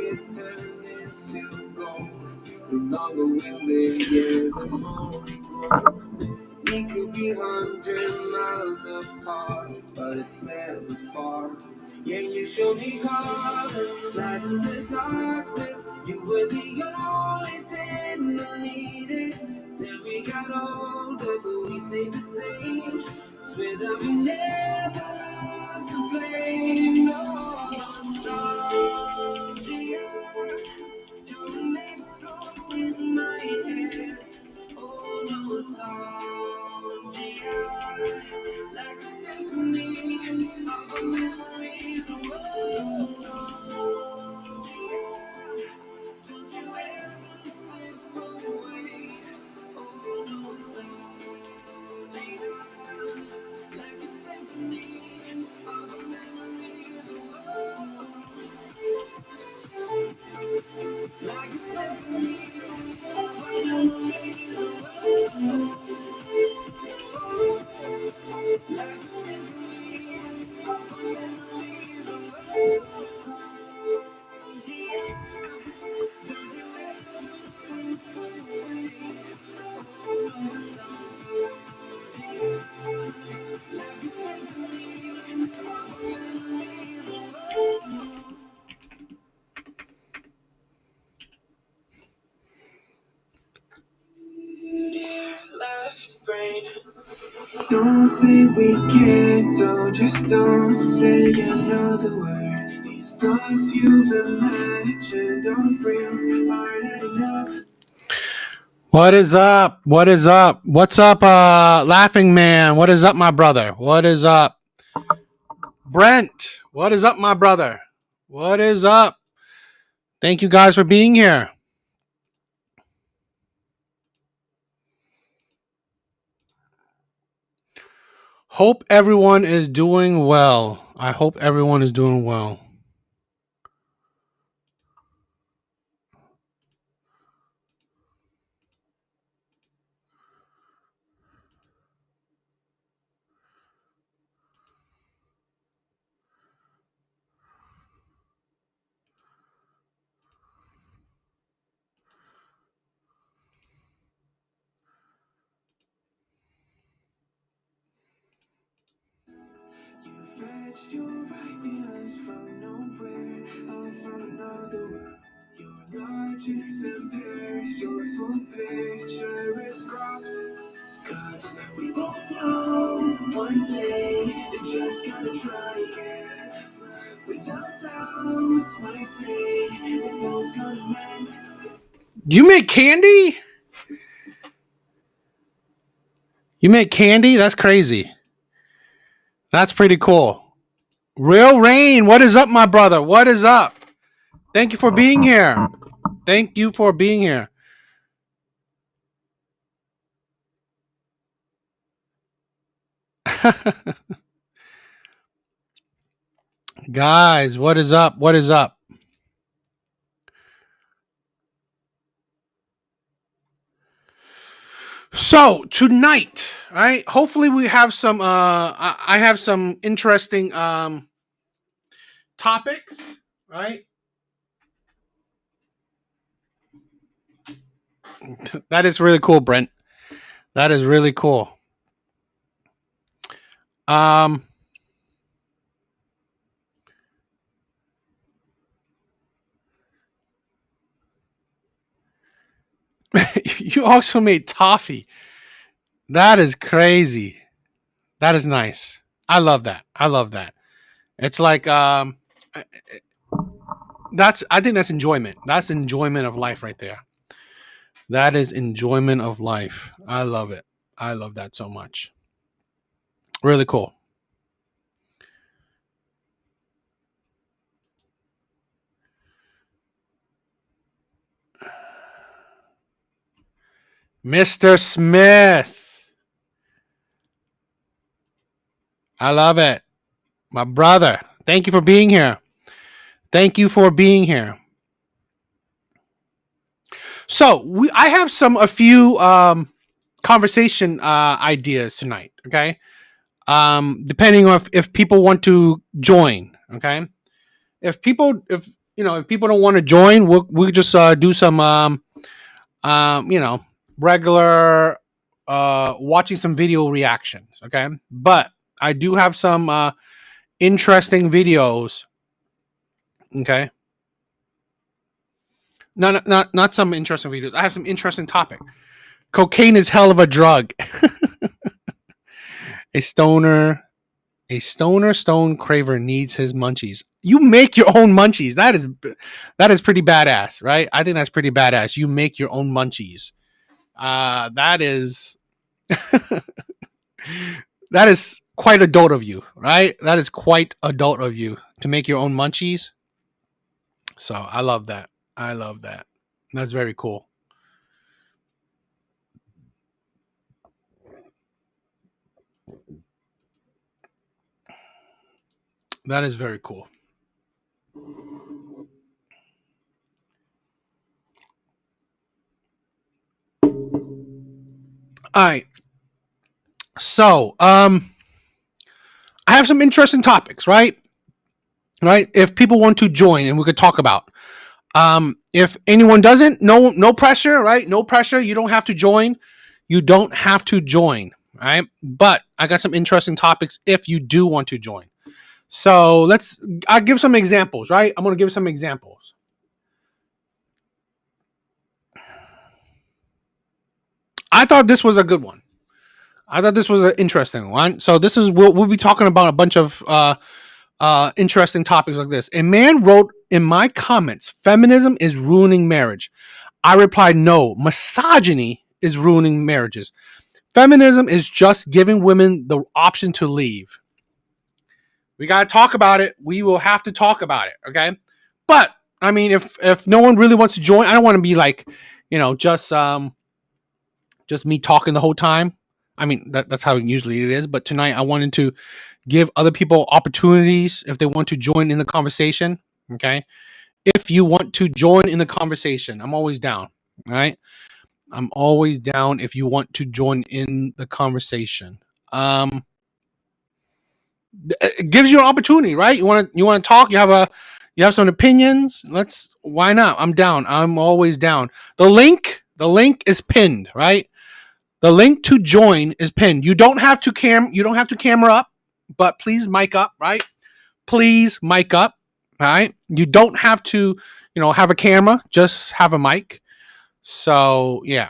tears turn into gold. The longer we live, yeah, the more we grow. We could be 100 miles apart, but it's never far. Yeah, you showed me colors, light in the darkness. You were the only thing I needed. Then we got older, but we stayed the same. Swear that we never lost the flame. No, nostalgia, don't let go in my head. Oh, nostalgia, like a symphony of a memories. Oh, nostalgia, don't you ever slip away. Oh, nostalgia, like a symphony of a memories. Oh, like a symphony of a memories. Left brain. Don't say we can't, don't say another word. These thoughts you've imagined don't real, aren't enough. What is up? What is up? What's up, Laughing Man? What is up, my brother? What is up? Brent, what is up, my brother? What is up? Thank you guys for being here. Hope everyone is doing well. I hope everyone is doing well. You fetched your ideas from nowhere, all from another world. Your logic's impaired, your full picture is cropped. Cause we both know one day they just gotta try again. Without doubt, I say the phone's gonna mend. You make candy? You make candy? That's crazy. That's pretty cool. Real Rain, what is up, my brother? What is up? Thank you for being here. Thank you for being here. Guys, what is up? What is up? So tonight, right? Hopefully we have some I have some interesting topics, right? That is really cool, Brent. That is really cool. You also made toffee. That is crazy. That is nice. I love that. I love that. It's like that's I think that's enjoyment. That's enjoyment of life right there. That is enjoyment of life. I love it. I love that so much. Really cool. Mr. Smith. I love it. My brother. Thank you for being here. Thank you for being here. So I have a few conversation ideas tonight. Okay, depending on if people want to join. Okay, if if people don't want to join, we'll just do some regular watching some video reactions. Okay, but I do have some interesting videos. Okay, not some interesting videos. I have some interesting topic. Cocaine is hell of a drug. a stoner stone craver needs his munchies. You make your own munchies. That is pretty badass, right? I think that's pretty badass. You make your own munchies. That is that is quite adult of you, right? That is quite adult of you to make your own munchies. So I love that. I love that. That's very cool. That is very cool. All right. So, I have some interesting topics, right? Right? If people want to join and we could talk about. If anyone doesn't, no pressure, right? No pressure. You don't have to join. You don't have to join, right? But I got some interesting topics if you do want to join. So I'll give some examples, right? I'm going to give some examples. I thought this was a good one. I thought this was an interesting one. So we'll be talking about a bunch of interesting topics like this. A man wrote in my comments, feminism is ruining marriage. I replied, no, misogyny is ruining marriages. Feminism is just giving women the option to leave. We got to talk about it. We will have to talk about it. Okay. But I mean, if no one really wants to join, I don't want to be like, just me talking the whole time. I mean, that's how usually it is. But tonight I wanted to give other people opportunities if they want to join in the conversation. Okay. If you want to join in the conversation, I'm always down. All right. I'm always down if you want to join in the conversation. It gives you an opportunity, right? You want to talk, you have some opinions. Why not? I'm down. I'm always down. The link is pinned, right? The link to join is pinned. You don't have to camera up, but please mic up, right? Please mic up, right? You don't have to, have a camera, just have a mic. So, yeah.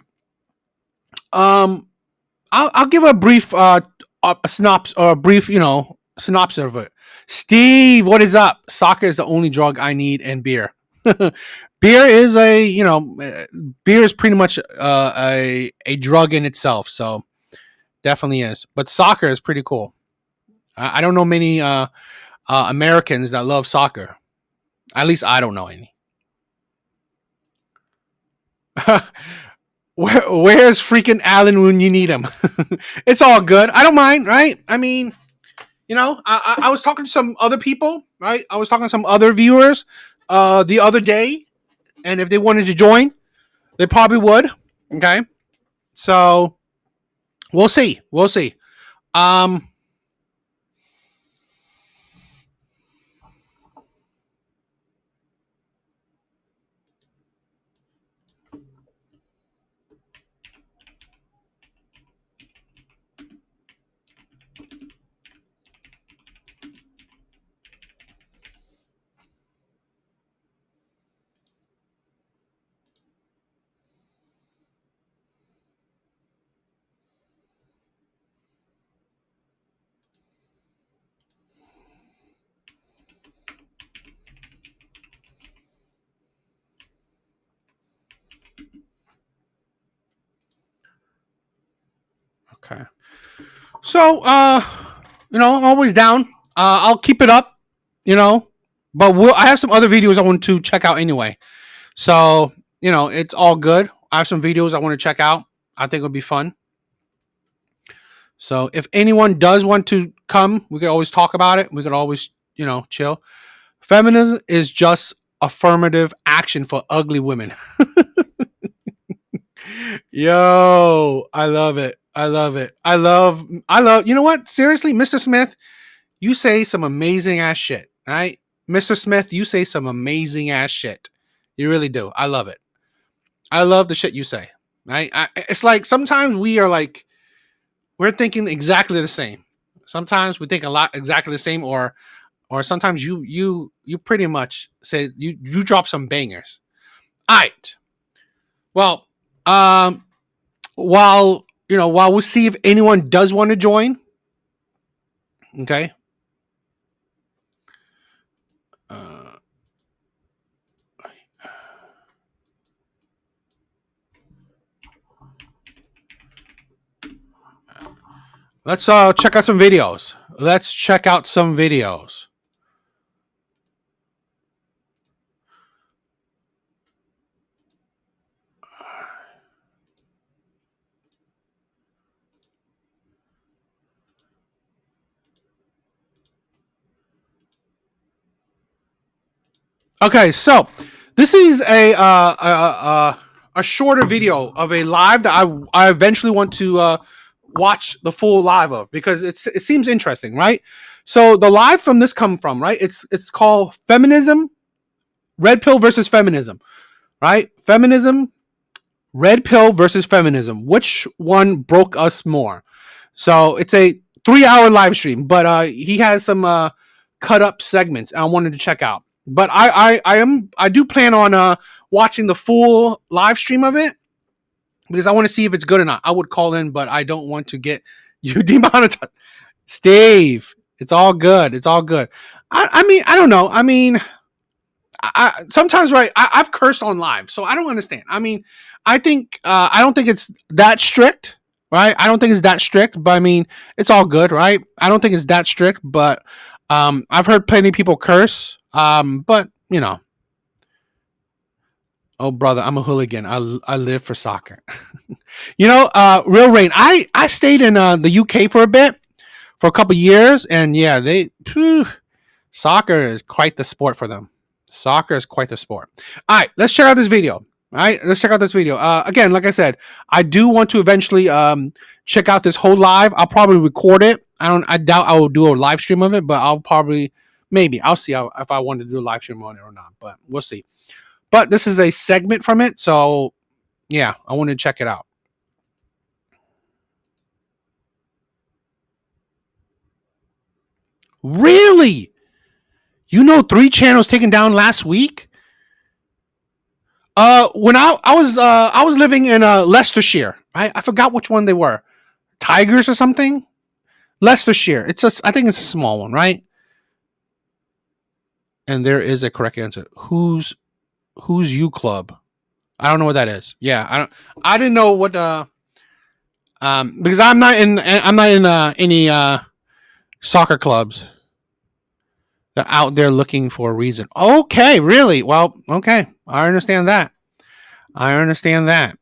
I'll give a brief synopsis of it. Steve, what is up? Soccer is the only drug I need, and beer. Beer is beer is pretty much a drug in itself, so definitely is. But soccer is pretty cool. I don't know many Americans that love soccer. At least I don't know any. Where's freaking Alan when you need him? It's all good. I don't mind, right? I mean, I was talking to some other people, right? I was talking to some other viewers the other day, and if they wanted to join, they probably would. Okay, so we'll see. Okay. So, I'm always down. I'll keep it up, but I have some other videos I want to check out anyway. So, it's all good. I have some videos I want to check out. I think it'll be fun. So, if anyone does want to come, we could always talk about it. We could always, chill. Feminism is just affirmative action for ugly women. Yo, I love it. I love, you know what? Seriously, Mr. Smith, you say some amazing ass shit, right? Mr. Smith, you say some amazing ass shit. You really do. I love it. I love the shit you say. It's like sometimes we are like we're thinking exactly the same. Sometimes we think a lot exactly the same, or sometimes you pretty much say you drop some bangers. All right. Well, while while we see if anyone does want to join, okay. Uh, let's check out some videos. Let's check out some videos. Okay, so this is a shorter video of a live that I eventually want to watch the full live of because it seems interesting, right? So the live from this come from right. It's called Feminism, Red Pill versus Feminism, right? Feminism, Red Pill versus Feminism. Which one broke us more? So it's a 3 hour live stream, but he has some cut up segments I wanted to check out. But I do plan on watching the full live stream of it because I want to see if it's good or not. I would call in, but I don't want to get you demonetized. Steve, it's all good. It's all good. I mean, I don't know. I mean, sometimes right, I've cursed on live, so I don't understand. I mean, I don't think it's that strict, right? I don't think it's that strict, but I mean, it's all good, right? I don't think it's that strict, but I've heard plenty of people curse, but you know, oh brother, I'm a hooligan. I live for soccer. Real rain. I stayed in the UK for a bit, for a couple years, and yeah, soccer is quite the sport for them. Soccer is quite the sport. All right, let's check out this video. All right, let's check out this video. Again, like I said, I do want to eventually check out this whole live. I'll probably record it. I doubt I will do a live stream of it, but I'll probably maybe I'll see if I want to do a live stream on it or not. But we'll see. But this is a segment from it, so yeah, I want to check it out. Really? You know, 3 channels taken down last week. When I was living in Leicestershire. I forgot which one they were. Tigers or something. Leicestershire. I think it's a small one, right? And there is a correct answer. Who's you club? I don't know what that is. Yeah, I didn't know what because I'm not in any soccer clubs. They're out there looking for a reason. Okay, really? Well, okay. I understand that. I understand that.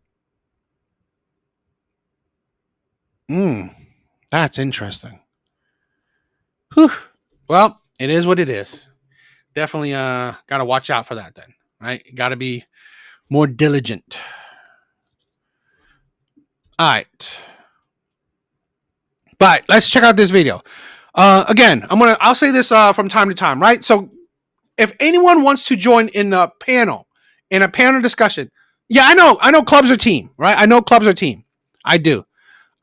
That's interesting. Whew. Well, it is what it is. Definitely gotta watch out for that then. Right? Gotta be more diligent. Alright. But let's check out this video. Again, I'll say this from time to time, right? So if anyone wants to join in a panel discussion, yeah, I know clubs are team, right? I know clubs are team. I do.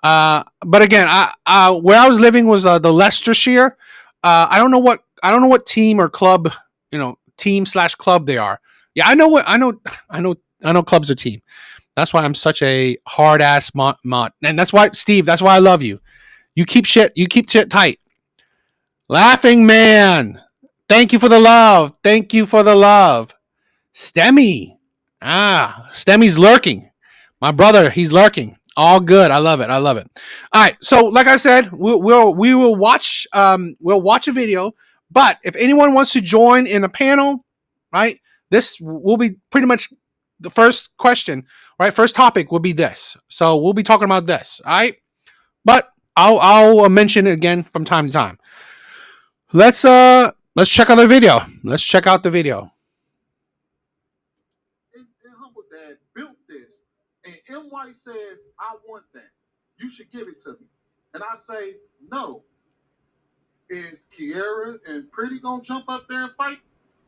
But again, where I was living was the Leicestershire. I don't know what team or club, team slash club they are. Yeah, I know clubs are team. That's why I'm such a hard ass mod, and that's why Steve. That's why I love you. You keep shit tight. Laughing man. Thank you for the love. Thank you for the love. Stemmy. Stemmy's lurking. My brother, he's lurking. All good. I love it. I love it. All right. So, like I said, we will watch a video. But if anyone wants to join in a panel, right, this will be pretty much the first question, right? First topic will be this. So we'll be talking about this. All right. But I'll mention it again from time to time. Let's check out the video. Let's check out the video. And Humble Dad built this, and M. White says, I want that. You should give it to me. And I say, no. Is Kiera and Pretty gonna jump up there and fight?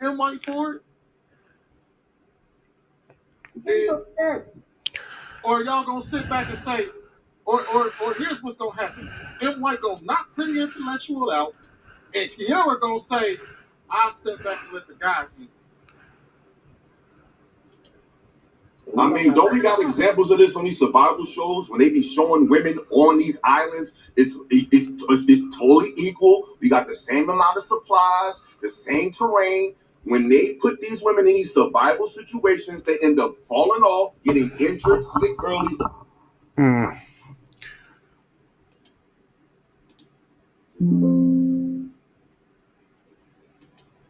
and white for it? Is, or y'all gonna sit back and say, or here's what's gonna happen. M white gonna knock pretty intellectual out, and Kiara gonna say, I'll step back and let the guys handle it. I mean, don't we got examples of this on these survival shows when they be showing women on these islands? It's totally equal. We got the same amount of supplies, the same terrain. When they put these women in these survival situations, they end up falling off, getting injured, sick early.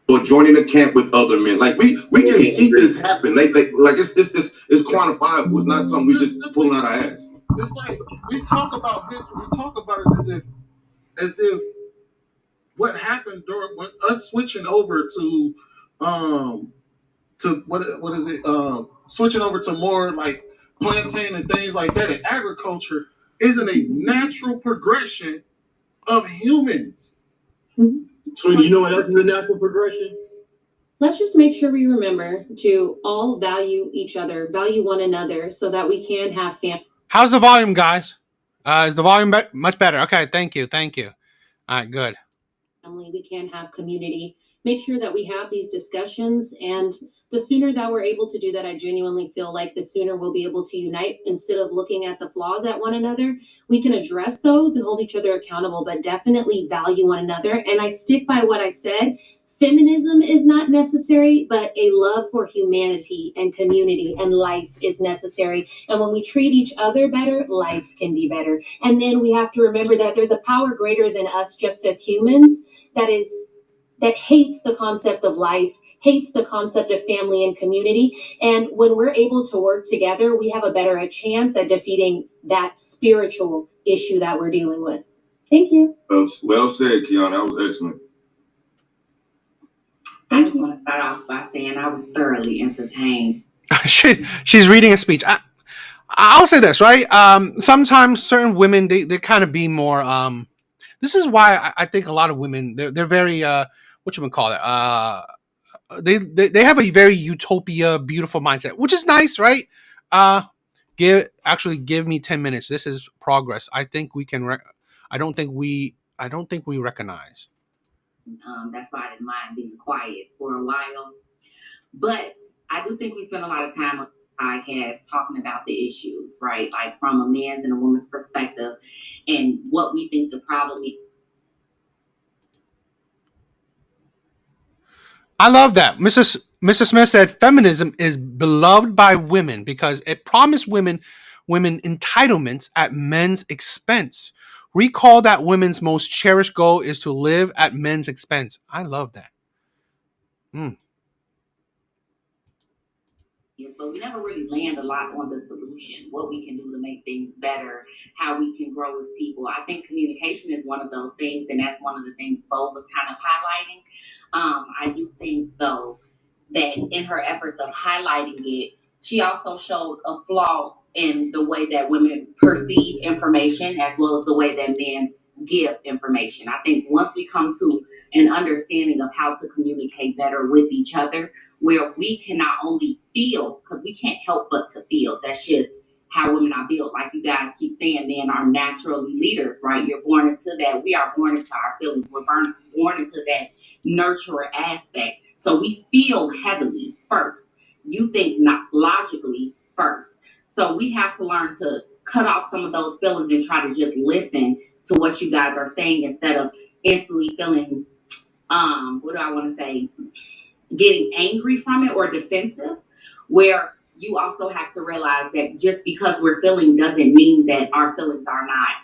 Or joining a camp with other men, like we can see this happen. Like it's quantifiable. It's not something we just pulling out our ass. It's like we talk about history. We talk about it as if what happened during when us switching over to what is it switching over to more like plantain and things like that in agriculture isn't a natural progression of humans. Mm-hmm. So you know what else is the natural progression? Let's just make sure we remember to all value each other, value one another, so that we can have family. How's the volume, guys? Is the volume much better? Okay, thank you. All right, good. We can have community. Make sure that we have these discussions, and the sooner that we're able to do that, I genuinely feel like the sooner we'll be able to unite. Instead of looking at the flaws at one another, we can address those and hold each other accountable, but definitely value one another. And I stick by what I said. Feminism is not necessary, but a love for humanity and community and life is necessary. And when we treat each other better, life can be better. And then we have to remember that there's a power greater than us just as humans that hates the concept of life, hates the concept of family and community. And when we're able to work together, we have a better chance at defeating that spiritual issue that we're dealing with. Thank you. Well said, Kiana. That was excellent. I just want to start off by saying I was thoroughly entertained. She's reading a speech. I'll say this, right? Sometimes certain women, they kind of be more. This is why I think a lot of women, they're very, what you would call it? They have a very utopia, beautiful mindset, which is nice, right? Give me 10 minutes. This is progress. I think we can. I don't think we recognize. That's why I didn't mind being quiet for a while. But I do think we spend a lot of time on the podcast talking about the issues, right? Like from a man's and a woman's perspective and what we think the problem is. I love that. Mrs. Smith said feminism is beloved by women because it promised women entitlements at men's expense. Recall that women's most cherished goal is to live at men's expense. I love that. But we never really land a lot on the solution, what we can do to make things better, how we can grow as people. I think communication is one of those things, and that's one of the things Bo was kind of highlighting. I do think, though, that in her efforts of highlighting it, she also showed a flaw in the way that women perceive information as well as the way that men give information. I think once we come to an understanding of how to communicate better with each other, where we can not only feel, because we can't help but to feel, that's just how women are built. Like you guys keep saying, men are naturally leaders, right? You're born into that. We are born into our feelings. We're born into that nurturer aspect. So we feel heavily first. You think not logically first. So we have to learn to cut off some of those feelings and try to just listen to what you guys are saying instead of instantly feeling, what do I want to say, getting angry from it or defensive, where you also have to realize that just because we're feeling doesn't mean that our feelings are not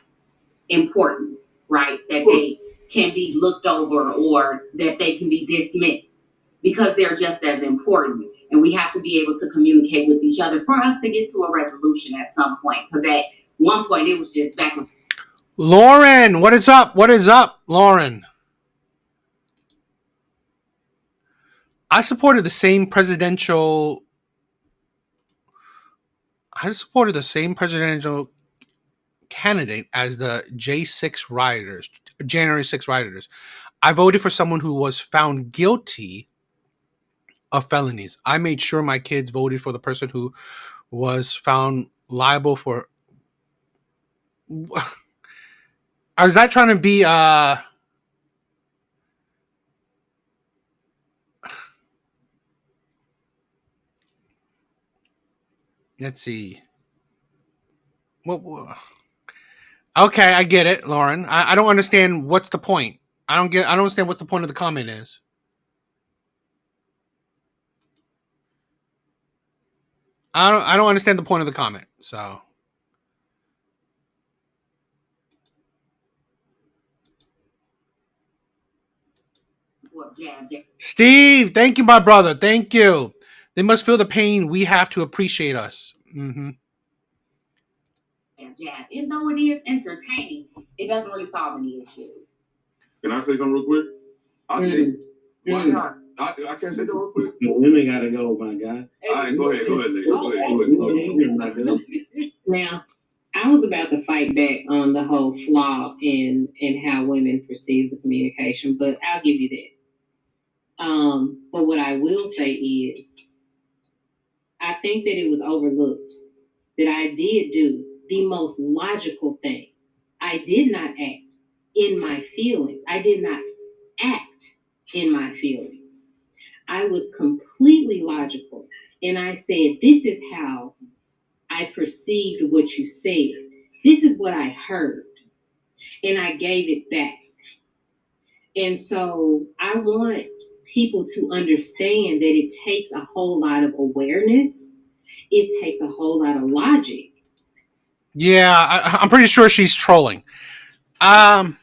important, right? That they can be looked over or that they can be dismissed, because they're just as important. And we have to be able to communicate with each other for us to get to a resolution at some point. Because at one point it was just back and forth. Lauren, what is up? What is up, Lauren? I supported the same presidential candidate as the January 6 rioters. I voted for someone who was found guilty of felonies. I made sure my kids voted for the person who was found liable for. Is that trying to be let's see. What okay, I get it, Lauren. I don't understand what's the point. I don't understand what the point of the comment is. I don't understand the point of the comment. So Steve, thank you, my brother. Thank you. They must feel the pain. We have to appreciate us. Mm-hmm. Jab. Even though it is entertaining, it doesn't really solve any issues. Can I say something real quick? Why not? I can't say that real quick. The women gotta go, my guy. All right, go ahead, lady. Go ahead. Now, I was about to fight back on the whole flaw in how women perceive the communication, but I'll give you that. But what I will say is, I think that it was overlooked that I did do the most logical thing. I did not act in my feelings. I did not act in my feelings. I was completely logical. And I said, this is how I perceived what you said. This is what I heard. And I gave it back. And so I want people to understand that it takes a whole lot of awareness. It takes a whole lot of logic. Yeah, I'm pretty sure she's trolling. Yeah,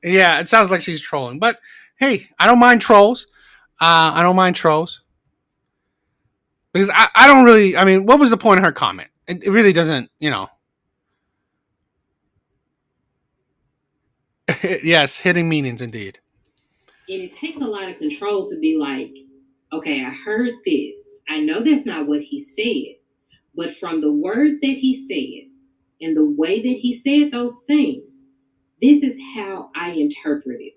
it sounds like she's trolling. But hey, I don't mind trolls. I don't mind trolls. Because I don't really, I mean, what was the point of her comment? It really doesn't, you know. Yes, hitting meanings indeed. And it takes a lot of control to be like, okay, I heard this. I know that's not what he said. But from the words that he said and the way that he said those things, this is how I interpret it.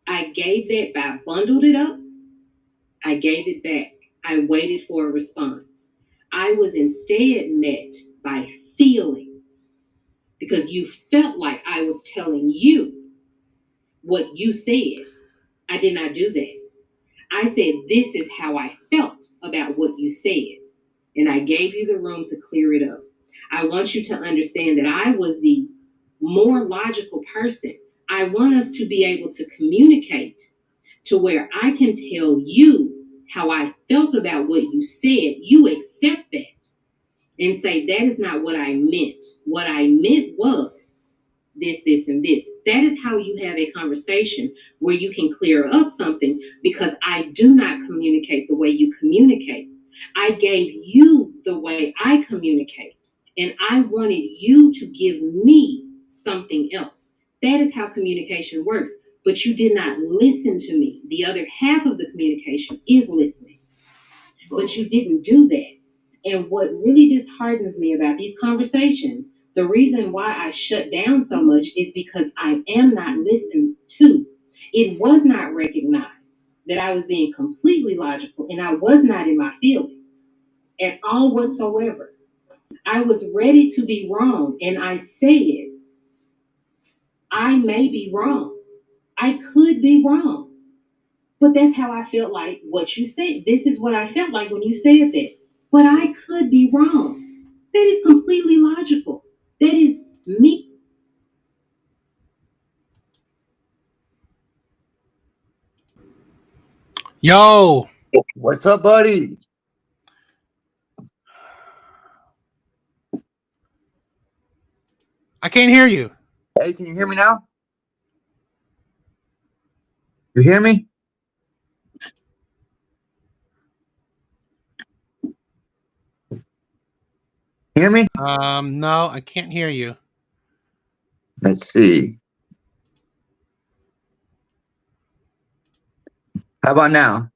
I gave that, I bundled it up. I gave it back. I waited for a response. I was instead met by feelings because you felt like I was telling you what you said. I did not do that. I said, this is how I felt about what you said. And I gave you the room to clear it up. I want you to understand that I was the more logical person. I want us to be able to communicate to where I can tell you how I felt about what you said. You accept that and say, that is not what I meant. What I meant was this, this, and this. That is how you have a conversation where you can clear up something, because I do not communicate the way you communicate. I gave you the way I communicate, and I wanted you to give me something else. That is how communication works. But you did not listen to me. The other half of the communication is listening. But you didn't do that. And what really disheartens me about these conversations, the reason why I shut down so much is because I am not listened to. It was not recognized that I was being completely logical, and I was not in my feelings at all whatsoever. I was ready to be wrong, and I said, I may be wrong. I could be wrong. But that's how I felt like what you said. This is what I felt like when you said that. But I could be wrong. That is completely logical. That is me. Yo. What's up, buddy? I can't hear you. Hey, can you hear me now? You hear me? Hear me? No, I can't hear you. Let's see. How about now?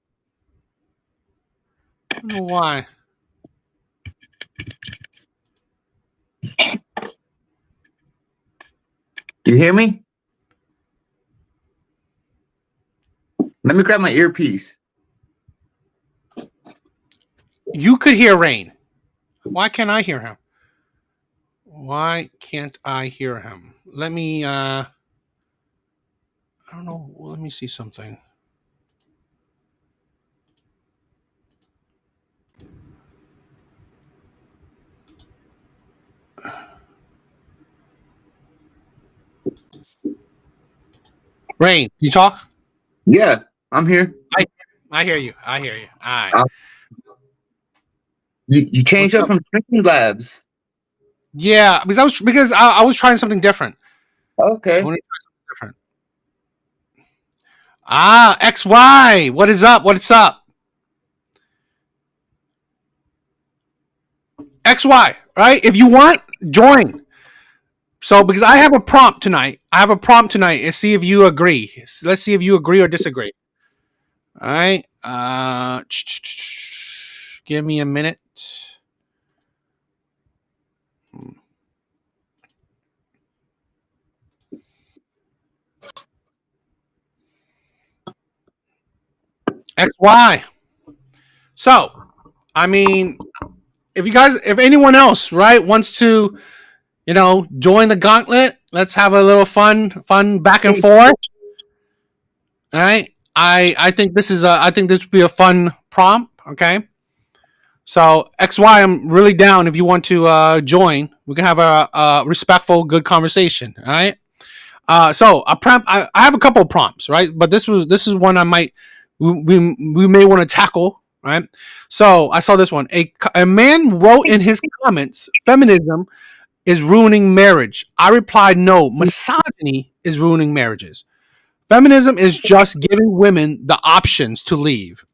I don't know why. Do you hear me? Let me grab my earpiece. You could hear Rain. Why can't I hear him? Why can't I hear him? Let me I don't know. Let me see something. Rain, you talk? Yeah, I'm here. I hear you. I hear you. All right. Uh, you What's changed up up? from Stream Labs. Yeah, because I was trying something different. I Okay. wanted to try something different. Ah, XY. What is up? What's up? XY, right? If you want, join. So because I have a prompt tonight. I have a prompt tonight and see if you agree. Let's see if you agree or disagree. All right. Give me a minute. XY. So, I mean, if anyone else, right, wants to, join the gauntlet, let's have a little fun back and forth. All right. I think this would be a fun prompt. Okay. So XY, I'm really down if you want to join. We can have a respectful, good conversation. All right. I have a couple of prompts, right? But this is one we may want to tackle, right? So I saw this one. A man wrote in his comments, "Feminism is ruining marriage." I replied, "No, misogyny is ruining marriages. Feminism is just giving women the options to leave."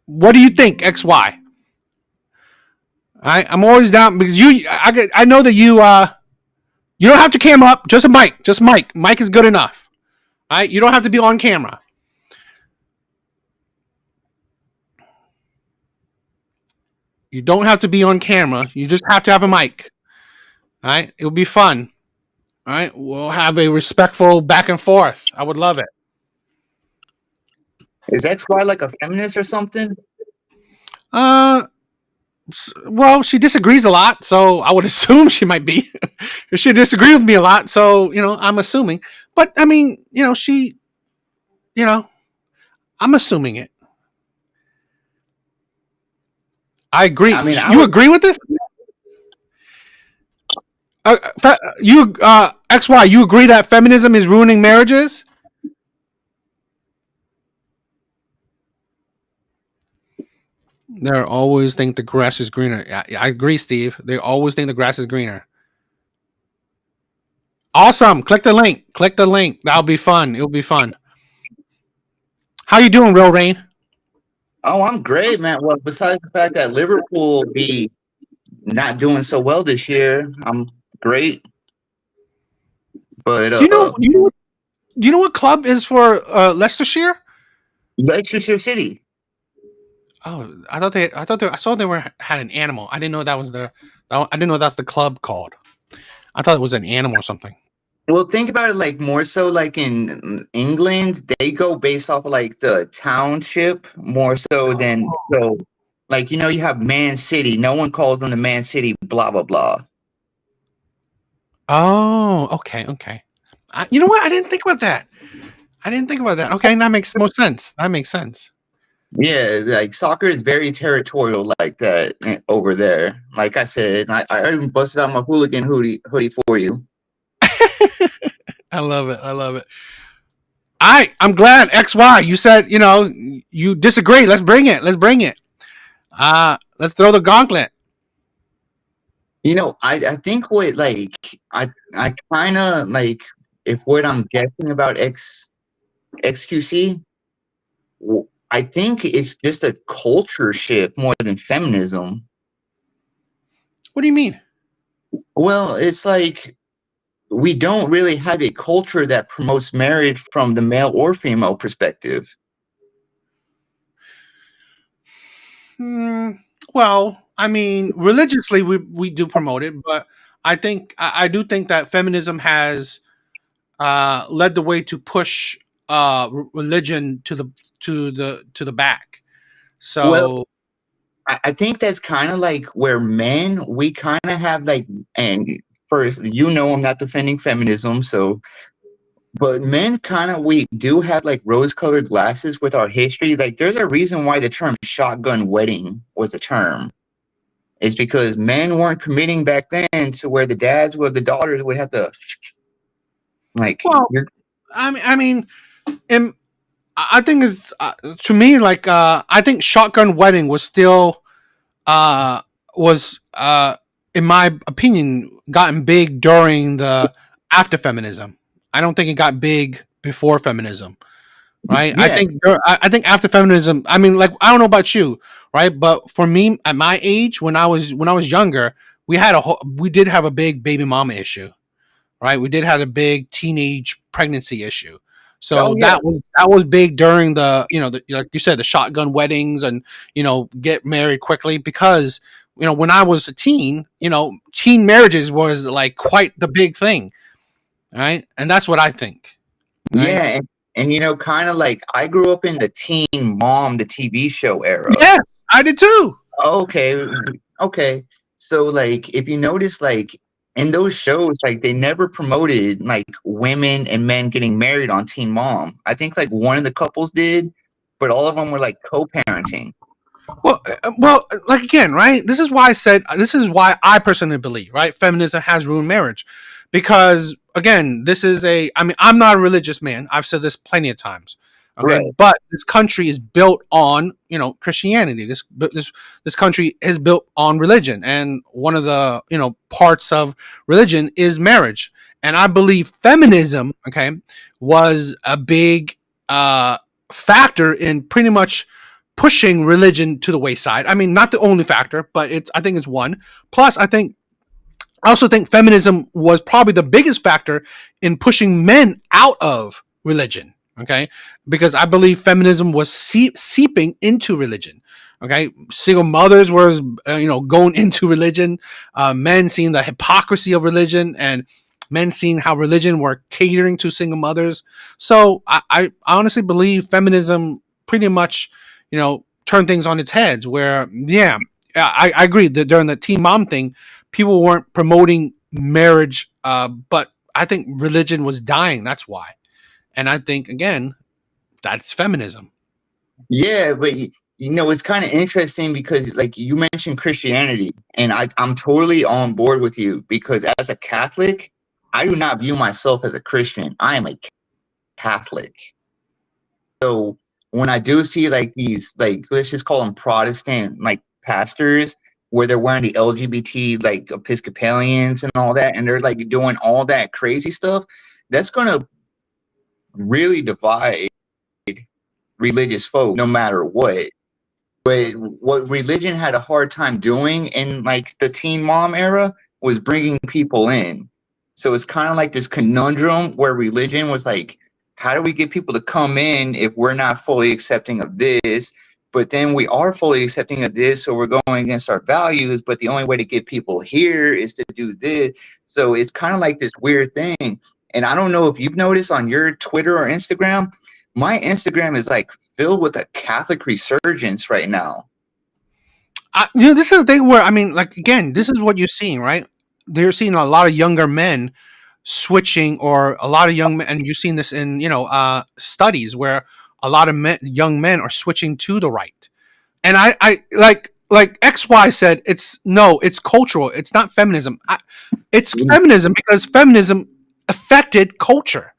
What do you think, XY? I'm always down because I know that you don't have to cam up, just a mic, just mic. Mic is good enough. All right, you don't have to be on camera. You don't have to be on camera. You just have to have a mic. All right, it'll be fun. All right, we'll have a respectful back and forth. I would love it. Is XY like a feminist or something? Uh, well, she disagrees a lot, so I would assume she might be. She disagrees with me a lot, so I'm assuming. But I mean, you know, I'm assuming it. I agree. I mean, I You would. agree with this? XY, you agree that feminism is ruining marriages? They always think the grass is greener. I agree, Steve. They always think the grass is greener. Awesome. Click the link. Click the link. That'll be fun. It'll be fun. How you doing, Real Rain? Oh, I'm great, man. Well, besides the fact that Liverpool be not doing so well this year, I'm great. But Do you know? Do you know what club is for Leicestershire? Leicester City. Oh, I saw they had an animal. I didn't know that was I didn't know that's the club called. I thought it was an animal or something. Well, think about it like more so like in England, they go based off of like the township more so than so like you have Man City. No one calls them the Man City, blah blah blah. Oh, okay, okay. You know what? I didn't think about that. I didn't think about that. Okay, that makes more sense. That makes sense. Yeah, like soccer is very territorial like that over there. Like I said, I even busted out my hooligan hoodie for you. I love it. I love it. I'm glad XY. You said you disagree. Let's bring it. Let's bring it. Let's throw the gauntlet. I think what like I kind of like if what I'm guessing about XQC, I think it's just a culture shift more than feminism. What do you mean? Well, it's like we don't really have a culture that promotes marriage from the male or female perspective. Hmm, well, I mean, religiously we do promote it, but I do think that feminism has led the way to push religion to the back. Well, So I think that's kind of like where men, we kind of have like, and first, I'm not defending feminism, so, but men kind of, we do have like rose colored glasses with our history. Like, there's a reason why the term shotgun wedding was a term. It's because men weren't committing back then to where the dads or the daughters would have to, like, Well, I mean, I think is to me like I think shotgun wedding was still was in my opinion gotten big during the after feminism. I don't think it got big before feminism, right? yeah, I think after feminism. I mean, like I don't know about you, right? But for me, at my age, when I was younger, we did have a big baby mama issue, right? We did have a big teenage pregnancy issue. oh So yeah, that was big during like you said, the shotgun weddings and get married quickly because when I was a teen, teen marriages was like quite the big thing, right? And that's what I think, right? yeah, and kind of like I grew up in the Teen Mom, the TV show era. Yeah, I did too. Okay, okay. So like if you notice like in those shows like they never promoted like women and men getting married on Teen Mom. I think like one of the couples did, but all of them were like co-parenting. Like again, right? This is why I said this is why I personally believe, right? Feminism has ruined marriage, because again, this is a. I mean, I'm not a religious man. I've said this plenty of times. Okay, Right. but this country is built on Christianity. This country is built on religion, and one of the parts of religion is marriage. And I believe feminism, okay, was a big factor in pretty much pushing religion to the wayside. I mean, not the only factor, but I think it's one. Plus, I also think feminism was probably the biggest factor in pushing men out of religion. Okay, because I believe feminism was seeping into religion. Okay, single mothers were going into religion, men seeing the hypocrisy of religion, and men seeing how religion were catering to single mothers. So I honestly believe feminism pretty much turn things on its heads. Where I agree that during the teen mom thing, people weren't promoting marriage, but I think religion was dying. That's why, and I think again that's feminism. Yeah, but it's kind of interesting because like you mentioned Christianity, and I'm totally on board with you because as a Catholic, I do not view myself as a Christian. I am a Catholic. So when I do see like these, like let's just call them Protestant like pastors, where they're wearing the LGBT like Episcopalians and all that, and they're like doing all that crazy stuff, that's gonna really divide religious folk, no matter what. But what religion had a hard time doing in like the teen mom era was bringing people in. So it's kind of like this conundrum where religion was like, how do we get people to come in if we're not fully accepting of this? But then we are fully accepting of this, so we're going against our values. But the only way to get people here is to do this. So it's kind of like this weird thing. And I don't know if you've noticed on your Twitter or Instagram, my Instagram is like filled with a Catholic resurgence right now. This is the thing where I mean, like again, this is what you're seeing, right? They're seeing a lot of younger men switching, or a lot of young men, and you've seen this in studies where a lot of young men are switching to the right. And I like XY said, it's cultural. It's not feminism. It's feminism because feminism affected culture.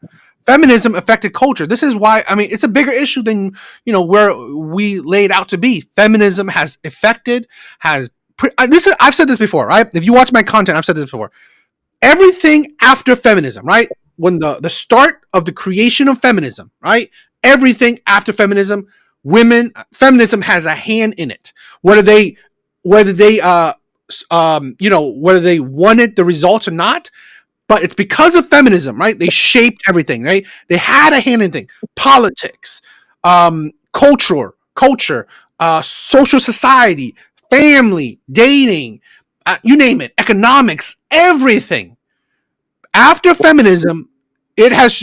Feminism affected culture. This is why, I mean, it's a bigger issue than where we laid out to be. Feminism has affected, I've said this before, right? If you watch my content, I've said this before. Everything after feminism, right? When the start of the creation of feminism, right? Everything after feminism, feminism has a hand in it. Whether they whether they wanted the results or not, but it's because of feminism, right? They shaped everything, right? They had a hand in things. Politics, culture, social society, family, dating, you name it, economics, everything. After feminism, it has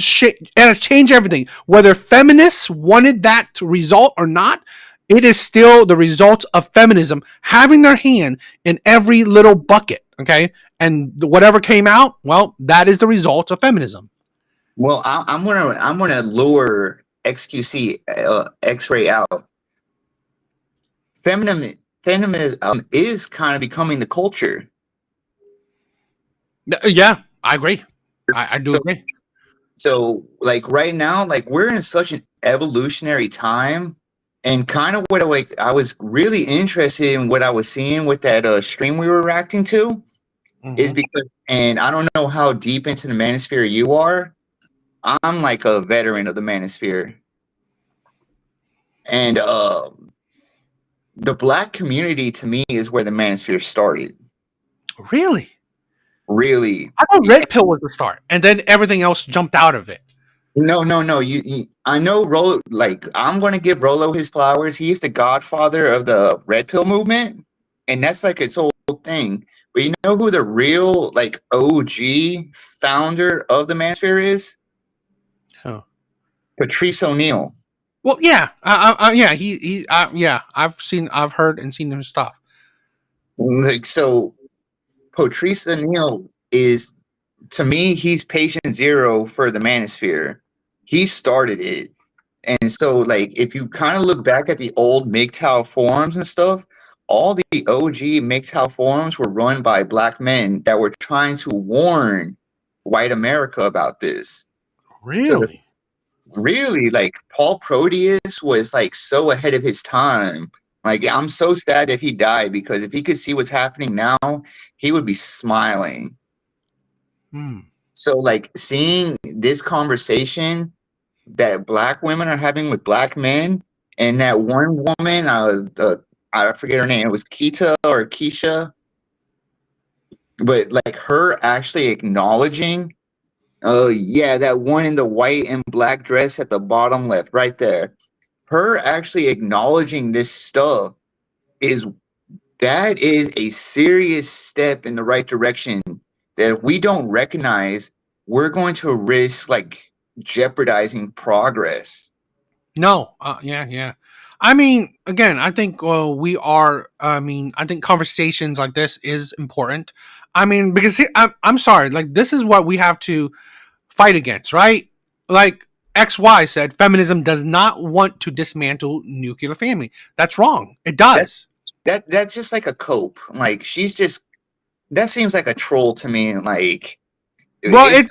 changed everything. Whether feminists wanted that to result or not, it is still the results of feminism having their hand in every little bucket. Okay, and whatever came out, well, that is the result of feminism. Well, I'm gonna lure XQC X-ray out. Feminism is kind of becoming the culture. Yeah, I agree. I do So agree. so like right now, like we're in such an evolutionary time, and kind of what I was really interested in what I was seeing with that stream we were reacting to is Mm-hmm. because, and I don't know how deep into the manosphere you are. I'm like a veteran of the manosphere, and the black community to me is where the manosphere started. Really? Really. I thought Redpill was the start, and then everything else jumped out of it. No. I know Rolo. Like, I'm gonna give Rolo his flowers. He's the godfather of the Red Pill movement, and that's like its whole thing. But you know who the real like OG founder of the Manosphere is? Oh. Patrice O'Neill. Well, yeah, yeah, yeah. I've heard and seen his stuff. Like, so Patrice O'Neill is, to me, he's patient zero for the Manosphere. He started it. And so, like, if you kind of look back at the old MGTOW forums and stuff, all the OG MGTOW forums were run by black men that were trying to warn white America about this. So, Really? really, like, Paul Proteus was, like, so ahead of his time. Like, I'm so sad that he died, because if he could see what's happening now, he would be smiling. Hmm. So, like, seeing this conversation that black women are having with black men, and that one woman, I forget her name, it was Kita or Keisha, but like her actually acknowledging, oh yeah, that one in the white and black dress at the bottom left, right there, her actually acknowledging this stuff is that is a serious step in the right direction. That if we don't recognize, we're going to risk like jeopardizing progress. No. Yeah. I mean, again, I think we are. I mean, I think conversations like this is important. I mean, because I'm sorry, like this is what we have to fight against, right? Like XY said, feminism does not want to dismantle nuclear family. That's wrong. It does. That's just like a cope. Like she's just, that seems like a troll to me. Like Well, it's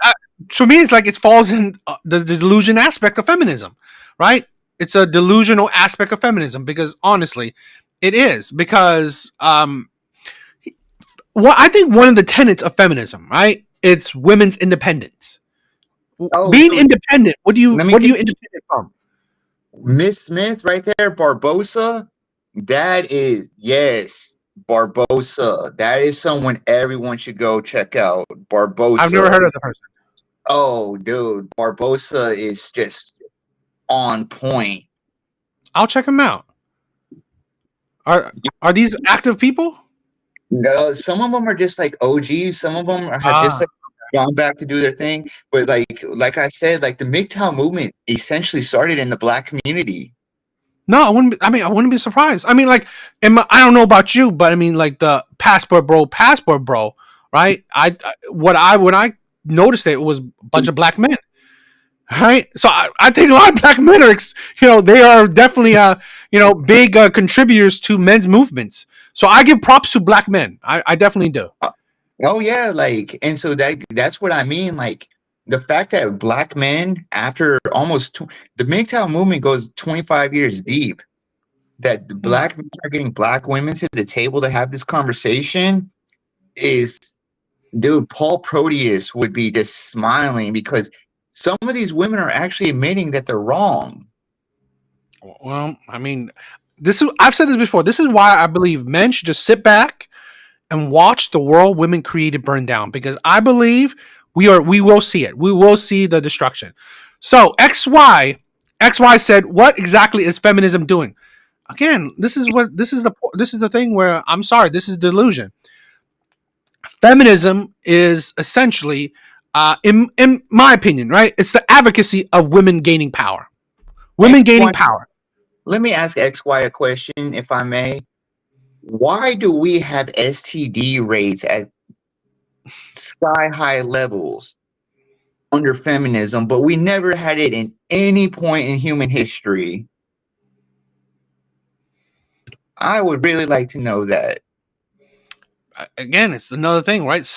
to me, it's like it falls in the delusion aspect of feminism, right? It's a delusional aspect of feminism because honestly, it is because well, I think one of the tenets of feminism, right? It's women's independence. oh Being dude, independent. What do you let me what do get you independent from? Miss Smith right there, Barbosa. That is, yes, Barbosa. That is someone everyone should go check out. I've never Barbosa. heard of the person. Oh dude, Barbosa is just on point. I'll check them out. Are these active people? No, some of them are just like OGs. Some of them have just Ah, like gone back to do their thing. But like I said, like the MGTOW movement essentially started in the black community. no, I wouldn't. I wouldn't be surprised. I mean, like, I don't know about you, but I mean, like the passport bro, right? When I noticed it was a bunch of black men, right? So I think a lot of black men are, they are definitely, big contributors to men's movements. So I give props to black men. I definitely do. Oh yeah, like, and so that's what I mean. Like the fact that black men, after almost the MGTOW movement goes 25 years deep, that the Hmm. black men are getting black women to the table to have this conversation is, dude, Paul Proteus would be just smiling because some of these women are actually admitting that they're wrong. Well, I mean, I've said this before. This is why I believe men should just sit back and watch the world women created burn down, because I believe we will see it. We will see the destruction. So XY said, "What exactly is feminism doing?" Again, this is the thing where I'm sorry, this is delusion. Feminism is essentially, in my opinion, right? It's the advocacy of women gaining power. Women gaining XY, power. let me ask XY a question, if I may. Why do we have STD rates at sky high levels under feminism, but we never had it in any point in human history? I would really like to know that. Again, it's another thing, right? It's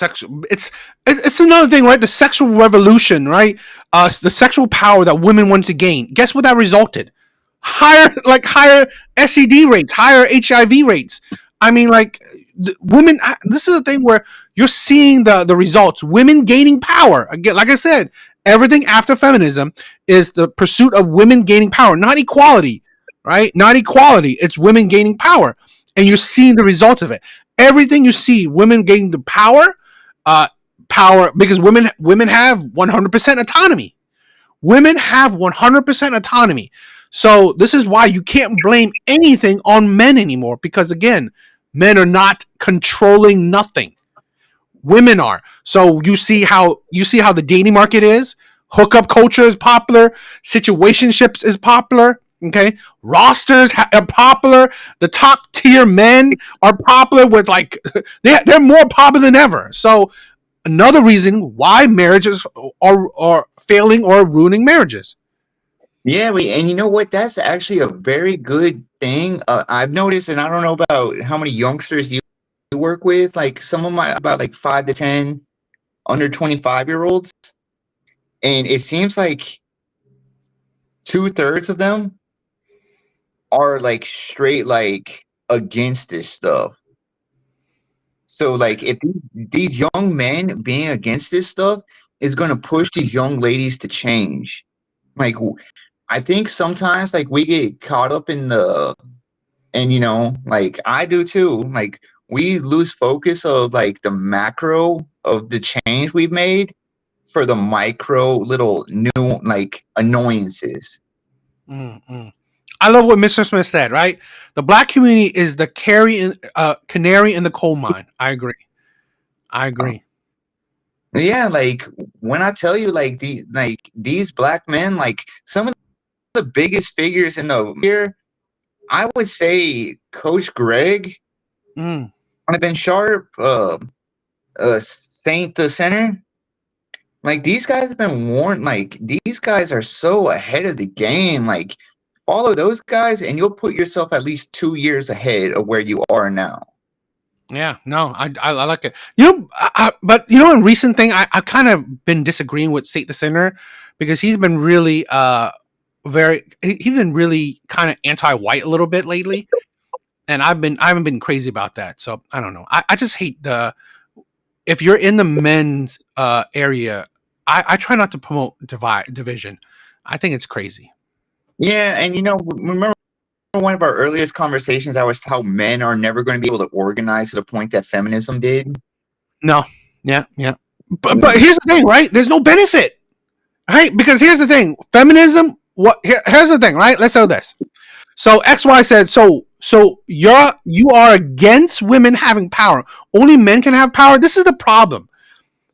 another thing, right? The sexual revolution, right? The sexual power that women want to gain. Guess what that resulted? Higher STD rates, higher HIV rates. I mean, like women. This is the thing where you're seeing the results. Women gaining power. Again, like I said, everything after feminism is the pursuit of women gaining power, not equality, right? Not equality. It's women gaining power, and you're seeing the result of it. Everything you see, women gaining the power because women have 100% autonomy. Women have 100% autonomy. So this is why you can't blame anything on men anymore, because again, men are not controlling nothing. Women are. So you see how the dating market is. Hookup culture is popular. Situationships is popular. Okay, rosters are popular. The top tier men are popular with like they're more popular than ever. So another reason why marriages are failing or ruining marriages. Yeah, and you know what? That's actually a very good thing. I've noticed, and I don't know about how many youngsters you work with. Like some of my about like 5 to 10 under 25-year-olds, and it seems like 2/3 of them are like straight like against this stuff. So like if these young men being against this stuff is going to push these young ladies to change. Like I think sometimes like we get caught up in and you know, like I do too. Like we lose focus of like the macro of the change we've made for the micro little new like annoyances. Mm-mm. I love what Mr. Smith said. Right, the black community is the canary in the coal mine. I agree. I agree. Yeah, like when I tell you like these black men, like some of the biggest figures in the year, I would say Coach Greg, Mm. Ben Sharp, Saint the center. Like these guys have been warned. Like these guys are so ahead of the game. Like follow those guys, and you'll put yourself at least 2 years ahead of where you are now. Yeah, no, I like it. But in recent thing, I've kind of been disagreeing with State the Sinner because he's been really he's been really kind of anti-white a little bit lately, and I haven't been crazy about that. So I don't know. I just hate if you're in the men's area, I try not to promote division. I think it's crazy. Yeah, and remember one of our earliest conversations, I was how men are never going to be able to organize to the point that feminism did. No, yeah. But here's the thing, right? There's no benefit, right? Because here's the thing, feminism. Here's the thing, right? Let's say this. So XY said, so you are against women having power. Only men can have power. This is the problem,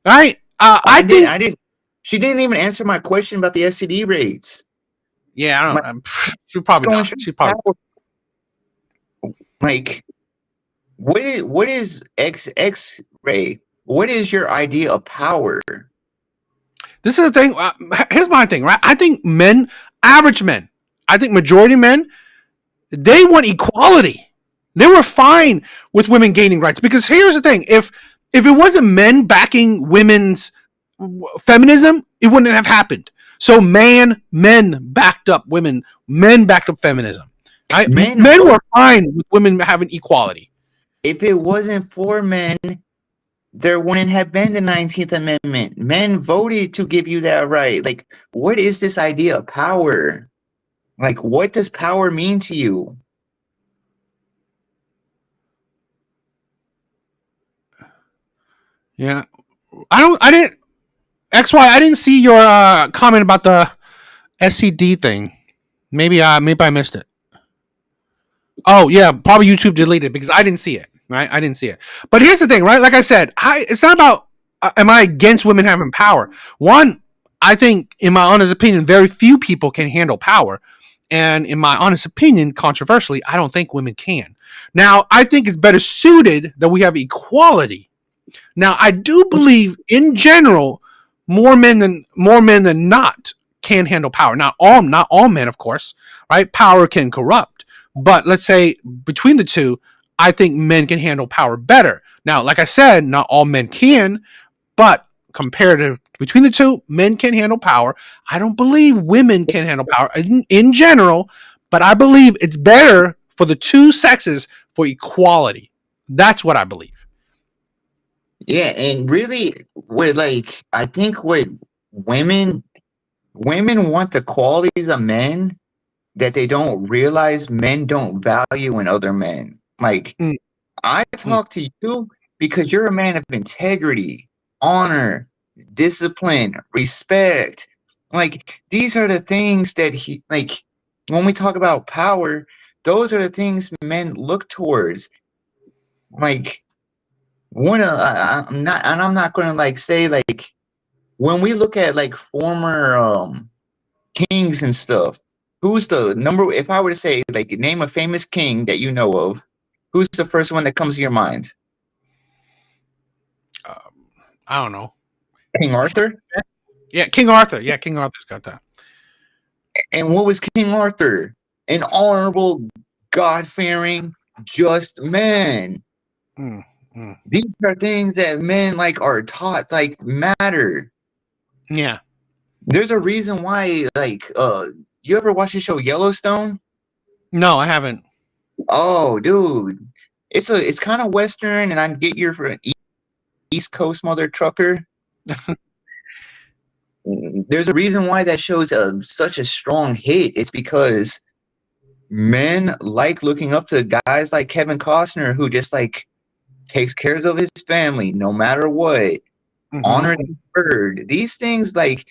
right? I think. She didn't even answer my question about the STD rates. Yeah, I don't know. She probably not. She probably. Like, what is X Ray? What is your idea of power? This is the thing. Here's my thing, right? I think average men, I think majority men, they want equality. They were fine with women gaining rights because here's the thing: if it wasn't men backing women's feminism, it wouldn't have happened. So men backed up women, men backed up feminism. Right? Men were fine with women having equality. If it wasn't for men, there wouldn't have been the 19th Amendment. Men voted to give you that right. Like, what is this idea of power? Like, what does power mean to you? Yeah. I didn't see your comment about the SCD thing. Maybe I missed it. Oh yeah, probably YouTube deleted it because I didn't see it. Right, I didn't see it. But here's the thing, right? Like I said, it's not about am I against women having power. One, I think, in my honest opinion, very few people can handle power, And in my honest opinion, controversially, I don't think women can. Now, I think it's better suited that we have equality. Now, I do believe in general more men than not can handle power. Not all men, of course, right? Power can corrupt. But let's say between the two, I think men can handle power better. Now, like I said, not all men can, but comparative between the two, men can handle power. I don't believe women can handle power in general, but I believe it's better for the two sexes for equality. That's what I believe. Yeah, and really, with like, I think with women, women want the qualities of men that they don't realize men don't value in other men. Like, Mm, I mm. talk to you because you're a man of integrity, honor, discipline, respect. Like, these are the things that when we talk about power, those are the things men look towards. Like, I'm not going to like say like when we look at like former kings and stuff, who's the number? If I were to say like name a famous king that you know of, who's the first one that comes to your mind? I don't know. King Arthur. Yeah, King Arthur. Yeah, King Arthur's got that. And what was King Arthur? An honorable, God-fearing, just man. Mm, mm. These are things that men like are taught like matter. Yeah. There's a reason why like you ever watch the show Yellowstone? No, I haven't. Oh, dude. It's kind of western and I get you're for an East Coast mother trucker. There's a reason why that show's such a strong hit. It's because men like looking up to guys like Kevin Costner who just like takes cares of his family no matter what. Honor Mhm. the bird. These things like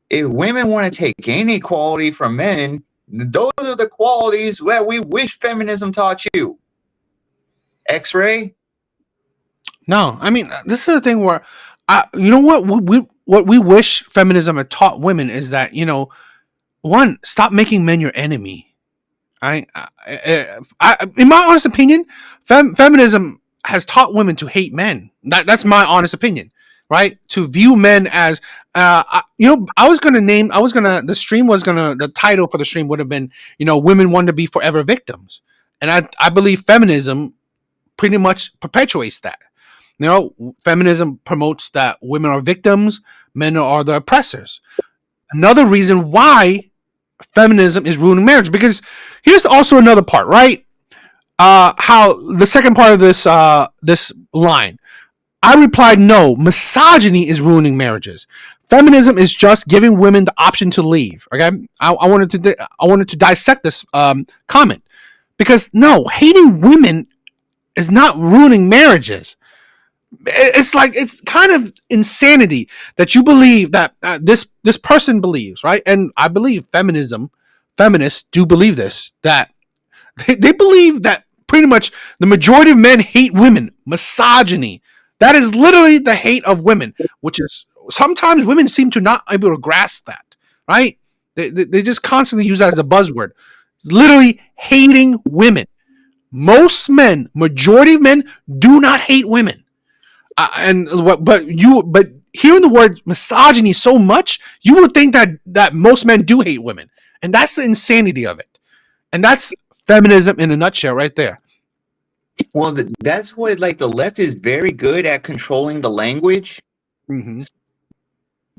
if women want to take any quality from men, those are the qualities that we wish feminism taught you. X-ray. No, I mean this is the thing where, you know what we wish feminism had taught women is that one, stop making men your enemy. In my honest opinion, feminism has taught women to hate men. That's my honest opinion, right? To view men as, the stream was gonna, the title for the stream would have been, women want to be forever victims, and I believe feminism pretty much perpetuates that. Feminism promotes that women are victims, men are the oppressors. Another reason why feminism is ruining marriage, because here's also another part, right? How the second part of this line, I replied, no, misogyny is ruining marriages. Feminism is just giving women the option to leave. Okay, I wanted to dissect this comment, because no, hating women is not ruining marriages. It's kind of insanity that you believe that this person believes, right? And I believe feminists do believe this, that they believe that pretty much the majority of men hate women. Misogyny, that is literally the hate of women, which is sometimes women seem to not able to grasp that, right? They just constantly use that as a buzzword. It's literally hating women. Most men, majority of men, do not hate women. But hearing the word misogyny so much, you would think that most men do hate women, and that's the insanity of it, and that's feminism in a nutshell, right there. Well, that's what like the left is very good at controlling the language. Mm-hmm.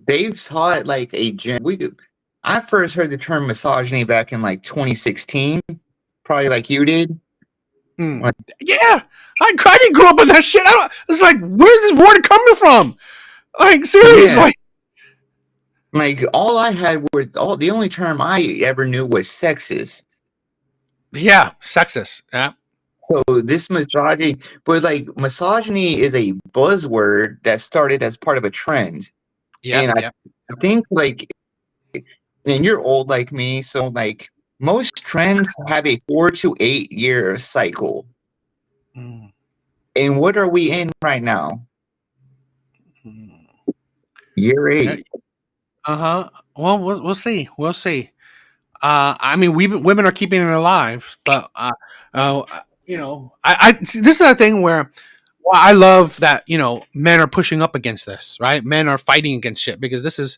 They've taught like I first heard the term misogyny back in like 2016, probably like you did. Mm. Like, Yeah, I didn't grow up with that shit. It's like, where's this word coming from? Like, seriously. yeah, like all I had were the only term I ever knew was sexist. Yeah, sexist. Yeah, So this misogyny, but like misogyny is a buzzword that started as part of a trend. yeah, And yeah. I think like, and you're old like me, so like most trends have a 4 to 8 year cycle. Mm. And what are we in right now? Mm. Year Yeah. 8. Uh huh. Well, we'll see. We'll see. I mean, women are keeping it alive, but this is a thing where I love that men are pushing up against this, right? Men are fighting against shit because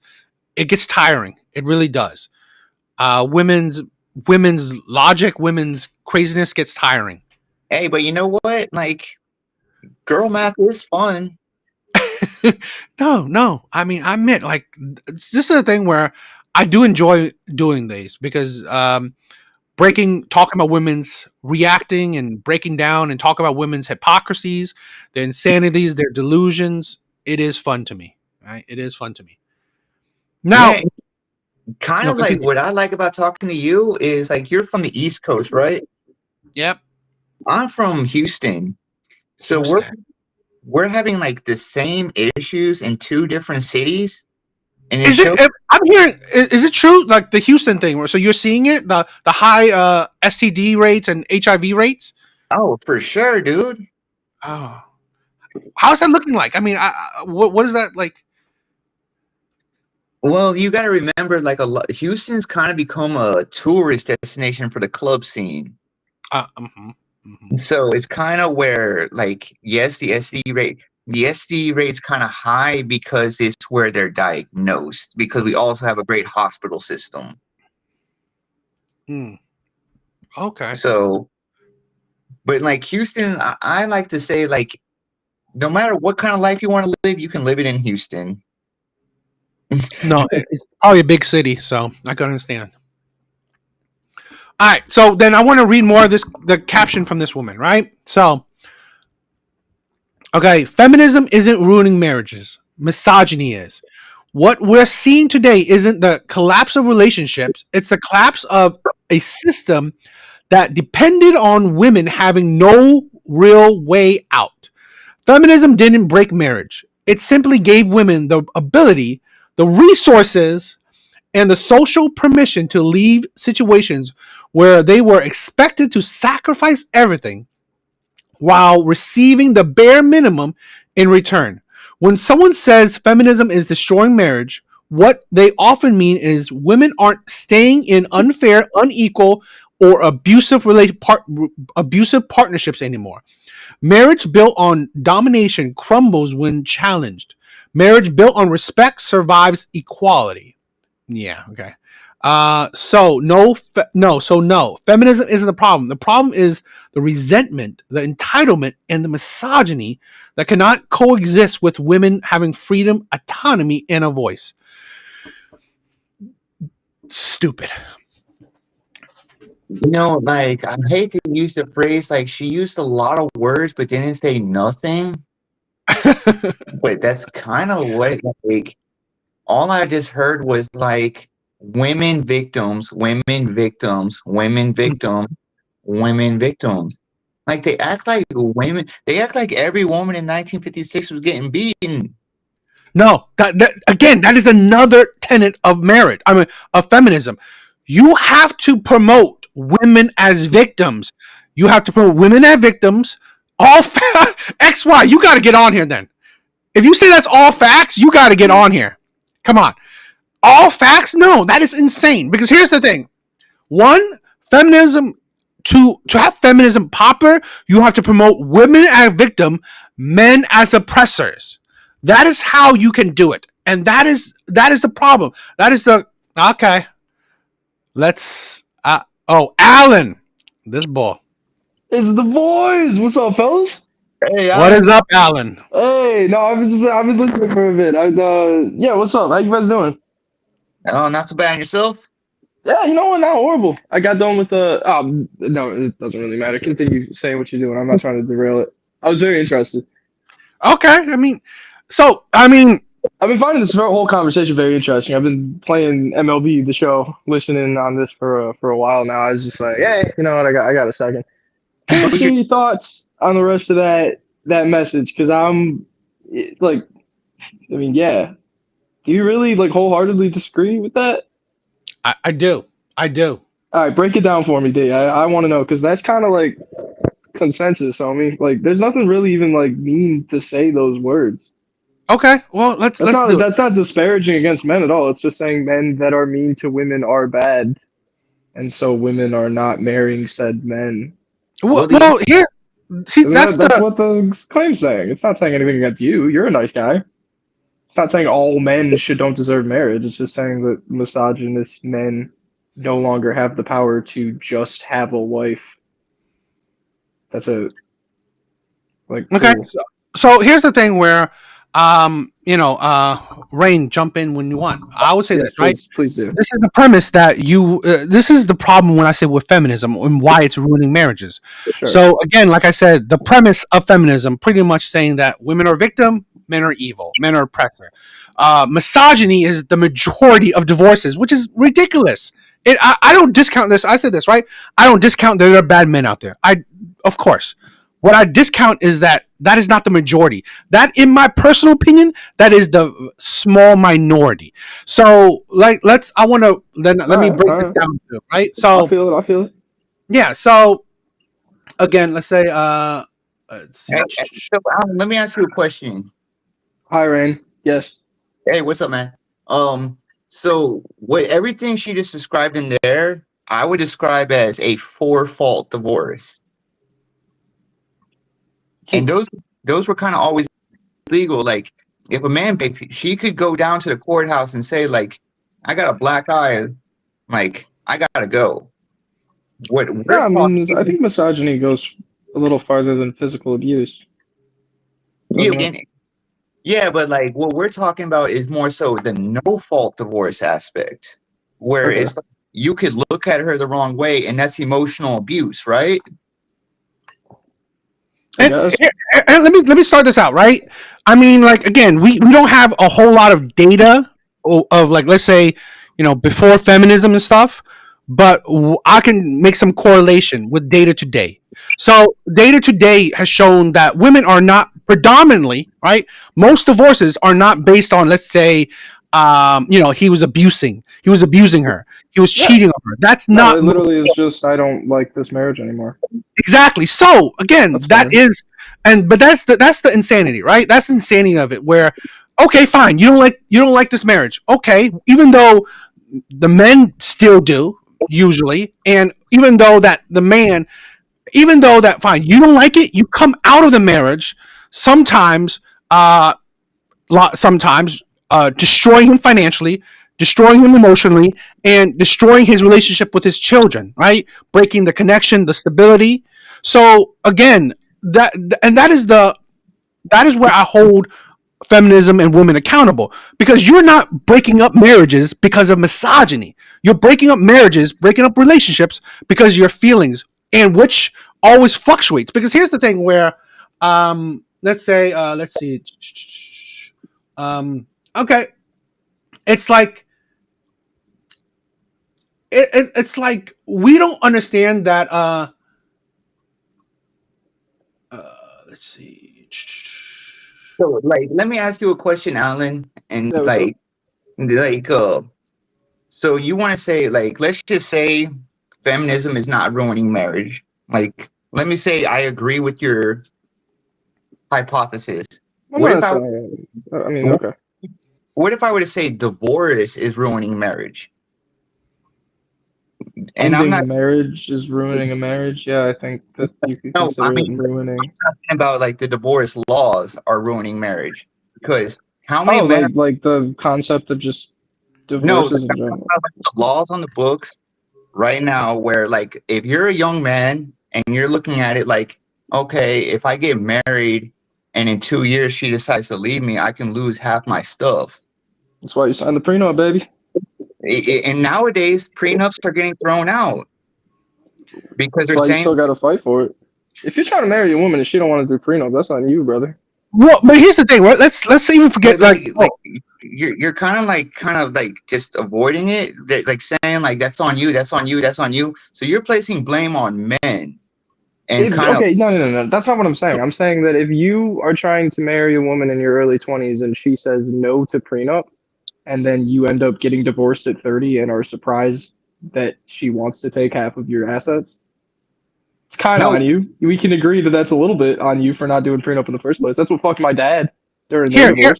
it gets tiring. It really does. Women's logic, women's craziness gets tiring. Hey, but you know what? Like, girl math is fun. No. I mean, I admit, like, this is a thing where I do enjoy doing these because talking about women's reacting and breaking down and talk about women's hypocrisies, their insanities, their delusions. It is fun to me. Right? It is fun to me. Now, Yeah, kind of like what I like about talking to you is like you're from the East Coast, right? Yep. I'm from Houston. So we're having like the same issues in two different cities. And I'm hearing, is it true? Like the Houston thing, so you're seeing it, the high STD rates and HIV rates? Oh, for sure, dude. Oh, how's that looking like? I mean, what is that like? Well, you got to remember, like Houston's kind of become a tourist destination for the club scene. So it's kind of where, like, yes, the STD rate's kind of high because it's where they're diagnosed. Because we also have a great hospital system. Okay. So, but like Houston, I like to say, like, no matter what kind of life you want to live, you can live it in Houston. No, it's probably a big city, so I can understand. All right, so then I want to read more of the caption from this woman, right? So, okay, feminism isn't ruining marriages. Misogyny is. What we're seeing today isn't the collapse of relationships, it's the collapse of a system that depended on women having no real way out. Feminism didn't break marriage. It simply gave women the ability, the resources, and the social permission to leave situations where they were expected to sacrifice everything while receiving the bare minimum in return. When someone says feminism is destroying marriage, what they often mean is women aren't staying in unfair, unequal, or abusive partnerships anymore. Marriage built on domination crumbles when challenged. Marriage built on respect survives equality. Yeah, okay. No. Feminism isn't the problem. The problem is the resentment, the entitlement, and the misogyny that cannot coexist with women having freedom, autonomy, and a voice. Stupid. Like, I hate to use the phrase, like, she used a lot of words but didn't say nothing. But that's kind of what, like, all I just heard was, like, women victims, women victims, women victims, women victims. Like, they act like every woman in 1956 was getting beaten. No, that is another tenet of marriage. I mean, of feminism. You have to promote women as victims. You have to promote women as victims. All XY. You got to get on here then. If you say that's all facts, you got to get on here. Come on. All facts? No, that is insane. Because here's the thing. One, feminism, to have feminism popular, you have to promote women as victim, men as oppressors. That is how you can do it. And that is the problem. That is the okay. Let's Alan. This boy. It's the boys. What's up, fellas? Hey, what is up, Alan? Hey, no, I've been listening for a bit. Yeah, what's up? How you guys doing? Oh, not so bad. Yourself? Yeah, you know what? Not horrible. I got done with no, it doesn't really matter. Continue saying what you're doing. I'm not trying to derail it. I was very interested. Okay, I've been finding this whole conversation very interesting. I've been playing MLB The Show, listening on this for a while now. I was just like, hey, you know what? I got a second. Curious to hear your thoughts on the rest of that message, because I'm like, I mean, yeah. Do you really like wholeheartedly disagree with that? I do. All right, break it down for me, D. I want to know, because that's kind of like consensus on me. Like, there's nothing really even like mean to say those words. Okay, well, let's do it. That's not disparaging against men at all. It's just saying men that are mean to women are bad. and so women are not marrying said men. Well, here, see, that's That's what the claim's saying. It's not saying anything against you. You're a nice guy. It's not saying all men don't deserve marriage. It's just saying that misogynist men no longer have the power to just have a wife. That's a okay. cool. So here's the thing where, Rain, jump in when you want. I would say this, right? Please do. This is the premise that this is the problem when I say with feminism and why it's ruining marriages. Sure. So again, like I said, the premise of feminism pretty much saying that women are victim, men are evil, men are oppressor. Misogyny is the majority of divorces, which is ridiculous. I don't discount this. I said this, right? I don't discount that there are bad men out there. Of course. What I discount is that is not the majority. That, in my personal opinion, that is the small minority. So, let me break this down too, right? So, I feel it. Yeah. So, again, let's say, let's see. So, let me ask you a question. Hi, Rain. Yes. Hey, what's up, man? So what everything she just described in there, I would describe as a for-fault divorce. And those were kind of always legal. Like, if a man, she could go down to the courthouse and say, like, I got a black eye, like, I gotta go. I think misogyny goes a little farther than physical abuse. Yeah, but like what we're talking about is more so the no-fault divorce aspect, where it's like, you could look at her the wrong way, and that's emotional abuse, right? And let me start this out, right? I mean, like, again, we don't have a whole lot of data of, like, let's say, before feminism and stuff, but I can make some correlation with data today. So data today has shown that women are not predominantly, right? Most divorces are not based on, let's say, he was abusing her, he was cheating on her. That's not. It literally is just, I don't like this marriage anymore. Exactly. So again, but that's the insanity, right? That's the insanity of it. Where, okay, fine, you don't like this marriage, okay, even though the men still do usually, and even though that fine, you don't like it, you come out of the marriage sometimes, destroying him financially, destroying him emotionally, and destroying his relationship with his children, right? Breaking the connection, the stability. So again, that is where I hold feminism and women accountable, because you're not breaking up marriages because of misogyny. You're breaking up marriages, breaking up relationships because of your feelings, and which always fluctuates. Because here's the thing where, let's see, okay, it's like, it's like we don't understand that. Let's see. So, like, let me ask you a question, Alan, and so you want to say, like, let's just say feminism is not ruining marriage. Like, let me say I agree with your hypothesis. What if I were to say divorce is ruining marriage? And marriage is ruining a marriage. Yeah, I think that you could consider it ruining. I'm talking about, like, the divorce laws are ruining marriage, because how many like the concept of just divorces in general. The laws on the books right now, where, like, if you're a young man and you're looking at it like, okay, if I get married and in 2 years she decides to leave me, I can lose half my stuff. That's why you signed the prenup, baby. And nowadays, prenups are getting thrown out because they're saying you still got to fight for it. If you're trying to marry a woman and she don't want to do prenup, that's on you, brother. Well, but here's the thing, right? Let's even forget, like you're kind of like just avoiding it, like saying, like, that's on you, that's on you, that's on you. So you're placing blame on men. And no. That's not what I'm saying. I'm saying that if you are trying to marry a woman in your early 20s and she says no to prenup, and then you end up getting divorced at 30 and are surprised that she wants to take half of your assets, it's kind of on you. We can agree that that's a little bit on you for not doing prenup in the first place. That's what fucked my dad during their divorce.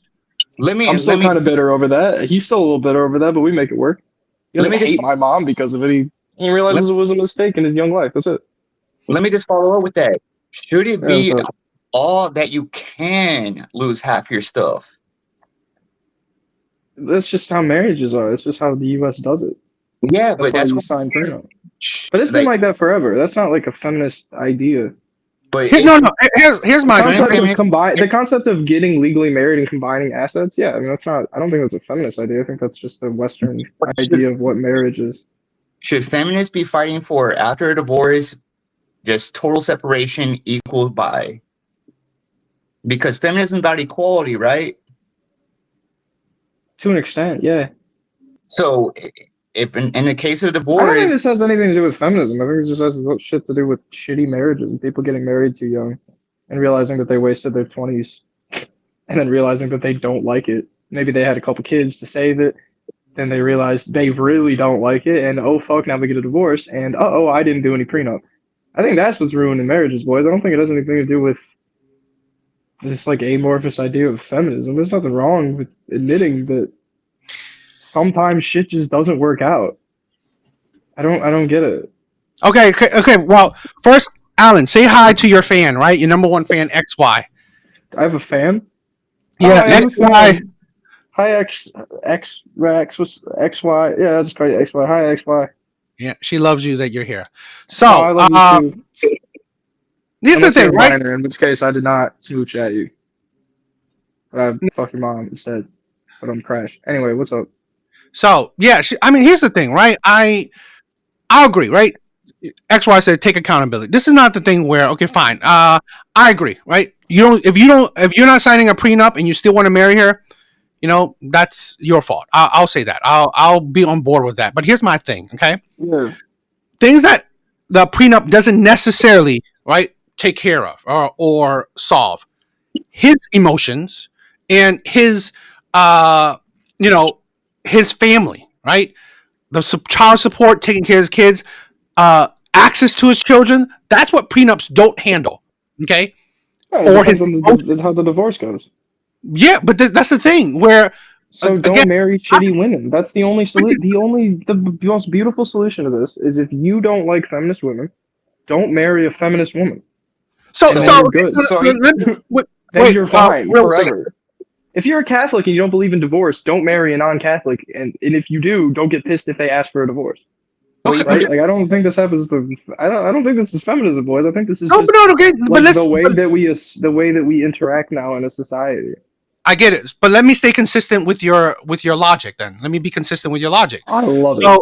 I'm still kind of bitter over that. He's still a little bitter over that, but we make it work. He doesn't hate my mom because of it. He realizes it was a mistake in his young life. That's it. Let me just follow up with that. Should it Yeah, be what's up? all that you can lose half your stuff? That's just how marriages are. That's just how the U.S. does it. Yeah, That's but why that's you what, sign prenup. But it's been like that forever. That's not like a feminist idea. but No, if no. Here's The my Shouldn't concept of feminists the concept of getting legally married and combining assets. Yeah, I mean that's not. I don't think that's a feminist idea. I think that's just a Western idea of what marriage is. should feminists be fighting for after a divorce, just total separation equals by? Because feminism is about equality, right? To an extent, yeah. So if in the case of I don't think divorce, this has anything to do with feminism. I think it just has shit to do with shitty marriages and people getting married too young and realizing that they wasted their 20s and then realizing that they don't like it. Maybe they had a couple kids to save it. Then they realized they really don't like it. And oh, fuck, now we get a divorce. And oh, I didn't do any prenup. I think that's what's ruining marriages, boys. I don't think it has anything to do with this like amorphous idea of feminism. There's nothing wrong with admitting that sometimes shit just doesn't work out. I don't get it. Okay. Well, first, Alan, say hi to your fan, right? Your number one fan, XY. I have a fan. Yeah, Oh, I have a XY. fan. Hi X was XY. Yeah, I'll just call you XY. Hi XY. Yeah, she loves you that you're here. So, Oh, I love you too. this is the Unless you're thing, a right? minor, in which case I did not smooch at you. But I fuck your mom instead. But I'm crash. Anyway, what's up? So, yeah, I mean, here's the thing, right? I agree, right? XY said take accountability. This is not the thing where okay, fine. I agree, right? If you're not signing a prenup and you still want to marry her, that's your fault. I'll say that. I'll be on board with that. But here's my thing, okay? Yeah. Things that the prenup doesn't necessarily right take care of or solve. His emotions and his his family, right? The child support, taking care of his kids, access to his children. That's what prenups don't handle. Okay. Yeah, it depends on how the divorce goes. Yeah, but that's the thing where. So don't marry shitty women. That's the only the most beautiful solution to this is if you don't like feminist women, don't marry a feminist woman. You're good. Then you're fine forever. If you're a Catholic and you don't believe in divorce, don't marry a non-Catholic, and if you do, don't get pissed if they ask for a divorce. Okay. Right? Like I don't think this happens. I don't think this is feminism, boys. I think this is but the way that we interact now in a society. I get it, but let me stay consistent with your logic. Then let me be consistent with your logic. I love it.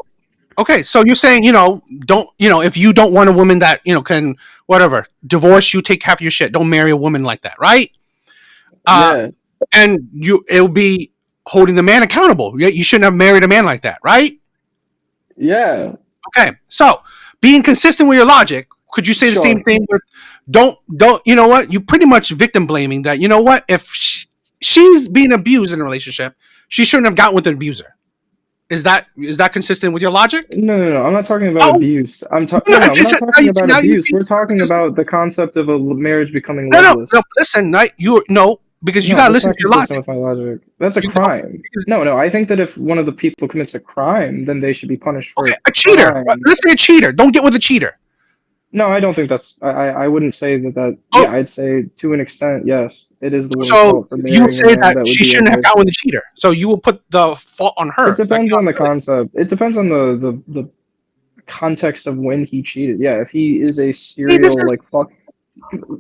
Okay, so you're saying don't if you don't want a woman that can whatever divorce you, take half your shit. Don't marry a woman like that, right? Yeah. And it'll be holding the man accountable. You shouldn't have married a man like that, right? Yeah. Okay, so being consistent with your logic, could you say the same thing with don't you know what? You pretty much victim blaming that. You know what? If she's being abused in a relationship, she shouldn't have gotten with an abuser. Is that consistent with your logic? No. I'm not talking about abuse. I'm not talking about abuse. We're talking about the concept of a marriage becoming loveless. No. Listen, because you gotta listen to your logic. With my logic. That's a crime. No. I think that if one of the people commits a crime, then they should be punished for a cheater. Crime. Let's say a cheater. Don't get with a cheater. No, I don't think that's. I wouldn't say that. Oh. Yeah, I'd say to an extent, yes, it is the woman's fault. So for you would say that she shouldn't have gotten with the cheater. So you will put the fault on her. It depends on the concept. It depends on the context of when he cheated. Yeah, if he is a serial fuck.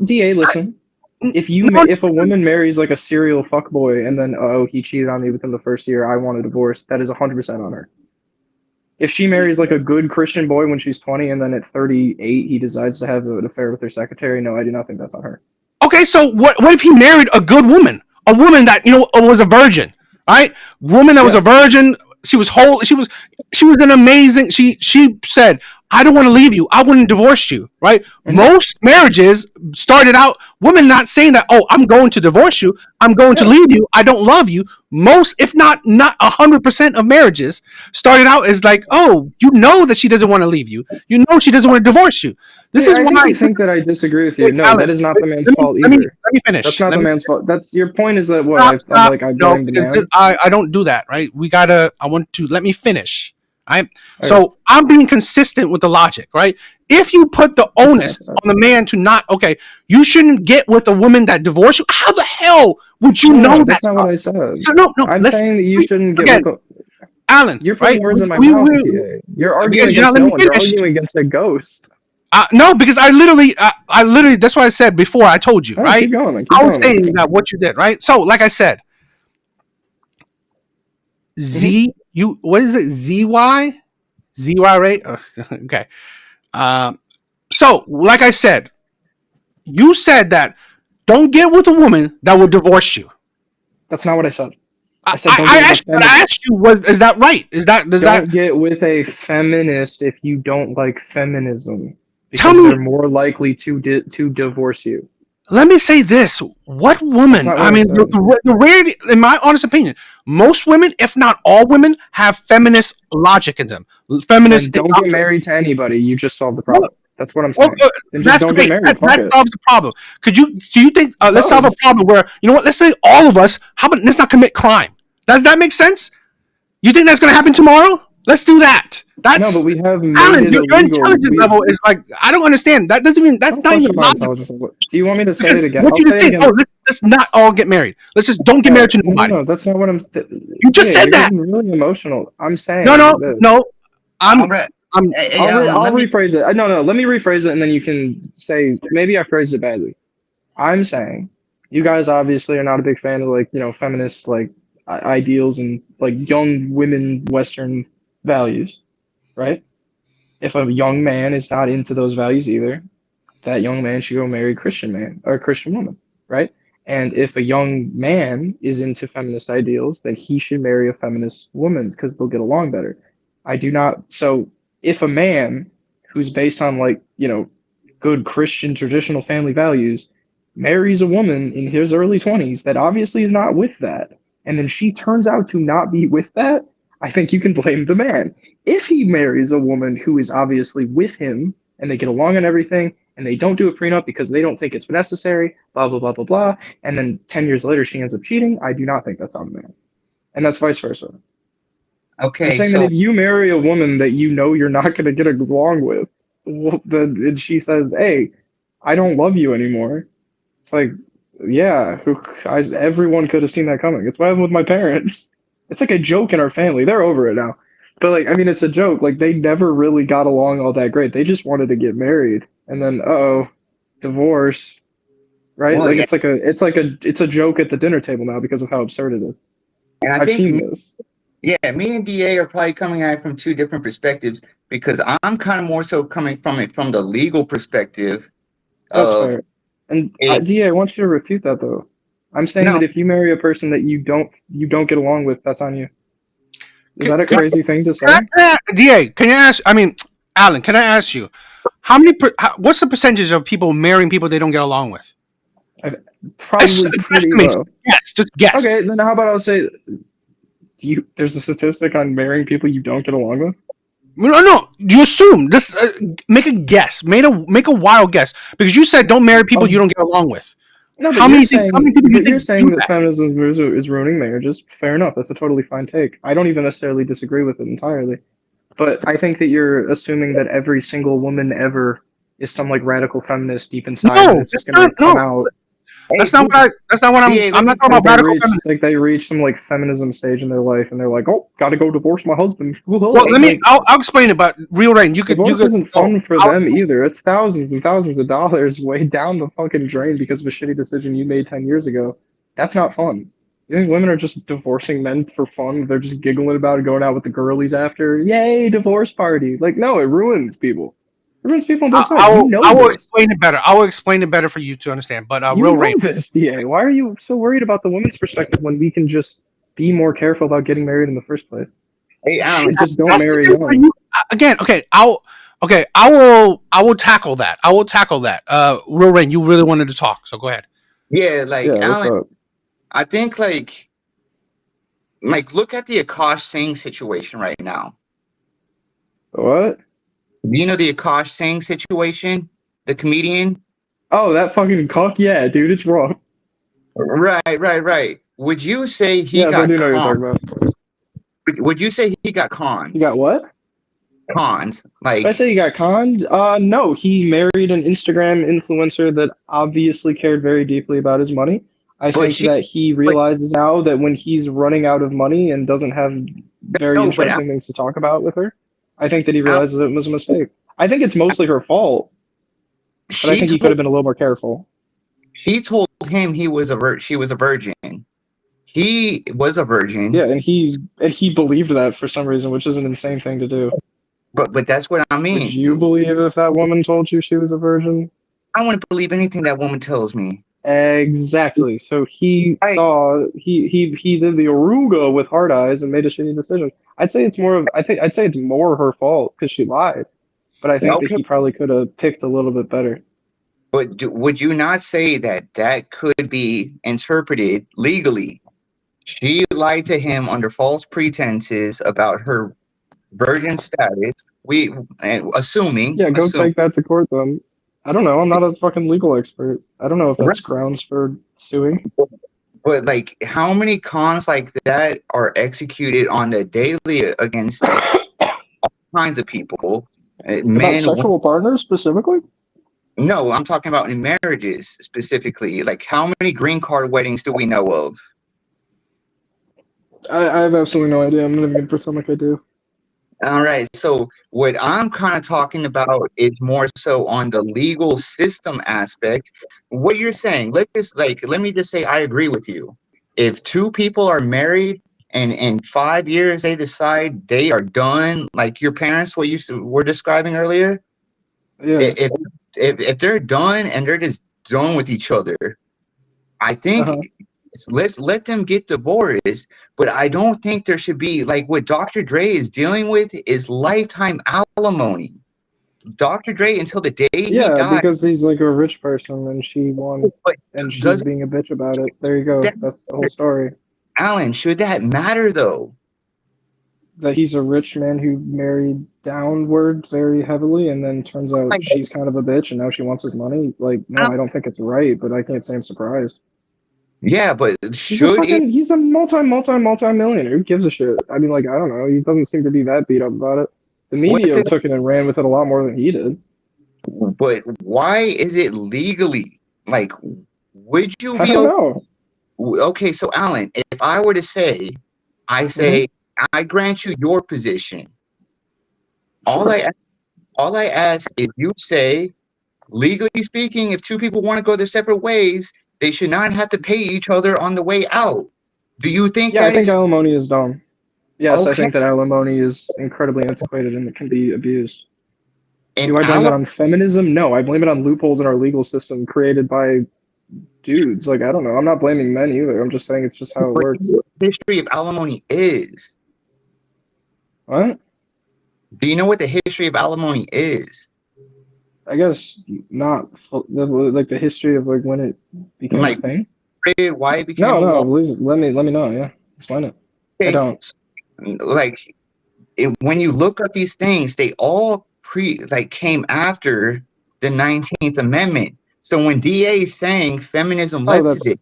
Da, listen. If a woman marries like a serial fuckboy and then he cheated on me within the first year, I want a divorce. That is 100% on her. If she marries like a good Christian boy when she's 20 and then at 38 he decides to have an affair with her secretary, no, I do not think that's on her. Okay, so what if he married a good woman, a woman that was a virgin, right? Woman that was a virgin. She was whole. She was an amazing. She said, "I don't want to leave you. I wouldn't divorce you." Right? Mm-hmm. Most marriages started out women not saying that. Oh, I'm going to divorce you. I'm going to leave you. I don't love you. Most, if not 100% of marriages started out as like, oh, that she doesn't want to leave you. She doesn't want to divorce you. This is why I think that I disagree with you. No, Alex, that is not the man's fault either. Let me finish. That's not the man's fault. That's your point. Is that what I blame the man? I don't do that. Right? I want to let me finish. Right? Okay. So I'm being consistent with the logic, right? If you put the onus on the man to not, okay, you shouldn't get with a woman that divorced you. How the hell would you know that? That's not what I said. So no, I'm saying that you shouldn't get again, with Alan. You're right? putting words in my mouth. You're arguing because you're not against no letting one. me You're finish. arguing against a ghost. No, because I literally, that's what I said before. I told you, Oh, right? keep going. I was saying that what you did, right? So, like I said, what is it? ZY rate? Okay. So, like I said, you said that don't get with a woman that will divorce you. That's not what I said. I asked you, is that right? Don't get with a feminist if you don't like feminism, Tell because me, they're more likely to divorce you. let me say this: what woman? I mean, the rarity, in my honest opinion, most women, if not all women, have feminist logic in them. Feminist. Then don't get married to anybody. You just solved the problem. That's what I'm saying. Then just don't get married. That solves the problem. Do you think? Let's solve a problem where, you know what? Let's say all of us. How about let's not commit crime? Does that make sense? You think that's going to happen tomorrow? Let's do that. No, but we have made Alan, it your illegal. intelligence level is like, I don't understand. That doesn't even. That's not even logical. Do you want me to say it again? What you just say? Oh, let's not all get married. Let's just don't get married to nobody. No, that's not what I'm. You just said that. You're really emotional. I'm saying. No. I'll rephrase it. No. Let me rephrase it, and then you can say maybe I phrased it badly. I'm saying you guys obviously are not a big fan of, like, feminist, like, ideals and, like, young women Western values, right? If a young man is not into those values either, that young man should go marry a Christian man or a Christian woman, right? And if a young man is into feminist ideals, then he should marry a feminist woman because they'll get along better. So if a man who's based on, like, good Christian traditional family values marries a woman in his early 20s that obviously is not with that, and then she turns out to not be with that, I think you can blame the man. If he marries a woman who is obviously with him and they get along on everything and they don't do a prenup because they don't think it's necessary, blah, blah, blah, blah, blah, and then 10 years later she ends up cheating, I do not think that's on the man. And that's vice versa. Okay, I'm saying that if you marry a woman that you know you're not going to get along with, and she says, hey, I don't love you anymore, it's like, yeah, everyone could have seen that coming. It's what happened with my parents. It's like a joke in our family. They're over it now. But, like, I mean, it's a joke. Like, they never really got along all that great. They just wanted to get married. And then, divorce. Right? Well, like, yeah. it's a joke at the dinner table now because of how absurd it is. And I've seen this. Yeah, me and DA are probably coming at it from two different perspectives, because I'm kind of more so coming from it from the legal perspective. That's fair. And DA, I want you to refute that, though. I'm saying that if you marry a person that you don't get along with, that's on you. Is that a crazy thing to say? DA, can you ask? I mean, Alan, can I ask you, what's the percentage of people marrying people they don't get along with? Probably pretty low. Yes, just guess. Okay, then how about I'll say, there's a statistic on marrying people you don't get along with? No. You assume. Just make a guess. Make a wild guess, because you said don't marry people you don't get along with. No, but you're saying that feminism is ruining marriages. Fair enough. That's a totally fine take. I don't even necessarily disagree with it entirely. But I think that you're assuming that every single woman ever is some, like, radical feminist deep inside. No, that's not. That's not what I'm not talking about radical feminism. Like, they reach some, like, feminism stage in their life, and they're like, oh, gotta go divorce my husband. Well, I'll explain it, but real Rain, divorce isn't fun for them either. It's thousands and thousands of dollars way down the fucking drain because of a shitty decision you made 10 years ago. That's not fun. You think women are just divorcing men for fun? They're just giggling about it, going out with the girlies after. Yay, divorce party. Like, no, it ruins people. It ruins people on both sides. I will explain it better. I will explain it better for you to understand. But real Rain, this, DA. Why are you so worried about the woman's perspective when we can just be more careful about getting married in the first place? Hey, Alan, just don't marry young. Again, okay. I will tackle that. Real Rain, you really wanted to talk, so go ahead. Yeah, Alan, I think like look at the Akash Singh situation right now. What? You know the Akash Singh situation, the comedian? Oh, that fucking cock? Yeah, dude, it's wrong. Right. Would you say he got I do know what you're talking about. Would you say he got conned? He got what? cons. Like, Did I say he got conned? No, he married an Instagram influencer that obviously cared very deeply about his money. I but think she, that he but realizes now that when he's running out of money and doesn't have very no, but interesting things to talk about with her, I think that he Al, realizes it was a mistake. I think it's mostly her fault, but I she think he could told have been a little more careful. she told him she was a virgin. He was a virgin, Yeah, and he believed that for some reason, which is an insane thing to do. but that's what I Would mean. you believe if that woman told you she was a virgin? I want to believe anything that woman tells me. Exactly. So I he did the Aruga with hard eyes and made a shitty decision. I'd say it's more of I'd say it's more her fault because she lied. But I think that okay, he probably could have picked a little bit better. but would you not say that that could be interpreted legally? She lied to him under false pretenses about her virgin status. We assuming, Yeah, go assume, take that to court then. I don't know. I'm not a fucking legal expert. I don't know if that's right. grounds for suing. But like, how many cons like that are executed on the daily against kinds of people, About men? sexual partners specifically? No, I'm talking about in marriages specifically. Like, how many green card weddings do we know of? I have absolutely no idea. I'm not even gonna pretend like I do. All right. So what I'm kind of talking about is more so on the legal system aspect. What you're saying, let me just say I agree with you. If two people are married and in 5 years they decide they are done, like your parents, what were describing earlier, Yeah. if if they're done and they're just done with each other, I think Uh-huh. let's let them get divorced, but I don't think there should be like what Dr. Dre is dealing with is lifetime alimony. Dr. Dre until the day he Yeah, died, because he's like a rich person and she won but and she's does being a bitch about it. There you go. that That's the whole story. Alan, should that matter though? That he's a rich man who married downward very heavily and then turns out Like, she's kind of a bitch and now she wants his money. Like, no, I- I don't think it's right, but I can't say I'm surprised. yeah, but He's a multi millionaire. Who gives a shit? I mean, like, I don't know. He doesn't seem to be that beat up about it. The what media the, took it and ran with it a lot more than he did. but why is it legally? Like, would you I be don't know. okay? So Alan, if I were to say, I Hmm. say, I grant you your position. All Sure. all I ask is you say, legally speaking, if two people want to go their separate ways, they should not have to pay each other on the way out. Do you think Yeah, I that think is alimony is dumb. Yes, I okay? think that alimony is incredibly antiquated and it can be abused. And Do I blame Alan, it on feminism? No, I blame it on loopholes in our legal system created by dudes. Like, I don't know. I'm not blaming men either. I'm just saying it's just how it what works. the history of alimony is? What? Do you know what the history of alimony is? I guess not like the history of like when it became a Like thing. why it became No, a law? no, please let me know. Yeah, explain it. I Okay, don't. like when you look at these things, they all came after the 19th Amendment. So when DA is saying feminism Oh, led to this,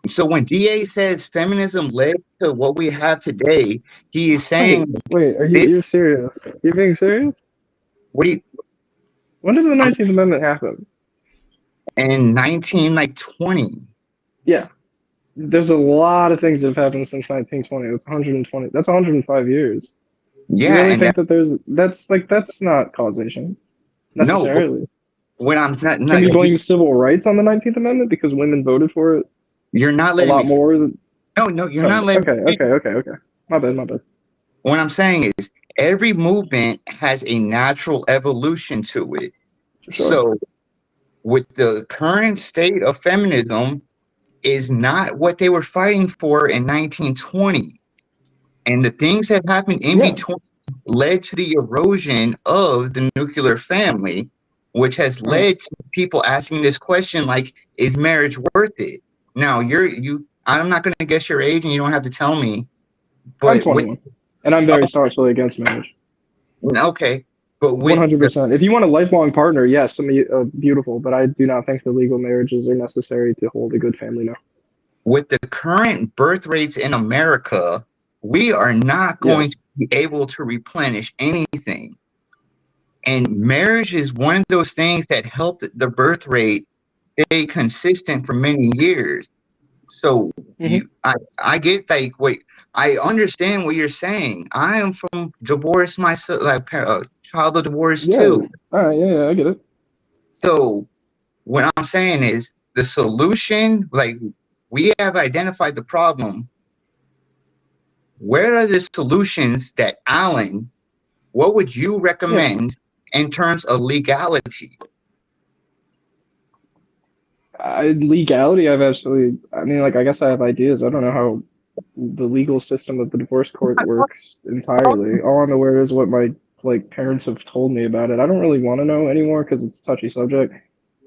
that's so when DA says feminism led to what we have today, he is saying wait. Are this. you serious? You being serious? What do you When did the 19th Amendment happen? in 19 like 20? Yeah, there's a lot of things that have happened since 1920. That's 120. That's 105 years. You Yeah, really and think that that's not causation no, but necessarily? when I'm Can not we blame civil rights on the 19th Amendment because women voted for it you're not a letting me. lot more than No, you're sorry. not letting me. Okay. My bad, my bad. What I'm saying is every movement has a natural evolution to it. For sure. So with the current state of feminism is not what they were fighting for in 1920. And the things that happened in Yeah. between led to the erosion of the nuclear family, which has Uh, led to people asking this question like, is marriage worth it? Now I'm not gonna guess your age and you don't have to tell me, I'm but with 21, and I'm very staunchly against marriage. okay, but with the 100%. If you want a lifelong partner, yes, I mean, beautiful, but I do not think the legal marriages are necessary to hold a good family now. with the current birth rates in America, we are not going to be able to replenish anything. And marriage is one of those things that helped the birth rate stay consistent for many years. So I get like, wait, I understand what you're saying. I am from divorce myself, like child of divorce Yeah. too. All right. Yeah, I get it. So what I'm saying is the solution, like we have identified the problem. Where are the solutions that Alan, what would you recommend in terms of legality? Legality, I mean, like, I guess I have ideas. I don't know how the legal system of the divorce court works entirely. All I'm aware is what my like parents have told me about it. I don't really want to know anymore because it's a touchy subject.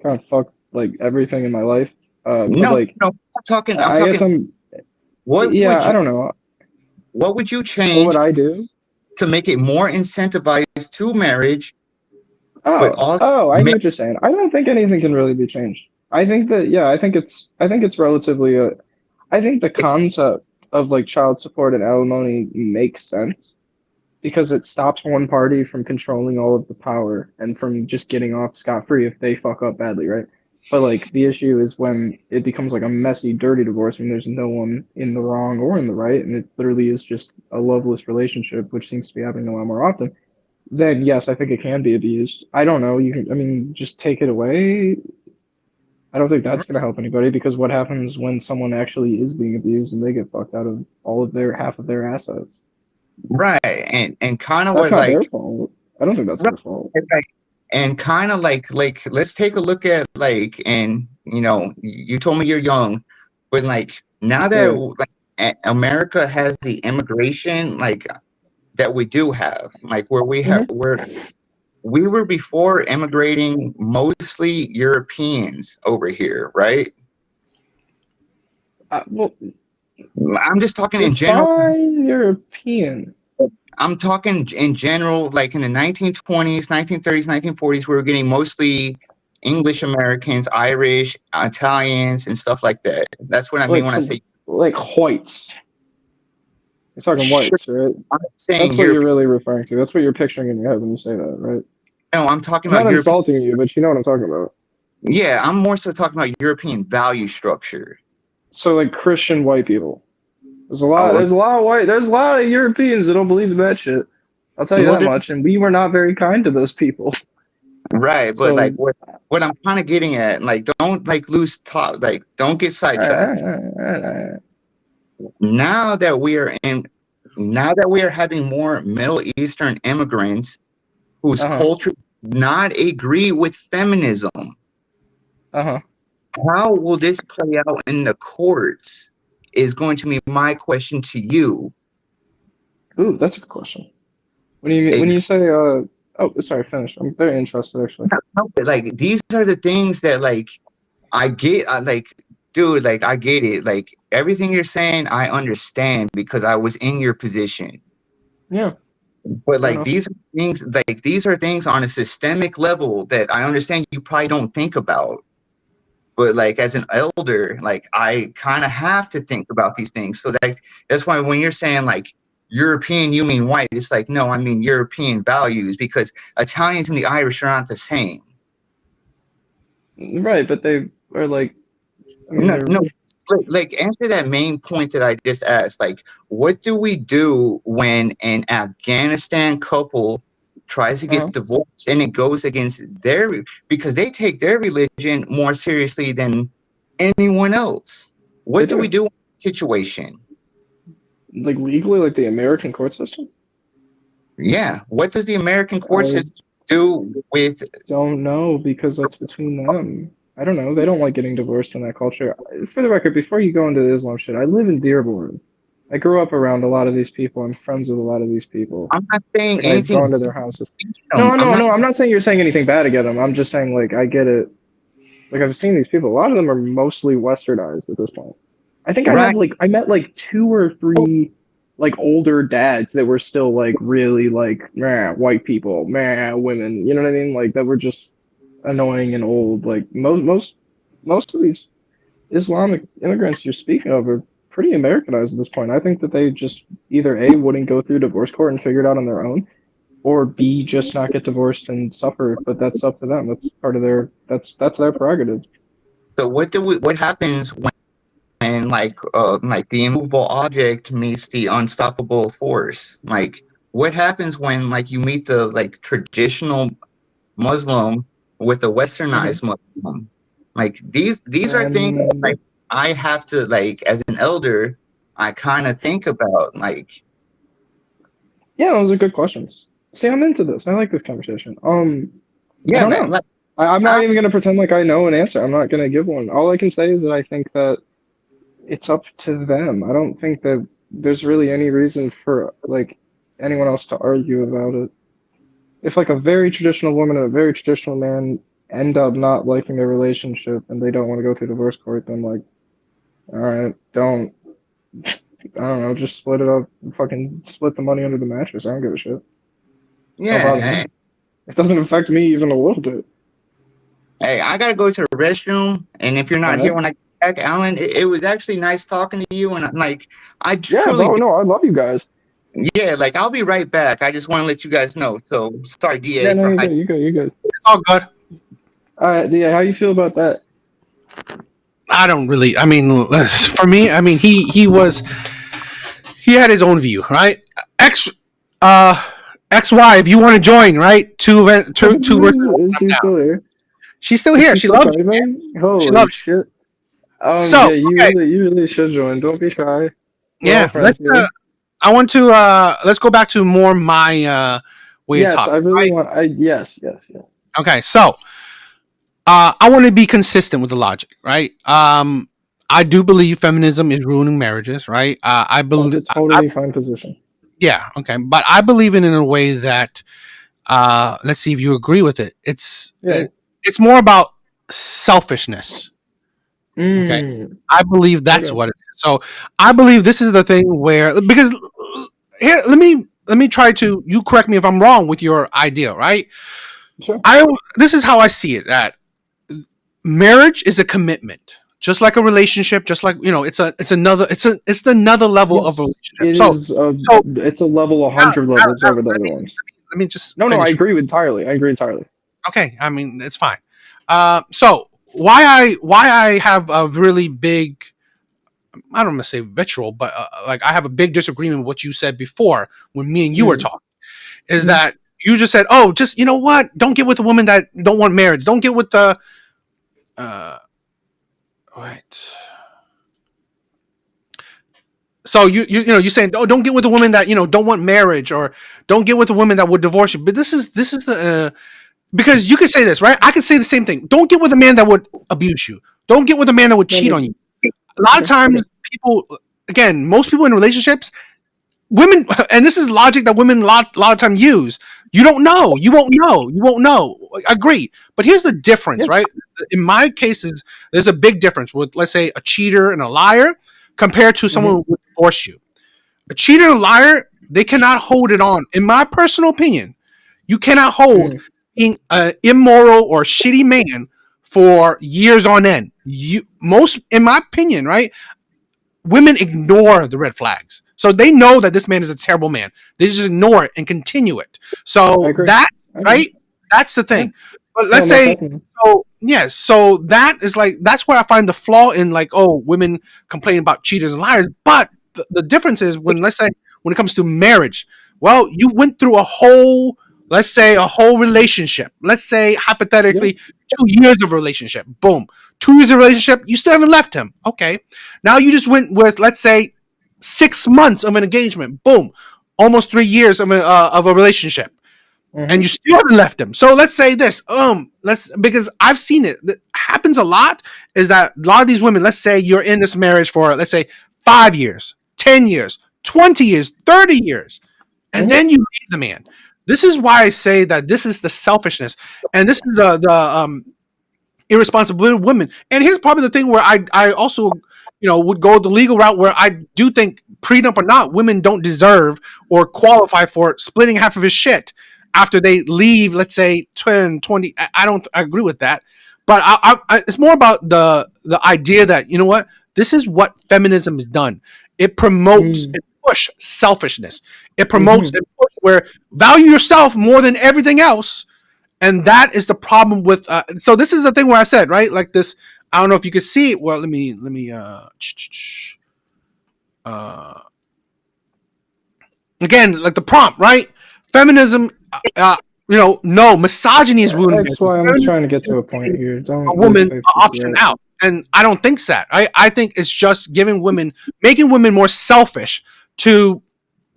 Kind of fucked like everything in my life. But No, like, I'm talking. I guess What would I don't know. What would you What change would I do? to make it more incentivized to marriage, but Oh, also oh, I get what you're saying. I don't think anything can really be changed. I think that, yeah, I think it's relatively, I think the concept of like child support and alimony makes sense because it stops one party from controlling all of the power and from just getting off scot-free if they fuck up badly, right? But like the issue is when it becomes like a messy, dirty divorce when there's no one in the wrong or in the right, and it literally is just a loveless relationship, which seems to be happening a lot more often. Then yes, I think it can be abused. I don't know. You can, I mean, just take it away. I don't think that's going to help anybody because what happens when someone actually is being abused and they get fucked out of all of their half of their assets? right, and kind of That's what not their like fault. I don't think that's their fault. right, and kind of like let's take a look at like, and you told me you're young, but like now that Yeah. like America has the immigration like that we do have, like where we were before immigrating mostly Europeans over here, right? Well, I'm just talking in general. define European. I'm talking in general, like in the 1920s, 1930s, 1940s, we were getting mostly English Americans, Irish, Italians, and stuff like that. That's what I mean Like when I some, say like whites. You're talking sure. whites, right? I'm saying That's what you're Europe. really referring to. That's what you're picturing in your head when you say that, right? No, I'm talking I'm not about European. insulting you, but you know what I'm talking about. Yeah, I'm more so talking about European value structure. So like Christian white people. Oh, There's a lot of there's a lot of Europeans that don't believe in that shit. I'll tell you well, that much. And we were not very kind to those people. right, but like So, what I'm kind of getting at, like, don't like lose top, like, don't get sidetracked. Now that we are in, now that we are having more Middle Eastern immigrants whose culture not agree with feminism, how will this play out in the courts? Is going to be my question to you. Ooh, that's a good question. When you when you say oh, sorry, finish. I'm very interested actually. Like these are the things that like I get, like, dude, like I get it. Like everything you're saying, I understand because I was in your position. Yeah. But like these are things on a systemic level that I understand you probably don't think about. But like as an elder, like I kind of have to think about these things. So that's why when you're saying like European, you mean white. It's like, no, I mean European values because Italians and the Irish are not the same. Right, but they are like, I mean, No, like answer that main point that I just asked. Like, what do we do when an Afghanistan couple tries to get divorced and it goes against because they take their religion more seriously than anyone else? What do we do in that situation? Like legally, like the American court system? Yeah. What does the American court system do with? Don't know because that's between them. I don't know. They don't like getting divorced in that culture. For the record, before you go into the Islam shit, I live in Dearborn. I grew up around a lot of these people. I'm friends with a lot of these people. I'm not saying like, anything. I've gone to their houses. No, I'm not saying you're saying anything bad against them. I'm just saying, like, I get it. Like, I've seen these people. A lot of them are mostly westernized at this point. I think I met like 2 or 3 like older dads that were still like really like white people, women. You know what I mean? Like that were just annoying and old. Like most of these Islamic immigrants you're speaking of are pretty Americanized at this point. I think that they just either A, wouldn't go through divorce court and figure it out on their own, or B, just not get divorced and suffer. But that's up to them. That's part of their that's their prerogative. So what happens when like the immovable object meets the unstoppable force? Like what happens when like you meet the like traditional Muslim with a westernized Muslim? Like these are things that, And like I have to, like, as an elder, I kind of think about, like, yeah, those are good questions. See, I'm into this. I like this conversation. I yeah, don't man, know. like I'm I, not even gonna pretend like I know an answer. I'm not gonna give one. All I can say is that I think that it's up to them. I don't think that there's really any reason for like anyone else to argue about it. If like a very traditional woman and a very traditional man end up not liking their relationship and they don't want to go through divorce court, then like, all right, don't. I don't know, just split it up. Fucking split the money under the mattress. I don't give a shit. Don't bother yeah, me. It doesn't affect me even a little bit. hey, I gotta go to the restroom, and if you're All not right. here when I get back, Alan, it was actually nice talking to you, and like I Yeah, truly, bro. No, I love you guys. yeah, like I'll be right back. I just want to let you guys know. So sorry, Yeah, DA, no, for you hiding. good. You good. You good. It's all good. All right, yeah. How you feel about that? I don't really. I mean, for me, I mean, he had his own view, right? X, uh, XY. If you want to join, right? Two versus one. Is she still here? She's still Is here. she She still loves you. typing? She Holy loves shit. you. So Yeah, okay, you really should join. Don't be shy. We're all yeah. friends here. I want to. Let's go back to more my way of Yes, I talking. really Right? want. Yes. Okay. So I want to be consistent with the logic, right? I do believe feminism is ruining marriages, right? I That's believe. a totally fine position. Yeah. Okay. But I believe in a way that let's see if you agree with it. Yeah. It's more about selfishness. Okay. Mm. I believe that's Okay. what it is. So I believe this is the thing where because here let me try to you correct me if I'm wrong with your idea, right? Sure. I This is how I see it that marriage is a commitment. Just like a relationship, just like it's another level of a Yes, relationship. it So is a so it's a level 100 levels over the other ones. let me just No, I finish. agree entirely. I agree entirely. Okay, I mean it's fine. So why I have a really big I don't want to say vitriol, but like I have a big disagreement with what you said before when me and you were Mm. talking. Is Mhm. that you just said, "Oh, just you know what? Don't get with a woman that don't want marriage. Don't get with the uh, right." So you're saying, "Oh, don't get with a woman that don't want marriage, or don't get with a woman that would divorce you." But this is the because you could say this, right? I could say the same thing. Don't get with a man that would abuse you. Don't get with a man that would No, cheat on you. A lot of okay. times, people, again, most people in relationships, women, and this is logic that women a lot of time use. You don't know. You won't know. You won't know. Agree. But here's the difference, Yeah. right? In my cases, there's a big difference with, let's say, a cheater and a liar compared to someone Mhm. who would divorce you. A cheater and a liar, they cannot hold it on. In my personal opinion, you cannot hold Mhm. being an immoral or shitty man for years on end. In my opinion, right? Women ignore the red flags. So they know that this man is a terrible man. They just ignore it and continue it. I So agree. that, I agree. right? That's the Yeah. thing. But No, let's most say, definitely. so yeah, so that is like, that's where I find the flaw in like, oh, women complain about cheaters and liars. But the difference is when, let's say, when it comes to marriage, well, you went through let's say, a whole relationship. Let's say, Yeah. hypothetically, 2 years of relationship. Boom. 2 years of relationship, you still haven't left him. Okay. Now you just went with, let's say, 6 months of an engagement. Boom. Almost 3 years of a relationship. And Mhm. you still haven't left him. So let's say this. Because I've seen it. That happens a lot is that a lot of these women, let's say you're in this marriage for, let's say, 5 years, 10 years, 20 years, 30 years, and Mhm. then you leave the man. This is why I say that this is the selfishness. And this is the irresponsibility of women. And here's probably the thing where I also would go the legal route where I do think prenup or not, women don't deserve or qualify for splitting half of his shit after they leave. Let's say 10, 20. I don't agree with that, but it's more about the idea that you know what This is what feminism has done. It promotes and push selfishness. It promotes and push where value yourself more than everything else. And that is the problem with. So this is the thing where I said, right, like this. I don't know if you could see it. Well, let me. Again, like the prompt, right? Feminism. No, misogyny is ruining. That's why I'm trying to get to a point here. A Don't woman lose faith option yet. out, and I don't think that. I think it's just making women more selfish to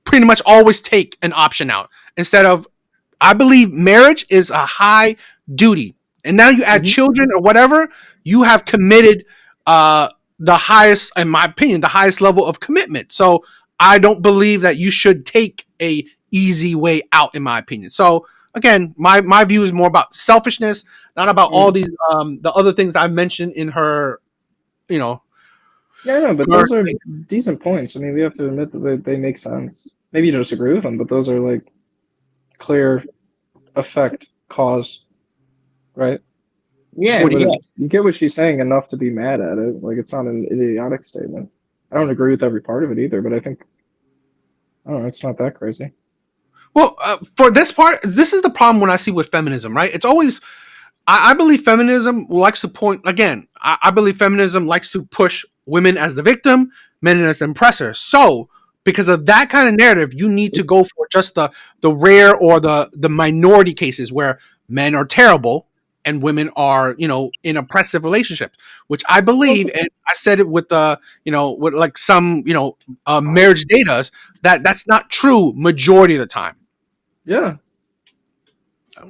pretty much always take an option out instead of. I believe marriage is a high duty, and now you add children or whatever, you have committed the highest, in my opinion, the highest level of commitment. So I don't believe that you should take a easy way out, in my opinion. So again, my view is more about selfishness, not about all these the other things I've mentioned in her, Yeah, no, but those are decent points. I mean, we have to admit that they make sense. Maybe you disagree with them, but those are like clear effect cause, right? Yeah, You get what she's saying enough to be mad at it. Like, it's not an idiotic statement. I don't agree with every part of it either, but I think, I don't know, it's not that crazy. Well, for this part, this is the problem when I see with feminism, right? It's always, I believe feminism likes to point, again, I believe feminism likes to push women as the victim, men as the oppressor. So, because of that kind of narrative, you need to go for just the rare or the minority cases where men are terrible and women are, in oppressive relationships, which I believe, and I said it with with like some, marriage data, that's not true majority of the time. Yeah.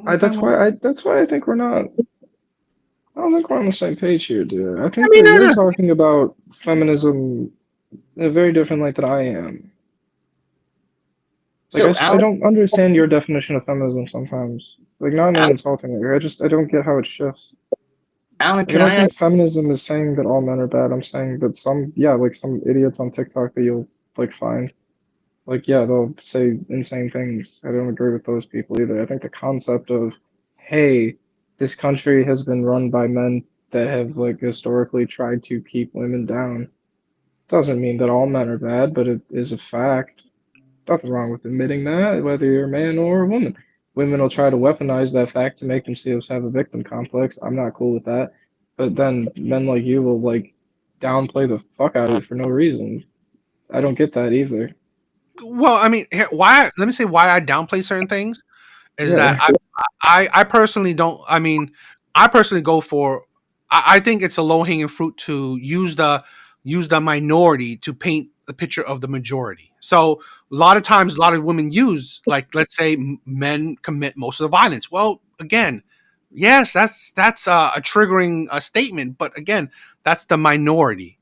That's why I think we're not. I don't think we're on the same page here, dude. I think that you're talking about feminism in a very different light than I am. Like, So I don't understand your definition of feminism sometimes. Like, not in an insulting way. I don't get how it shifts. Alan, Like, I can don't I think feminism is saying that all men are bad. I'm saying that some idiots on TikTok that you'll like find, like, yeah, they'll say insane things. I don't agree with those people either. I think the concept of, hey, this country has been run by men that have like historically tried to keep women down doesn't mean that all men are bad, but it is a fact. Nothing wrong with admitting that, whether you're a man or a woman. Women will try to weaponize that fact to make themselves have a victim complex. I'm not cool with that. But then men like you will like downplay the fuck out of it for no reason. I don't get that either. Well, I mean, why? Let me say why I downplay certain things is that Yeah. I personally don't. I mean, I personally go for. I think it's a low hanging fruit to use the minority to paint the picture of the majority. So a lot of times, a lot of women use, like, let's say men commit most of the violence. Well, again, yes, that's a triggering statement, but again, that's the minority.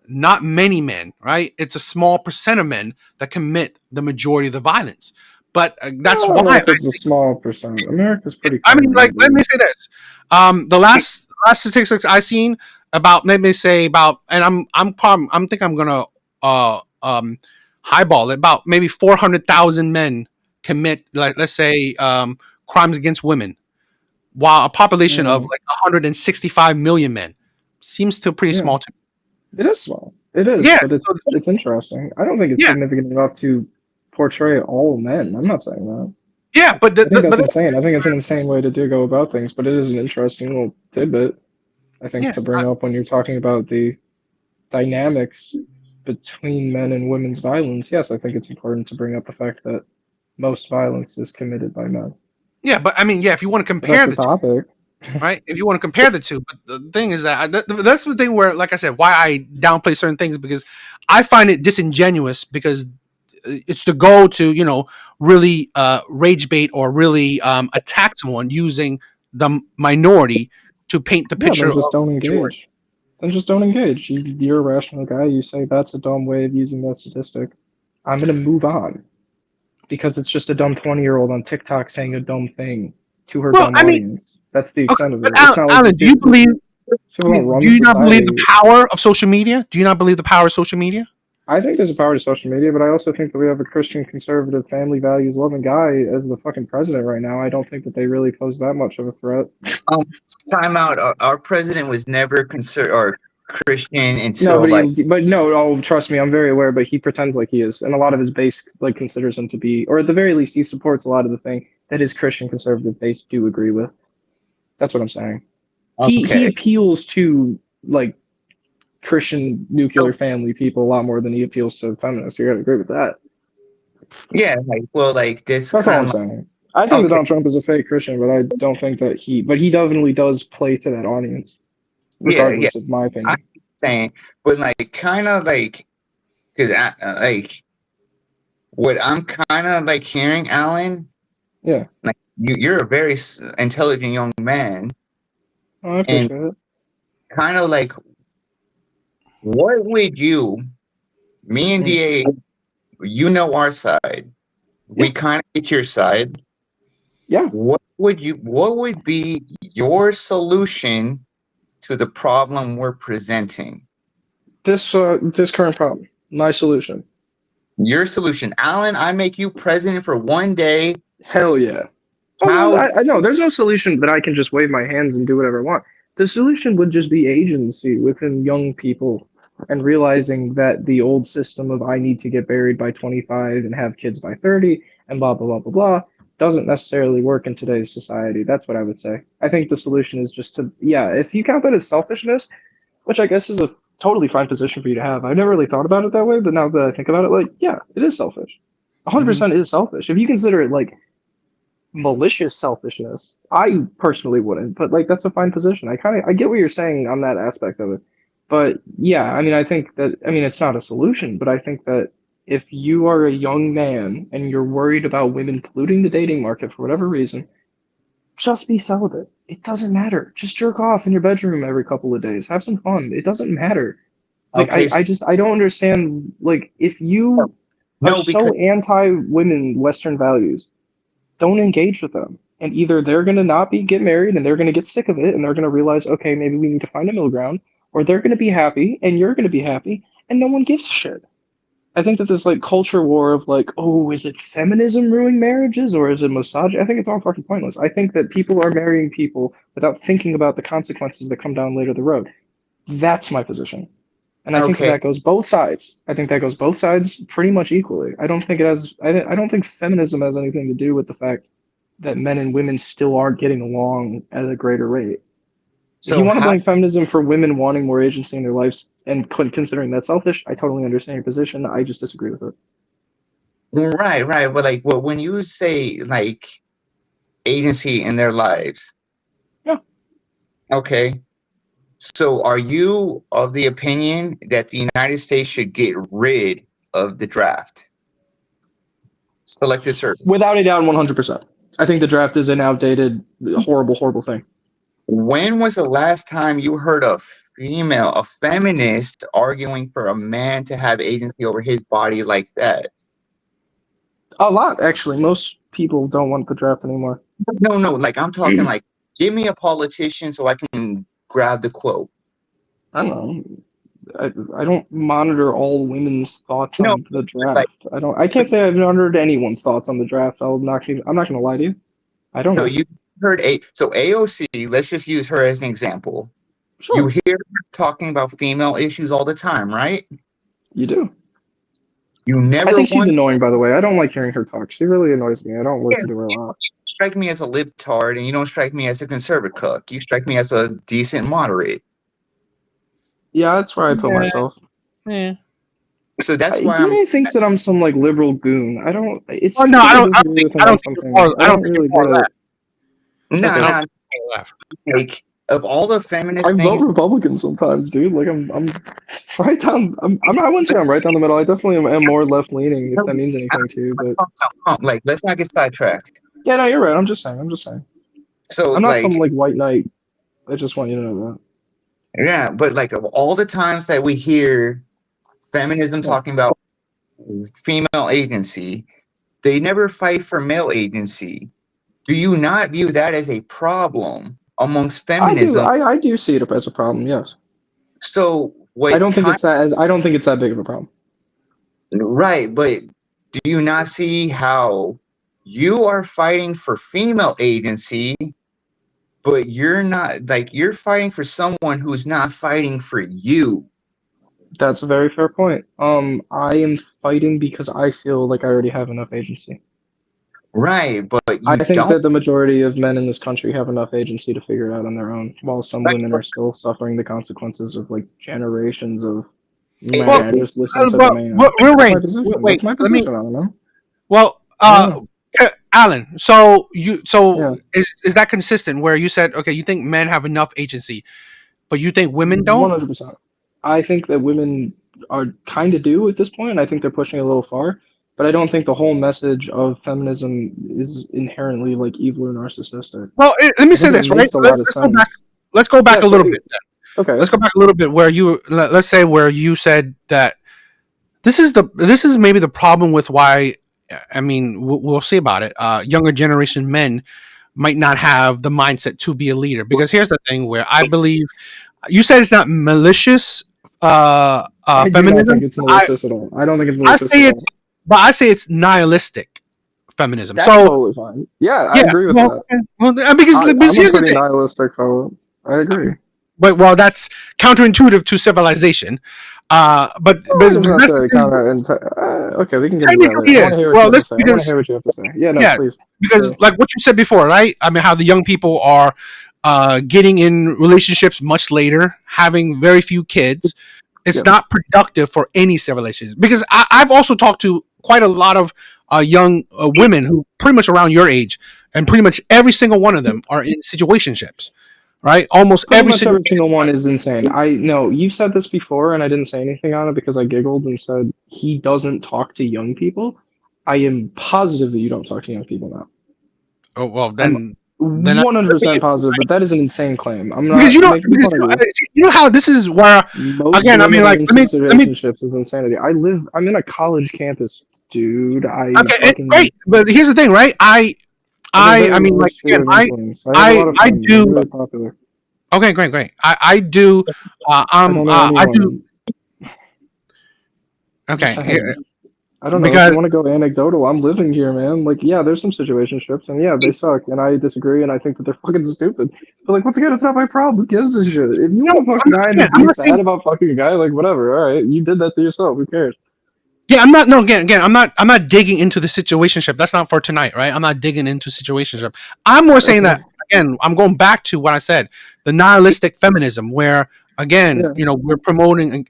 Not many men, right? It's a small percent of men that commit the majority of the violence. But that's I don't know why if it's a small percent. America's pretty I fucking mean, like, big, let dude. me say this. The last statistics I seen about, let me say about, and I'm think I'm gonna highball it, about maybe 400,000 men commit, like, let's say, crimes against women, while a population of like 165 million men seems to pretty Yeah, small to it is small. It is, yeah. but it's interesting. I don't think it's Yeah, significant enough to portray all men. I'm not saying that. yeah, but I think that's but insane. I think it's an insane way to go about things, but it is an interesting little tidbit, I think, yeah, to bring up when you're talking about the dynamics between men and women's violence. Yes, I think it's important to bring up the fact that most violence is committed by men. yeah. But I mean, yeah, if you want to But that's compare the the two, topic. right? If you want to compare the two, but the thing is that that's the thing where, like I said, why I downplay certain things, because I find it disingenuous, because it's the goal to, really rage bait or really attack someone using the minority to paint the Yeah, picture then of just don't the majority. engage. Then just don't engage. You're a rational guy. You say that's a dumb way of using that statistic. I'm gonna move on because it's just a dumb 20-year-old on TikTok saying a dumb thing to her Well, dumb I mean, audience. That's the okay, extent of but it. It's not like Alan, these do you people, believe? I don't mean, run do you not believe the society. power of social media? Do you not believe the power of social media? I think there's a power to social media, but I also think that we have a Christian, conservative, family values loving guy as the fucking president right now. I don't think that they really pose that much of a threat. time out. Our president was never concerned or Christian No, until but no, oh, trust me, I'm very aware. But he pretends like he is, and a lot of his base like considers him to be, or at the very least, he supports a lot of the thing that his Christian conservative base do agree with. That's what I'm saying. He okay. appeals to like Christian nuclear family people a lot more than he appeals to feminists. You gotta agree with that. Yeah, like well, like this That's all kind I'm of saying. I think that okay. Donald Trump is a fake Christian, but I don't think that but he definitely does play to that audience, Yeah, regardless of my I'm opinion. saying, but like kind of like because like what I'm kind of like hearing, Alan, Yeah, like you're a very intelligent young man, I and appreciate it. kind of like what would you, me and Da, you know our side, we Yeah, kind of get your side. yeah. What would be your solution to the problem we're presenting? This current problem, my solution. Your solution, Alan. I make you president for one day. Hell yeah. Oh no, How? I know there's no solution that I can just wave my hands and do whatever I want. The solution would just be agency within young people and realizing that the old system of I need to get married by 25 and have kids by 30 and blah blah blah blah blah doesn't necessarily work in today's society. That's what I would say. I think the solution is just to, yeah, if you count that as selfishness, which I guess is a totally fine position for you to have. I've never really thought about it that way, but now that I think about it, like, yeah, it is selfish. Mhm. 100% is selfish. If you consider it like malicious selfishness, I personally wouldn't, but like that's a fine position. I get what you're saying on that aspect of it. But yeah, I mean, I mean, it's not a solution, but I think that if you are a young man and you're worried about women polluting the dating market for whatever reason, just be celibate. It doesn't matter. Just jerk off in your bedroom every couple of days. Have some fun. It doesn't matter. Like Okay. I don't understand, like if you are No, because so anti women Western values, don't engage with them. And either they're gonna not be get married and they're gonna get sick of it and they're gonna realize, okay, maybe we need to find a middle ground, or they're gonna be happy and you're gonna be happy and no one gives a shit. I think that this like culture war of like, oh, is it feminism ruining marriages or is it misogyny? I think it's all fucking pointless. I think that people are marrying people without thinking about the consequences that come down later the road. That's my position. And I think that okay. that goes both sides. I think that goes both sides pretty much equally. I don't think it has. I don't think feminism has anything to do with the fact that men and women still aren't getting along at a greater rate. If you So want to how? blame feminism for women wanting more agency in their lives and considering that selfish, I totally understand your position. I just disagree with it. Right, right. But like, well, when you say like agency in their lives, Yeah. okay. So are you of the opinion that the United States should get rid of the draft, selective service? Without a doubt, 100%. I think the draft is an outdated, horrible, horrible thing. When was the last time you heard a female, a feminist, arguing for a man to have agency over his body like that? A lot, actually. Most people don't want the draft anymore. No, no, like I'm talking like, give me a politician so I can grab the quote. I don't know. I don't monitor all women's thoughts No, on the like, draft. I can't say I've monitored anyone's thoughts on the draft. I'm not gonna lie to you. I don't so know. you heard so AOC, let's just use her as an example. You Sure, hear her talking about female issues all the time, right? you do. You I never think she's once annoying, by the way. I don't like hearing her talk. She really annoys me. I don't listen to her a lot. strike me as a libtard, and you don't strike me as a conservative cuck. You strike me as a decent moderate. Yeah, that's where I put Yeah. myself. Yeah. So that's why I'm DA thinks that I'm some like liberal goon. I don't. It's Oh just no, because I I disagree with him I on don't think some you're things. I I don't don't think you're really far get it. left. no, I don't no, think you're far left. like of all the feminist I vote things. Republican sometimes, dude. Like I'm right down. I wouldn't say I'm right down the middle. I definitely am more left leaning, if that means anything to you. But Like, let's not get sidetracked. yeah, no, you're right. I'm just saying. I'm just saying. So I'm not some like, like white knight. I just want you to know yeah, but like of all the times that we hear feminism that. talking about female agency, they never fight for male agency. Do you not view that as a problem amongst I do. feminism? I do see it as a problem. Yes. So I what don't think kind it's that as I don't think it's that big of a problem. right, but do you not see how you are fighting for female agency, but you're not, like, you're fighting for someone who's not fighting for you. That's a very fair point. I am fighting because I feel like I already have enough agency. Right, but I you think don't. that the majority of men in this country have enough agency to figure it out on their own, while some Right, women are still suffering the consequences of like generations of Well, man, just listen to the well, man. real That's my rain. position. Wait, That's my let me. position. I don't know. Well, I don't know. Alan. So Yeah, is that consistent? Where you said, okay, you think men have enough agency, but you think women don't? 100%. I think that women are kind of do at this point. I think they're pushing a little far, but I don't think the whole message of feminism is inherently like evil or narcissistic. Well, let me I say think it this, right? makes a lot of Let's go back. sense. Let's go back Yeah. a So little bit. okay. Let's go back a little bit where let's say where you said that this is maybe the problem with why. I mean, we'll see about it. Younger generation men might not have the mindset to be a leader, because here's the thing: where I believe you said it's not malicious I do not feminism. think it's malicious at all. I don't think it's I malicious say at it's, all. but I say it's nihilistic feminism. That's So totally fine. Yeah, I yeah, agree with well, that. okay. Well, because I'm a here's the pretty thing. nihilistic fellow. I agree. But well, that's counterintuitive to civilization. But I guess that's that's the a thing. counter. Okay, we can get into that Technically later. I want is to hear what you well. have to This say. I want to because hear what you have to say. Yeah, no, yeah, please. because like what you said before, right? I mean, how the young people are getting in relationships much later, having very few kids. It's Yeah. not productive for any civilizations. Because I've also talked to quite a lot of young women who pretty much around your age, and pretty much every single one of them are in situationships, right? Almost Pretty every much single. every single one is insane. I know you've said this before, and I didn't say anything on it because I giggled and said he doesn't talk to young people. I am positive that you don't talk to young people now. Oh well, I'm then 100% positive that that is an insane claim. I'm because not making fun of you. you know how this is where Most again. I mean, women are like in let me situationships is insanity. I'm in a college campus, dude. I okay, fucking great. But here's the thing, right? I'm a very I mean, low like again, sphere of influence. I have a lot of I friends. I'm do. really popular. Okay, great. I do. I don't know I do. anyone. Just Okay, saying. I don't know if you because want to go anecdotal. I'm living here, man. Like, yeah, there's some situationships, and yeah, they suck, and I disagree, and I think that they're fucking stupid. But like, once again, it's not my problem. Who gives a shit? If you no, want to fuck a guy and again, just I'm be not saying. sad about fucking a guy, like whatever. All right, you did that to yourself. Who cares? Yeah, I'm not. No, again, I'm not digging into the situationship. That's not for tonight, right? I'm not digging into situationship. I'm more saying Okay. that again. I'm going back to what I said, the nihilistic feminism, where again, Yeah. we're promoting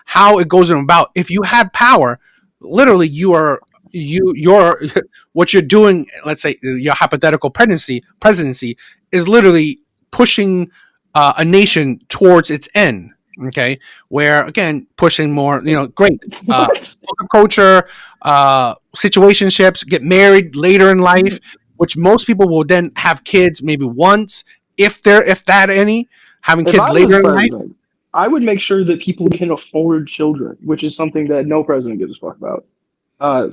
how it goes about. If you had power, literally, you're what you're doing. Let's say your hypothetical presidency is literally pushing a nation towards its end. Okay, where again pushing more, great What? culture, situationships, get married later in life, which most people will then have kids maybe once, if that any, having If kids I was later in life. president, I would make sure that people can afford children, which is something that no president gives a fuck about.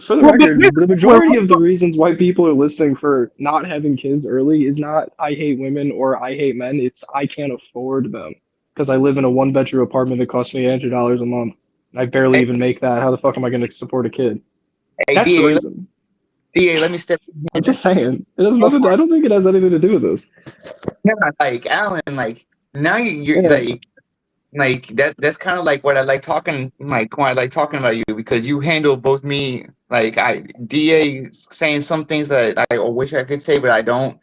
For the Well, but record, the majority of the reasons why people are listening for not having kids early is not I hate women or I hate men. It's I can't afford them because I live in a one-bedroom apartment that costs me $800 a month. I barely Hey, even make that. How the fuck am I going to support a kid? hey, That's the DA, reason. DA, let me step I'm in. just saying. It has Go nothing. for I don't think it has anything to do with this. it. Yeah, like Alan, like now you're Yeah. like that's kind of like what I like talking, like when I like talking about you, because you handle both me, like I DA saying some things that I wish I could say but I don't.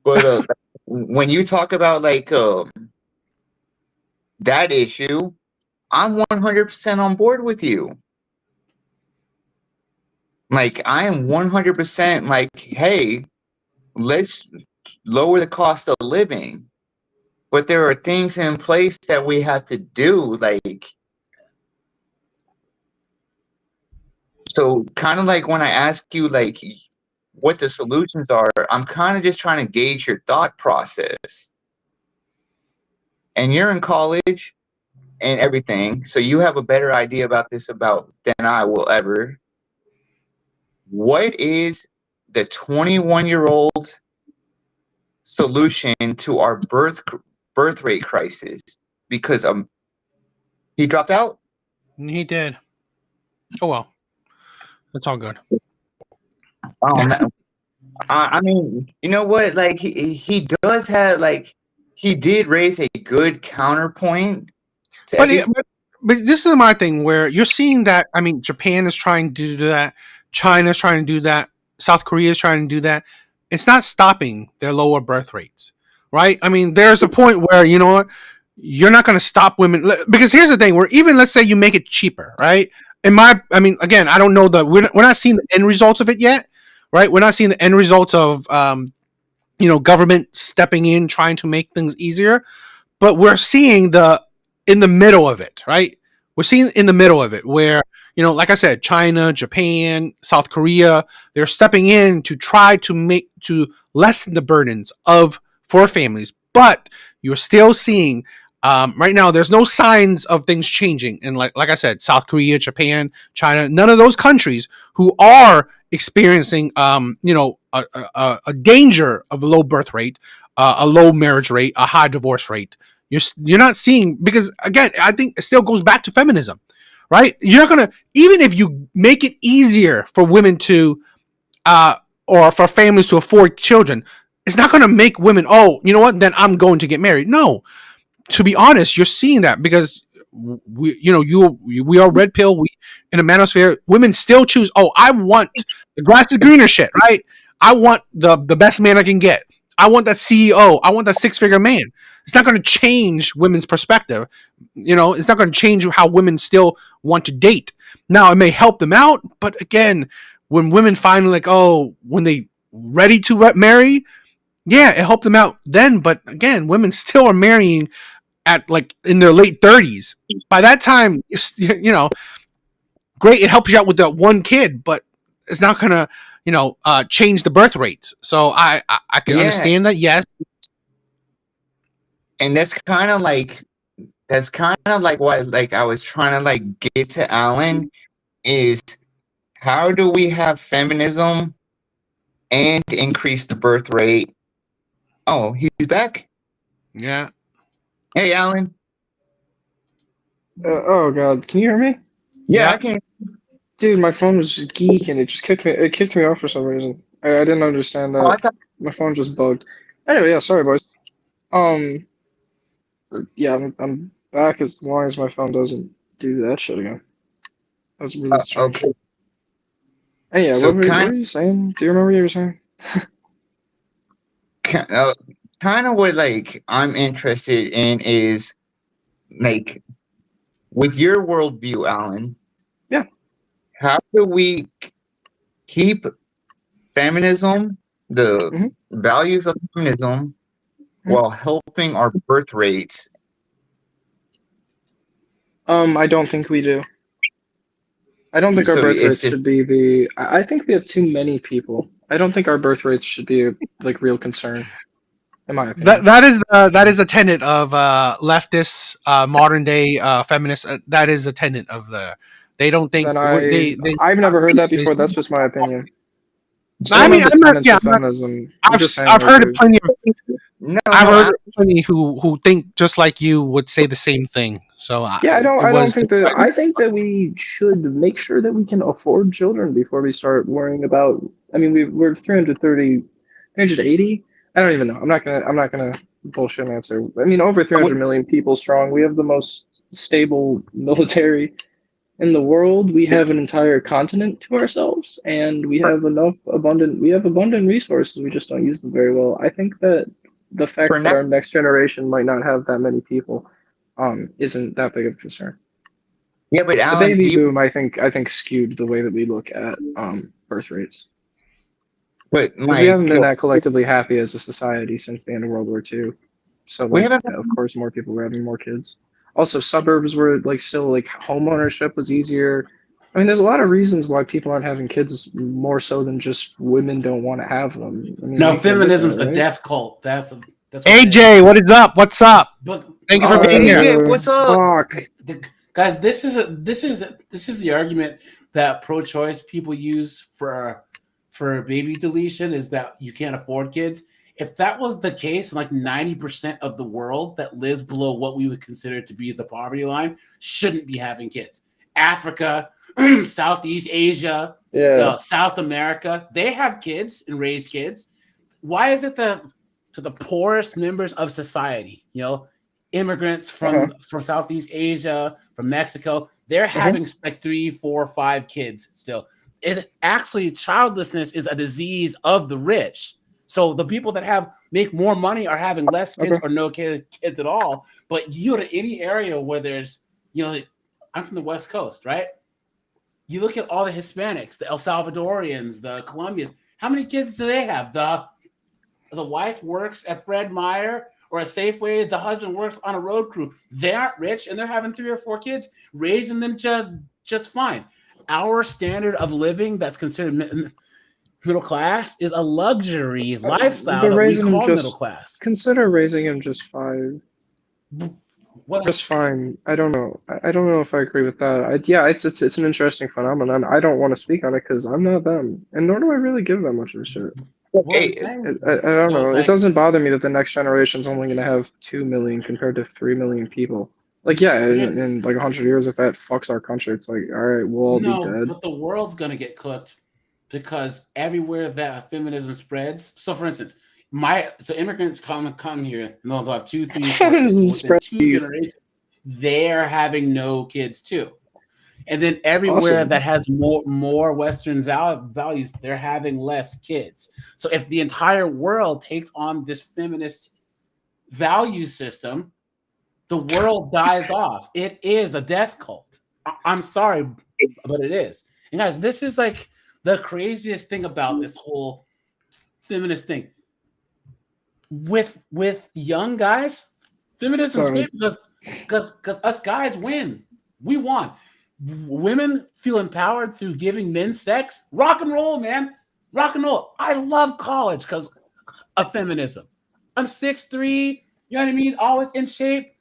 But when you talk about like that issue, I'm 100% on board with you. Like I am 100% like, hey, let's lower the cost of living. But there are things in place that we have to do, like, so kind of like when I ask you like what the solutions are, I'm kind of just trying to gauge your thought process. And you're in college and everything, so you have a better idea about this about than I will ever. What is the 21-year-old solution to our birth rate crisis? Because he dropped out. He did. Oh well, it's all good. Oh man. I mean, you know what? Like he does have like he did raise a good counterpoint to But, everything. but this is my thing where you're seeing that. I mean, Japan is trying to do that. China's trying to do that. South Korea is trying to do that. It's not stopping their lower birth rates, right? I mean, there's a point where you know what, you're not going to stop women because here's the thing: where even let's say you make it cheaper, right? I mean, again, I don't know we're not seeing the end results of it yet, right? We're not seeing the end results of government stepping in trying to make things easier, but we're seeing the in the middle of it, right? We're seeing in the middle of it where, like I said, China, Japan, South Korea, they're stepping in to try to lessen the burdens of for families. But you're still seeing right now there's no signs of things changing. And like I said, South Korea, Japan, China, none of those countries who are experiencing a danger of a low birth rate, a low marriage rate, a high divorce rate. You're not seeing, because again, I think it still goes back to feminism, right? You're not gonna, even if you make it easier for women to or for families to afford children, it's not gonna make women, oh, you know what, then I'm going to get married. No, to be honest, you're seeing that because we are red pill. We in a manosphere, women still choose. Oh, I want the grass is greener shit, right? I want the best man I can get. I want that CEO. I want that 6-figure man. It's not going to change women's perspective. It's not going to change how women still want to date. Now, it may help them out, but again, when women find when they ready to marry, yeah, it helped them out then. But again, women still are marrying at in their late 30s. By that time, great, it helps you out with that one kid, but it's not gonna change the birth rates. So I can Yeah, understand that. Yes. and that's kind of like what like I was trying to like get to Alan is how do we have feminism and increase the birth rate? Oh, he's back. Yeah. Hey, Alan. Oh God, can you hear me? Yeah, Yeah. I can. Dude, my phone was geeking. It just kicked me. It kicked me off for some reason. I didn't understand Oh, I that. thought. My phone just bugged. Anyway, yeah, sorry, boys. Um, yeah, I'm back as long as my phone doesn't do that shit again. That's really strange. Okay, Hey, yeah, so what were you saying? Do you remember what you were saying? uh, kind of what like I'm interested in is like with your worldview, Alan. Yeah. How do we keep feminism, the hmm values of feminism, while helping our birth rates? I don't think we do. I don't think our So birth it's rates just should be the. I think we have too many people. I don't think our birth rates should be a like real concern, in my That opinion. that is the tenet of leftist modern day feminists. That is the tenet of they don't think Then they I've never heard that before. That's just my opinion. It's I one mean, of the I'm not. tenets Yeah, of feminism. I'm I've just saying, I've like, heard it plenty of. no, I've no. heard plenty who think just like you would say the same thing. So yeah, it I don't was. think that. I think that we should make sure that we can afford children before we start worrying about. I mean, we're 330, 380. I don't even know. I'm not gonna bullshit an answer. I mean, over 300 million people strong. We have the most stable military in the world. We have an entire continent to ourselves, and we have abundant resources. We just don't use them very well. I think that the For fact that now, our next generation might not have that many people isn't that big of a concern. yeah, but The Alan, baby do you? boom, I think skewed the way that we look at birth rates, But because we haven't Mike, been that collectively happy as a society since the end of World War II. So we like, haven't. yeah, of course, more people were having more kids. Also, suburbs were like still like home ownership was easier. I mean, there's a lot of reasons why people aren't having kids more so than just women don't want to have them. I mean, No, we can admit that, feminism's a right? death cult. That's what it is. AJ, what is up? What's up? But Thank you for Oh, being here. AJ, what's up? Fuck. guys, this is the argument that pro-choice people use for baby deletion is that you can't afford kids. If that was the case, like 90% of the world that lives below what we would consider to be the poverty line shouldn't be having kids. Africa, Southeast Asia, Yeah. South America, they have kids and raise kids. Why is it to the poorest members of society, immigrants from Southeast Asia, from Mexico, they're having like 3, 4, 5 kids still? Is it actually childlessness is a disease of the rich? So the people that make more money are having less kids or no kids at all. But you go to any area where there's, I'm from the West Coast, right? You look at all the Hispanics, the El Salvadorians, the Colombians. How many kids do they have? The wife works at Fred Meyer or a Safeway. The husband works on a road crew. They aren't rich, and they're having 3 or 4 kids, raising them just fine. Our standard of living that's considered middle class is a luxury lifestyle that we call middle class. Consider raising him just 5. Just fine. I don't know. I don't know if I agree with that. It's an interesting phenomenon. I don't want to speak on it because I'm not them, and nor do I really give that much of a shit. Okay, I don't know. It doesn't bother me that the next generation's only going to have 2 million compared to 3 million people. Like, in like 100 years, if that fucks our country, it's like, all right, we'll all be dead. But the world's going to get cooked because everywhere that feminism spreads. So, for instance, immigrants come here, and they'll have 2, 3, 4 kids. Within 2 generations, they're having no kids too. And then everywhere that has more Western values, they're having less kids. So if the entire world takes on this feminist value system, the world dies off. It is a death cult. I'm sorry, but it is. And guys, this is like the craziest thing about this whole feminist thing. With young guys, feminism is great because us guys win. We won. Women feel empowered through giving men sex. Rock and roll, man. Rock and roll. I love college because of feminism. I'm 6'3", you know what I mean? Always in shape.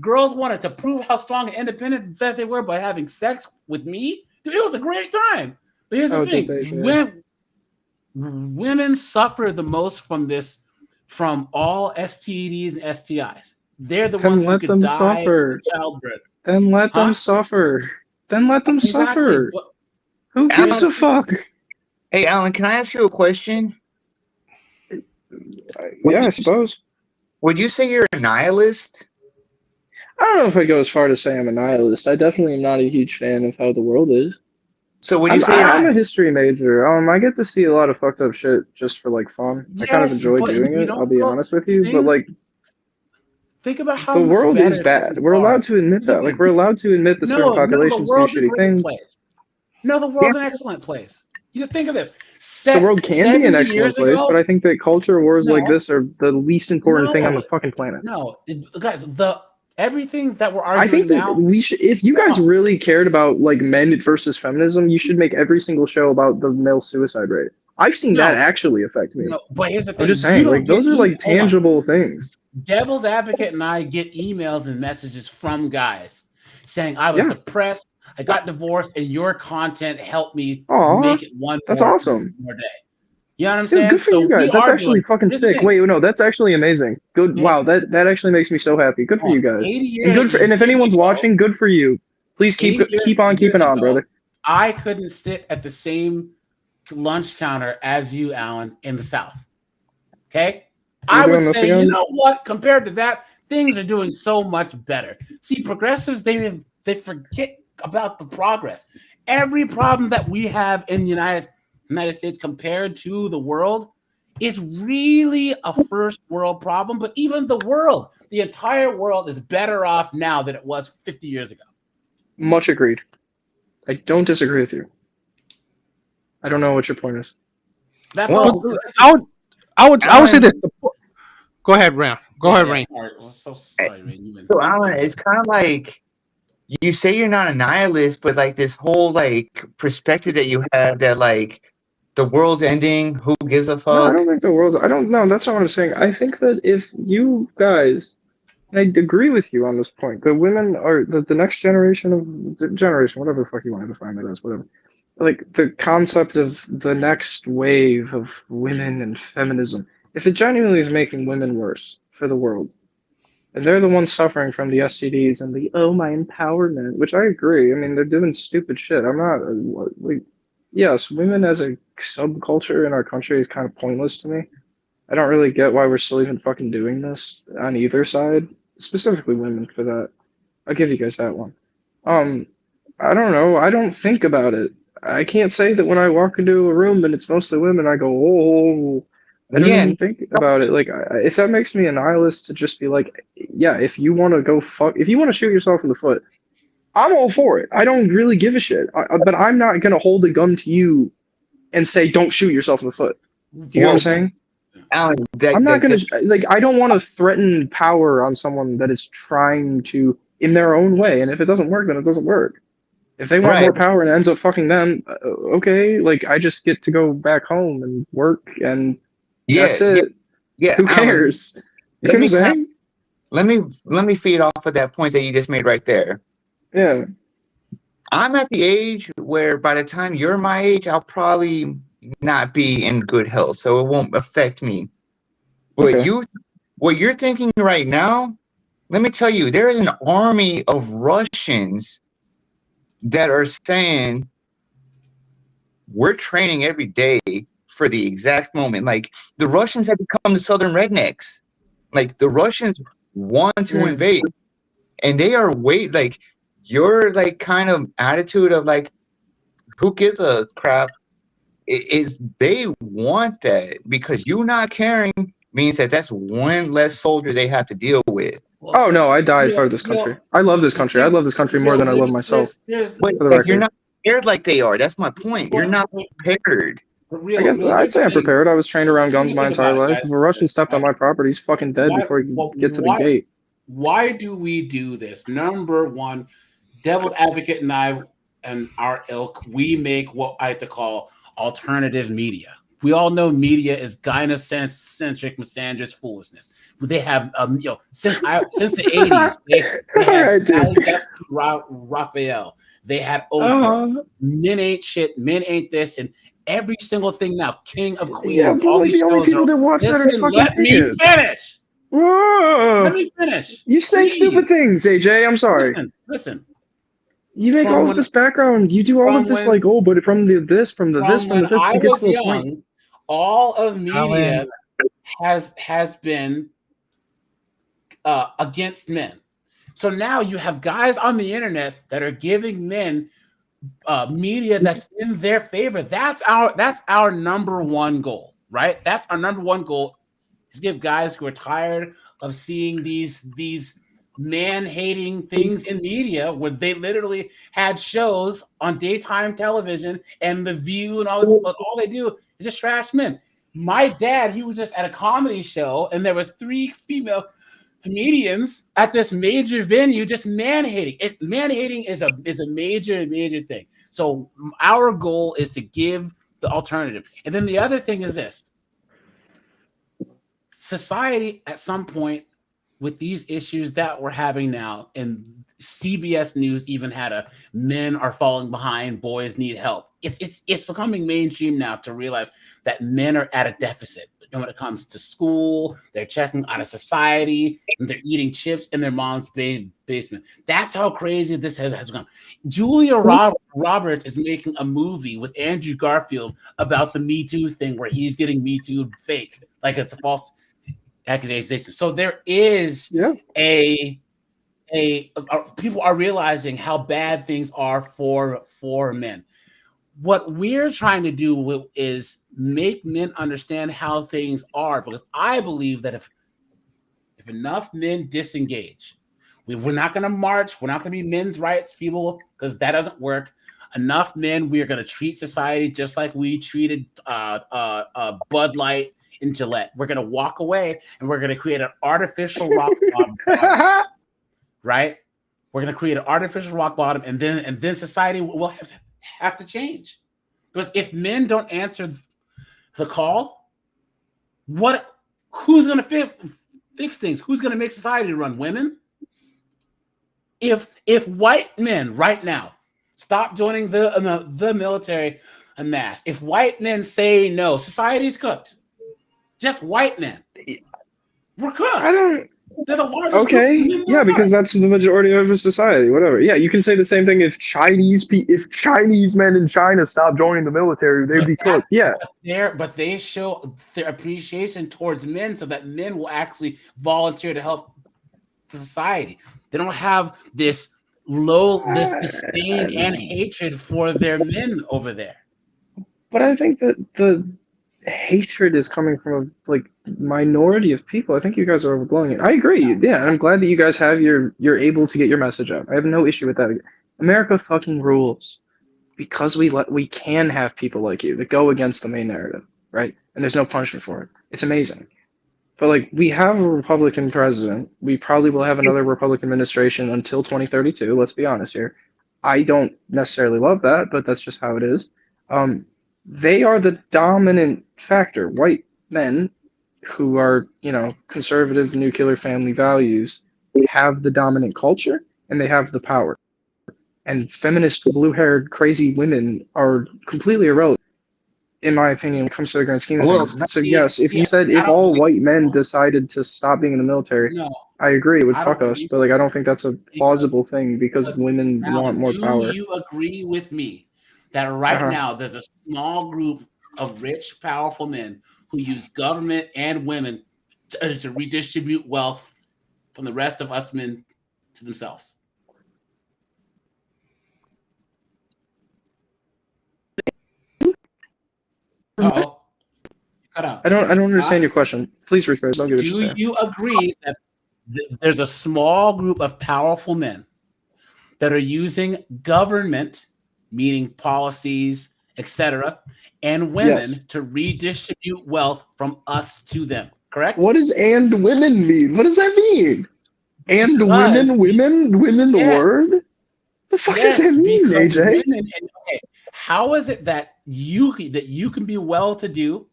Girls wanted to prove how strong and independent that they were by having sex with me. Dude, it was a great time. But here's the thing. Women suffer the most from this, from all STDs and STIs. They're the ones who could die in childbirth. Then let them suffer. Then let them suffer. Who gives a fuck? Hey, Alan, can I ask you a question? Yeah, I suppose. Would you say you're a nihilist? I don't know if I'd go as far to say I'm a nihilist. I definitely am not a huge fan of how the world is. So would you say I'm a history major. I get to see a lot of fucked up shit just for like fun. I kind of enjoy doing it, I'll be honest with you. But like, think about how the world is bad. We're allowed to admit that. Like, we're allowed to admit that certain populations do shitty things. No, the world's an excellent place. You think of this. The world can be an excellent place, but I think that culture wars like this are the least important thing on the fucking planet. No, guys, everything that we're arguing now. I think that we should, if you guys really cared about like men versus feminism, you should make every single show about the male suicide rate. I've seen that actually affect me. No, but here's the thing. I'm just saying, like, those are like tangible things. Devil's Advocate and I get emails and messages from guys saying I was depressed, I got divorced, and your content helped me make it one awesome. more day. You know what I'm saying? Good for you guys. That's actually fucking sick. Wait, no, that's actually amazing. Good. Wow, that actually makes me so happy. Good for you guys. And if anyone's watching, good for you. Please keep on keeping on, brother. I couldn't sit at the same lunch counter as you, Alan, in the South. Okay? I would say, you know what? Compared to that, things are doing so much better. See, progressives, they forget about the progress. Every problem that we have in the United States compared to the world is really a first world problem. But even the entire world is better off now than it was 50 years ago. Much agreed. I don't disagree with you. I don't know what your point is. That's all. I would say this. Go ahead, Ray. Rain. So Alan, it's kind of like you say you're not a nihilist, but like this whole like perspective that you have that like the world's ending, who gives a fuck? No, I don't think the world's. I don't know. That's not what I'm saying. I think that if you guys, and I agree with you on this point, the women are the next generation whatever the fuck you want to define that as, whatever. Like the concept of the next wave of women and feminism, if it genuinely is making women worse for the world, And they're the ones suffering from the STDs and the oh my empowerment, which I agree. I mean, they're doing stupid shit. I'm not like, yes, women as a subculture in our country is kind of pointless to me. I don't really get why we're still even fucking doing this on either side, specifically women for that. I'll give you guys that one. Um, I don't know. I don't think about it. I can't say that when I walk into a room and it's mostly women, I go, oh, I don't Yeah, even think about it. Like, if that makes me a nihilist to just be like, yeah, if you want to go fuck, if you want to shoot yourself in the foot, I'm all for it. I don't really give a shit. But I'm not gonna hold a gun to you and say, don't shoot yourself in the foot. Do you get what I'm well, saying? Alan, I'm not gonna like. I don't want to threaten power on someone that is trying to in their own way. And if it doesn't work, then it doesn't work. If they want right, more power and it ends up fucking them, okay. Like I just get to go back home and work, and yeah, that's yeah, it. yeah, Who Alan, cares? You let know me what I'm saying? let me feed off of that point that you just made right there. Yeah. I'm at the age where by the time you're my age, I'll probably not be in good health, so it won't affect me. But Okay. what you're thinking right now, let me tell you, there is an army of Russians that are saying we're training every day for the exact moment. Like the Russians have become the Southern rednecks. Like the Russians want to Mm. invade, and they are like your like kind of attitude of like who gives a crap is they want that because you not caring means that that's one less soldier they have to deal with. Oh no, I died for Real, this country. real, I love this country. I love this country more than I love myself. But For the you're record, not prepared like they are. That's my point. You're not prepared. I guess I'd Here's say the I'm thing. prepared. I was trained around Here's guns the my thing entire about it, life. If guys. a Russian stepped on my property, he's fucking dead before he can get to the gate. Why do we do this? Number one, Devil's Advocate and I and our ilk, we make what I like to call alternative media. We all know media is gynocentric, misandrist foolishness. They have, since the 80s, they All had right, dude. Sally Jesse Raphael. They had Oprah. Men ain't shit. Men ain't this. And every single thing now, King of Yeah, Queens, but all like these the only shows people are. that watch that are Listen, fucking let me idiots. finish. Whoa. Let me finish. You say Please. stupid things, AJ. I'm sorry. Listen. You make all of this background. You do all of this like, oh, but from the this, from the this, from When the this I to get was to a point. young, all of media has been against men. So now you have guys on the internet that are giving men media that's in their favor. That's our number one goal, right? That's our number one goal is give guys who are tired of seeing these man-hating things in media where they literally had shows on daytime television and The View and all this, but all they do is just trash men. My dad, he was just at a comedy show and there was 3 female comedians at this major venue just man-hating. Man-hating is a major thing. So our goal is to give the alternative. And then the other thing is this. Society at some point with these issues that we're having now, and CBS News even had a men are falling behind, boys need help. It's becoming mainstream now to realize that men are at a deficit when it comes to school. They're checking out of society, and they're eating chips in their mom's basement. That's how crazy this has become. Julia Roberts is making a movie with Andrew Garfield about the Me Too thing where he's getting Me Too fake, like it's a false accusation. So there is people are realizing how bad things are for men. What we're trying to do is make men understand how things are, because I believe that if enough men disengage, we're not going to march, we're not going to be men's rights people, because that doesn't work. Enough men, we are going to treat society just like we treated Bud Light in Gillette. We're going to walk away and we're going to create an artificial rock bottom, right? We're going to create an artificial rock bottom, and then society will have to change. Because if men don't answer the call, who's going to fix things? Who's going to make society run? Women? If white men right now stop joining the military en masse, if white men say no, society's cooked. Just white men. We're cooked. They're the largest group of Okay, men yeah, there because are. that's the majority of our society. Whatever. Yeah, you can say the same thing if Chinese men in China stop joining the military, they'd But be that cooked. Yeah. but they show their appreciation towards men so that men will actually volunteer to help the society. They don't have this this disdain and hatred for their men over there. But I think that the hatred is coming from a like minority of people. I think you guys are overblowing it. I agree. Yeah, I'm glad that you guys have you're able to get your message out. I have no issue with that. America fucking rules because we can have people like you that go against the main narrative, right? And there's no punishment for it. It's amazing. But like we have a Republican president. We probably will have another Republican administration until 2032. Let's be honest here. I don't necessarily love that, but that's just how it is. Um, they are the dominant factor. White men who are, conservative nuclear family values have the dominant culture and they have the power. And feminist blue-haired crazy women are completely irrelevant in my opinion, when it comes to the grand scheme of Well, things. So yes, if you Yes, said I if don't all believe white men decided to stop being in the military, no, I agree it would I fuck don't us. believe But like I don't think that's a because plausible thing because women want Alan, more do power. you agree with me that right Uh-huh. now there's a small group of rich, powerful men who use government and women to redistribute wealth from the rest of us men to themselves? Uh-oh. Cut out. I don't understand your question. Please rephrase. Don't get what you're Do saying. you agree that there's a small group of powerful men that are using government, meaning policies, etc., and women Yes. to redistribute wealth from us to them? Correct? What does "and women" mean? What does that mean? And Because women, the yes, word? The fuck does that yes, mean, because AJ? women. And, okay, how is it that you can be well-to-do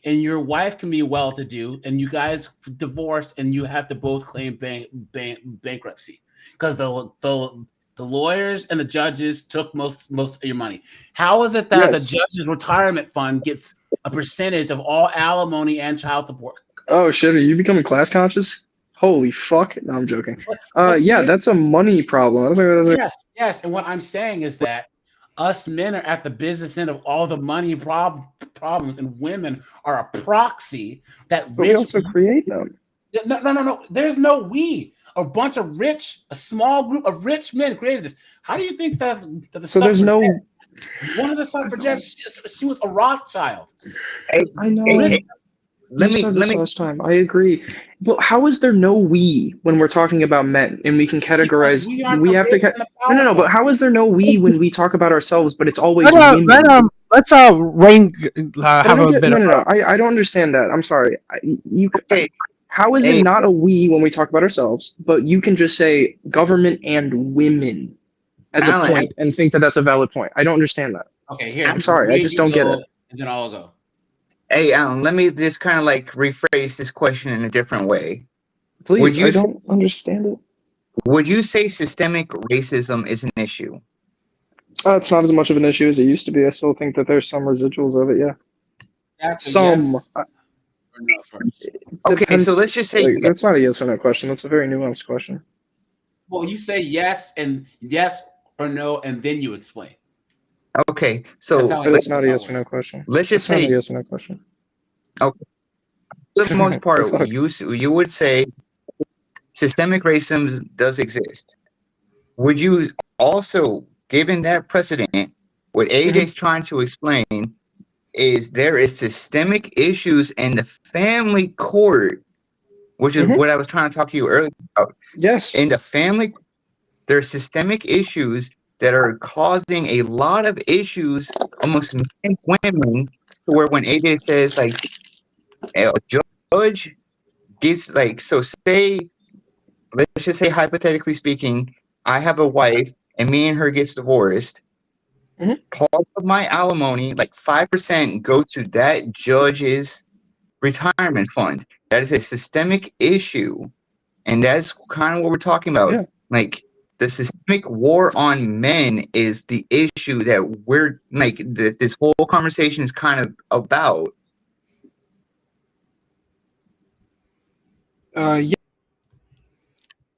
and your wife can be well-to-do and you guys divorce and you have to both claim bankruptcy because the lawyers and the judges took most of your money? How is it that the Yes. judge's retirement fund gets a percentage of all alimony and child support? Oh shit, are you becoming class conscious? Holy fuck. No, I'm joking. But Yeah, seriously, that's a money problem. I don't think that's yes. And what I'm saying is that us men are at the business end of all the money problems, and women are a proxy that but we rich. also create them. No. There's no we. A small group of rich men created this. How do you think that the So there's no. one of the suffragettes, she was a Rothschild. I know. Hey, let You me said let this me last time. I agree. But how is there no we when we're talking about men and we can Because categorize? we aren't We the have to. rich and the No. But powerful. how is there no we when we talk about ourselves? But it's always Let women. let's Rain But I have don't a get. bit No. of I don't understand that. I'm sorry. okay. How is it Hey, not a we when we talk about ourselves, but you can just say government and women as a Alan, point and think that that's a valid point? I don't understand that. Okay, here, I'm sorry. I Reed, just you don't get it. go, and then I'll go. hey, Alan, let me just kind of like rephrase this question in a different way. Please, I don't understand it. Would you say systemic racism is an issue? It's not as much of an issue as it used to be. I still think that there's some residuals of it. Yeah, That's a some. yes or no first. Okay, Depends. so let's just say Like, yes. that's not a yes or no question. That's a very nuanced question. Well, you say yes or no, and then you explain. Okay, so But it's not a yes or no question. let's just It's not a say, yes or no question. okay, for the most The part, fuck? you would say systemic racism does exist. Would you also, given that precedent, what AJ's trying to explain is there is systemic issues in the family court, which is what I was trying to talk to you earlier about. Yes. In the family, there are systemic issues that are causing a lot of issues amongst men and women. So where when AJ says like a judge gets like, so say, let's just say hypothetically speaking, I have a wife and me and her gets divorced. Part of my alimony, like 5%, go to that judge's retirement fund. That is a systemic issue, and that's kind of what we're talking about. Yeah. Like the systemic war on men is the issue that we're like this whole conversation is kind of about. Yeah.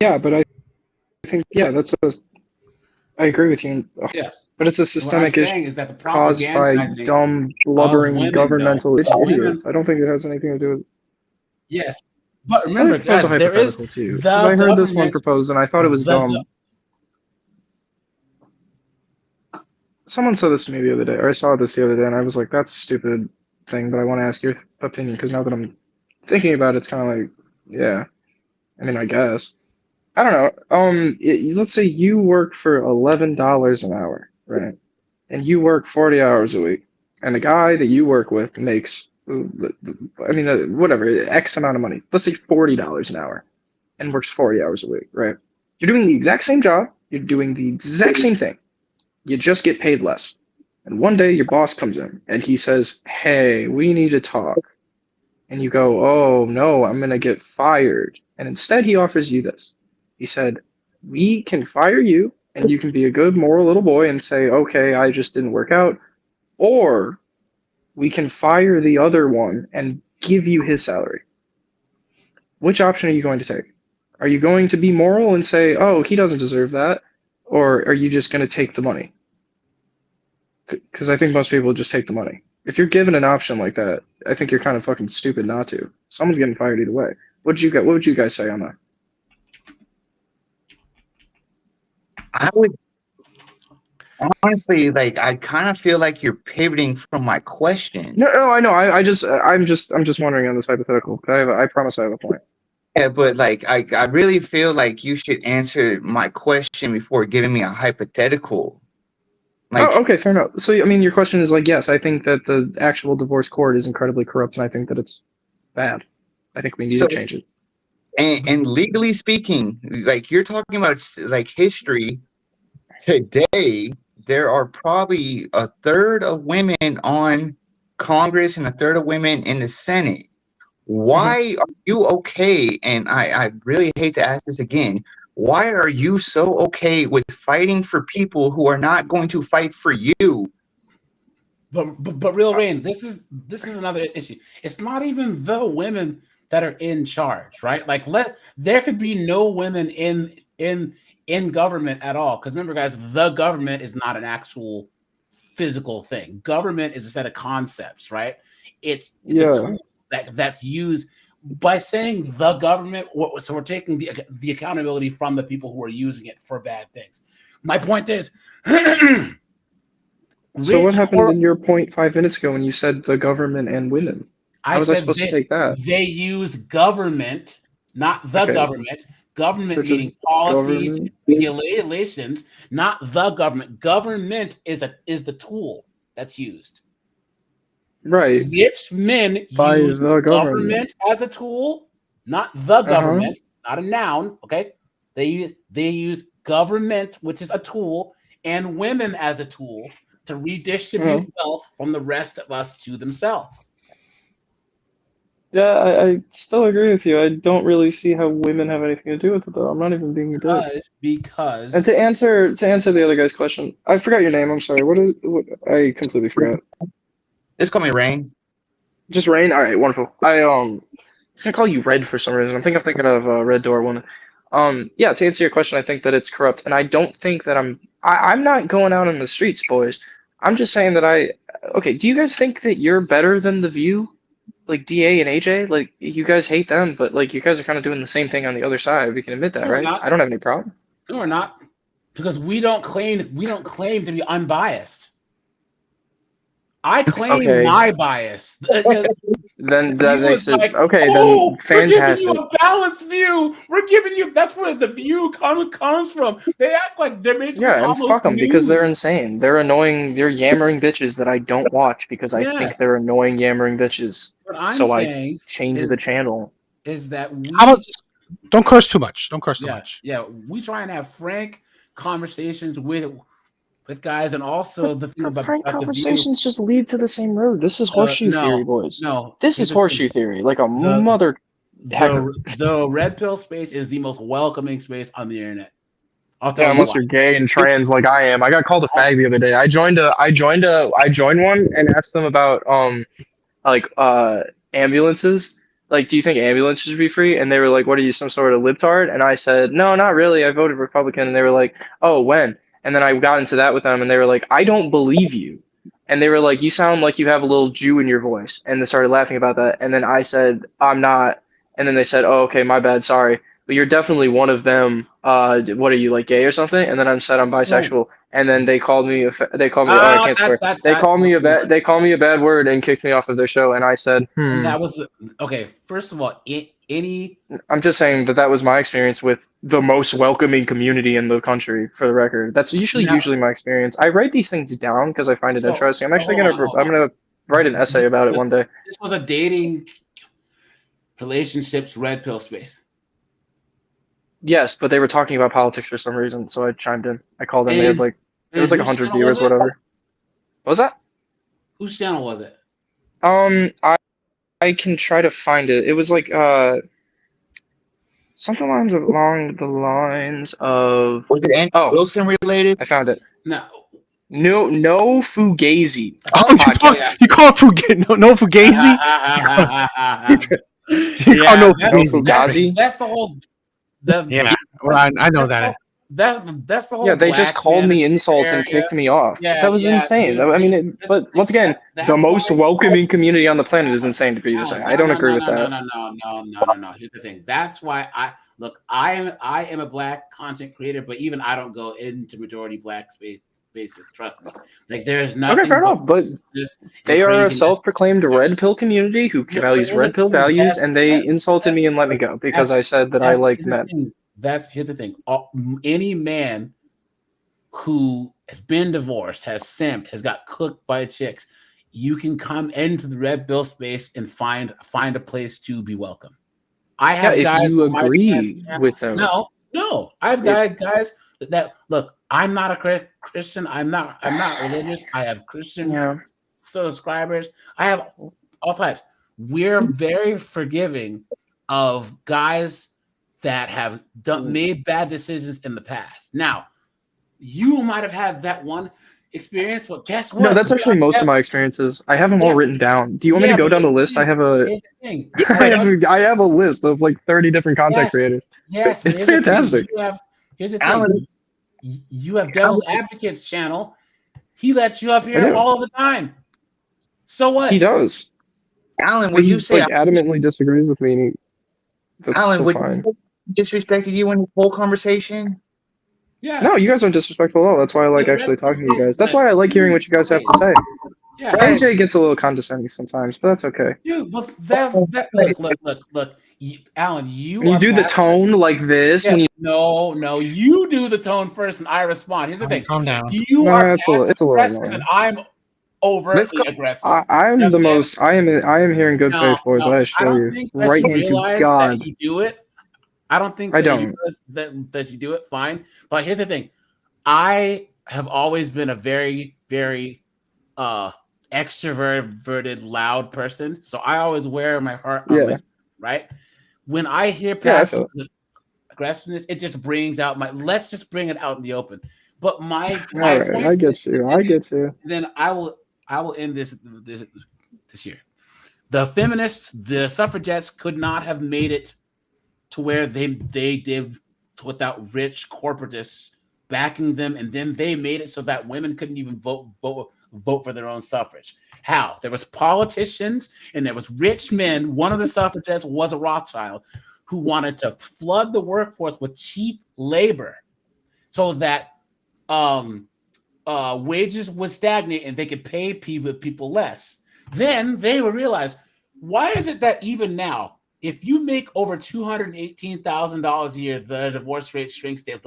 Yeah, but I think that's I agree with you. Yes. But it's a What I'm systemic issue saying is that the caused by propagandizing dumb, of blubbering women, though, governmental of women, idiots. I don't think it has anything to do with. yes. But Let me remember, propose a guys, there is hypothetical too, because the I heard this one government, proposed and I thought it was dumb. Someone said this to me the other day, or I saw this the other day, and I was like, "That's a stupid thing," but I want to ask your opinion because now that I'm thinking about it, it's kind of like, yeah. I mean, I guess. I don't know. Let's say you work for $11 an hour, right? And you work 40 hours a week, and the guy that you work with makes, I mean, whatever, X amount of money. Let's say $40 an hour, and works 40 hours a week, right? You're doing the exact same job. You're doing the exact same thing. You just get paid less. And one day your boss comes in and he says, "Hey, we need to talk." And you go, "Oh no, I'm gonna get fired." And instead he offers you this. He said, "We can fire you and you can be a good moral little boy and say, 'Okay, I just didn't work out.' Or we can fire the other one and give you his salary." Which option are you going to take? Are you going to be moral and say, "Oh, he doesn't deserve that"? Or are you just going to take the money? Because I think most people just take the money. If you're given an option like that, I think you're kind of fucking stupid not to. Someone's getting fired either way. What would you guys say on that? I would honestly like. I kind of feel like you're pivoting from my question. No, I know. I'm just wondering on this hypothetical. I promise I have a point. Yeah, but like I really feel like you should answer my question before giving me a hypothetical. Like, Oh, okay, fair enough. So, I mean, your question is like, yes, I think that the actual divorce court is incredibly corrupt, and I think that it's bad. I think we need so, to change it. and legally speaking, like you're talking about like history today, there are probably a third of women on Congress and a third of women in the Senate. Why are you okay? And I really hate to ask this again. Why are you so okay with fighting for people who are not going to fight for you? But real Rain, this is another issue. It's not even the women that are in charge, right? Like there could be no women in government at all. Because remember, guys, the government is not an actual physical thing. Government is a set of concepts, right? It's a tool that's used by saying the government. So we're taking the accountability from the people who are using it for bad things. My point is. So what happened in your point 5 minutes ago when you said the government and women? How was I supposed to take that? They use government, not the government. Government meaning policies, regulations, not the government. Government is the tool that's used. Right. Rich men use the government as a tool, not the government, not a noun. Okay, they use government, which is a tool, and women as a tool to redistribute wealth from the rest of us to themselves. Yeah, I still agree with you. I don't really see how women have anything to do with it, though. I'm not even being a dick. Because. And to answer the other guy's question, I forgot your name. I'm sorry. What I completely forgot. Just call me Rain. Just Rain. All right, wonderful. I was gonna call you Red for some reason. I'm thinking of Red Door Woman. Yeah. To answer your question, I think that it's corrupt, and I don't think that I'm not going out on the streets, boys. I'm just saying that okay, do you guys think that you're better than The View? Like DA and AJ? Like, you guys hate them, but like you guys are kind of doing the same thing on the other side. We can admit that, right? I don't have any problem. No, we're not. Because we don't claim to be unbiased. I claim my bias. Then that makes it like, okay. Oh, then fantastic. We're giving you a balanced view. We're giving you. That's where the view comes from. They act like they're basically and fuck them because they're insane. They're annoying. They're yammering bitches that I don't watch because I think they're annoying yammering bitches. What I'm so saying I change the channel. Is that we? Don't curse too much. Don't curse too much. Yeah, we try and have frank conversations with guys, and also the thing about frank conversations just lead to the same road. This is horseshoe theory, boys. No, this is horseshoe theory, like a mother. The red pill space is the most welcoming space on the internet. Unless you're gay and trans like I am. I got called a fag the other day. I joined one and asked them about ambulances, like, do you think ambulances should be free? And they were like, what are you, some sort of libtard? And I said, no, not really. I voted Republican. And they were like, oh, when? And then I got into that with them, and they were like, I don't believe you. And they were like, you sound like you have a little Jew in your voice. And they started laughing about that. And then I said, I'm not. And then they said, oh, okay, my bad, sorry. But you're definitely one of them. What are you, like, gay or something? And then I said I'm bisexual. And then they called me oh, I can't swear. They called me a bad word and kicked me off of their show. And I said, And that was okay. First of all, I'm just saying that was my experience with the most welcoming community in the country. For the record, that's usually my experience. I write these things down because I find it interesting. I'm actually I'm gonna write an essay about it one day. This was a dating relationships red pill space. Yes, but they were talking about politics for some reason, so I chimed in. I called them. They had like it was like 100 viewers, whatever. What was that? Whose channel was it? I can try to find it. It was like something along the lines of. Was it Andy Wilson related? I found it. No Fugazi. Oh, you call it Fugazi? No Fugazi. You call no Fugazi. That's the whole. Yeah, well, I know that. That's the whole. Yeah, they just called me insults and kicked me off. Yeah, that was insane. Dude, I mean, but once again, the most welcoming community on the planet is insane to be to say. I don't agree with that. No. Here's the thing. That's why I am a black content creator, but even I don't go into majority black spaces. Trust me. Like there's nothing. Okay, fair enough. But they are a self-proclaimed red pill community who values red pill values, and they insulted me and let me go because I said that I like men. Here's the thing. Any man who has been divorced, has simped, has got cooked by chicks, you can come into the red pill space and find a place to be welcome. I have guys. If you agree with them. No. I've got guys that look. I'm not a Christian. I'm not religious. I have Christian subscribers. I have all types. We're very forgiving of guys that have made bad decisions in the past. Now, you might have had that one experience, but guess what? No, that's actually most of my experiences. I have them all written down. Do you want me to go down the list? I have I have a list of like 30 different content creators. Yes, it's fantastic. Here's the thing. You have Devil's Advocate's channel. He lets you up here all the time. So what? He does. Alan, would you say adamantly disagrees with me? Alan, would you disrespected you in the whole conversation? Yeah. No, you guys aren't disrespectful at all. That's why I like actually talking to you guys. That's why I like hearing what you guys have to say. Yeah. AJ gets a little condescending sometimes, but that's okay. Dude, look, Alan, you do the tone like this. Yeah, no, you do the tone first, and I respond. Here's the thing. Calm down. You are it's a little aggressive, and I'm overtly aggressive. I'm the most. I am hearing good faith, boys. I assure you, right into God. That you do it. I don't think I don't that you do it. Fine, but here's the thing. I have always been a very, very extroverted, loud person. So I always wear my heart on my sleeve, right? When I hear passive aggressiveness, it just brings out let's just bring it out in the open. But my right, I get you. Then I will end this year. The feminists, the suffragettes could not have made it to where they did without rich corporatists backing them, and then they made it so that women couldn't even vote for their own suffrage. How? There was politicians and there was rich men. One of the suffragettes was a Rothschild who wanted to flood the workforce with cheap labor so that wages would stagnate and they could pay people less. Then they would realize, why is it that even now, if you make over $218,000 a year, the divorce rate shrinks to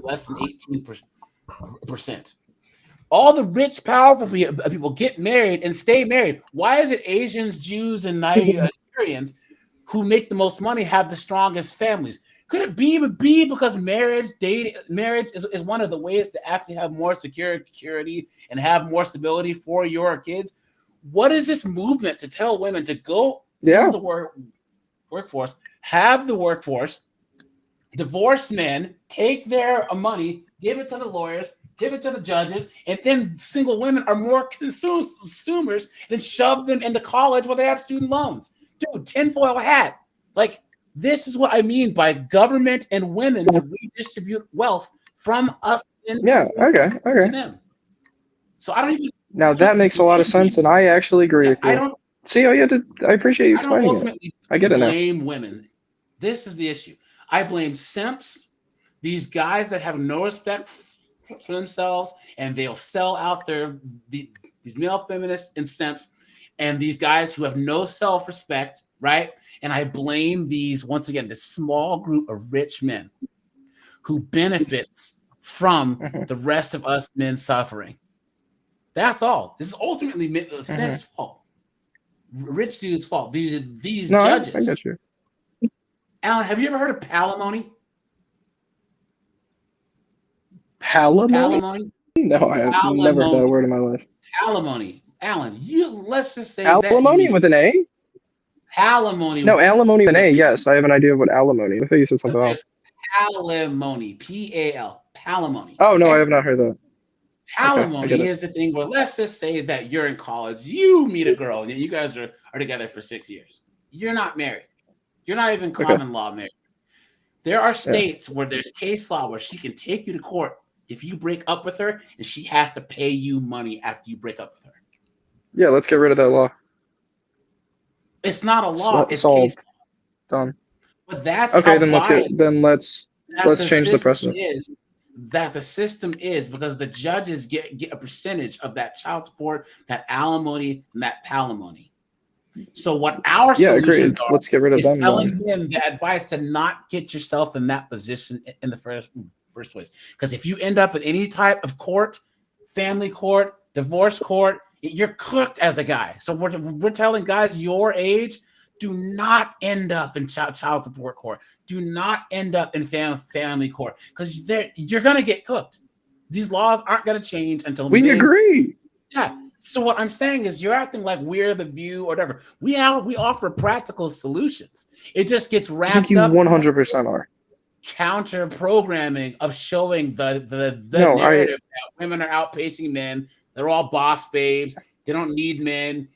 less than 18%. All the rich, powerful people get married and stay married. Why is it Asians, Jews, and Nigerians who make the most money have the strongest families? Could it be because marriage is one of the ways to actually have more security and have more stability for your kids? What is this movement to tell women to go to the workforce, have the workforce, divorce men, take their money, give it to the lawyers, give it to the judges, and then single women are more consumers than shove them into college where they have student loans? dude, tinfoil hat. Like, this is what I mean by government and women to redistribute wealth from us to them. So I don't even. Now that makes a lot of sense, and I actually agree with you. I appreciate you explaining it. I get it now. Blame women. This is the issue. I blame simps, these guys that have no respect for themselves, and they'll sell out these male feminists and simps, and these guys who have no self-respect, right? And I blame once again, this small group of rich men who benefits from the rest of us men suffering. That's all. This is ultimately simp's fault. Rich dude's fault. These judges. I get you. Alan, have you ever heard of palimony? Palimony? No, I have never heard that word in my life. Palimony. Alan, let's just say alimony with an A? Alimony. No, alimony with an A, yes. I have an idea of what alimony. I thought you said something else. Palimony. P-A-L. Palimony. Oh, no, I have not heard that. Palimony is the thing where, let's just say that you're in college, you meet a girl, and you guys are together for 6 years. You're not married. You're not even common law married. There are states where there's case law where she can take you to court if you break up with her, and she has to pay you money after you break up with her. Yeah, let's get rid of that law. It's not a law. It's solved. Case law. Done. But that's okay. Let's change the precedent. That the system is because the judges get a percentage of that child support, that alimony, and that palimony. So what our solutions are, let's get rid of is them. Telling them the advice to not get yourself in that position in the first place. Because if you end up in any type of court, family court, divorce court, you're cooked as a guy. So we're telling guys your age, do not end up in child support court. Do not end up in family court because you're gonna get cooked. These laws aren't gonna change until we agree. Yeah. So what I'm saying is you're acting like we're the View or whatever. We offer practical solutions. It just gets wrapped up. You 100% are. Counter programming of showing the narrative that women are outpacing men. They're all boss babes. They don't need men.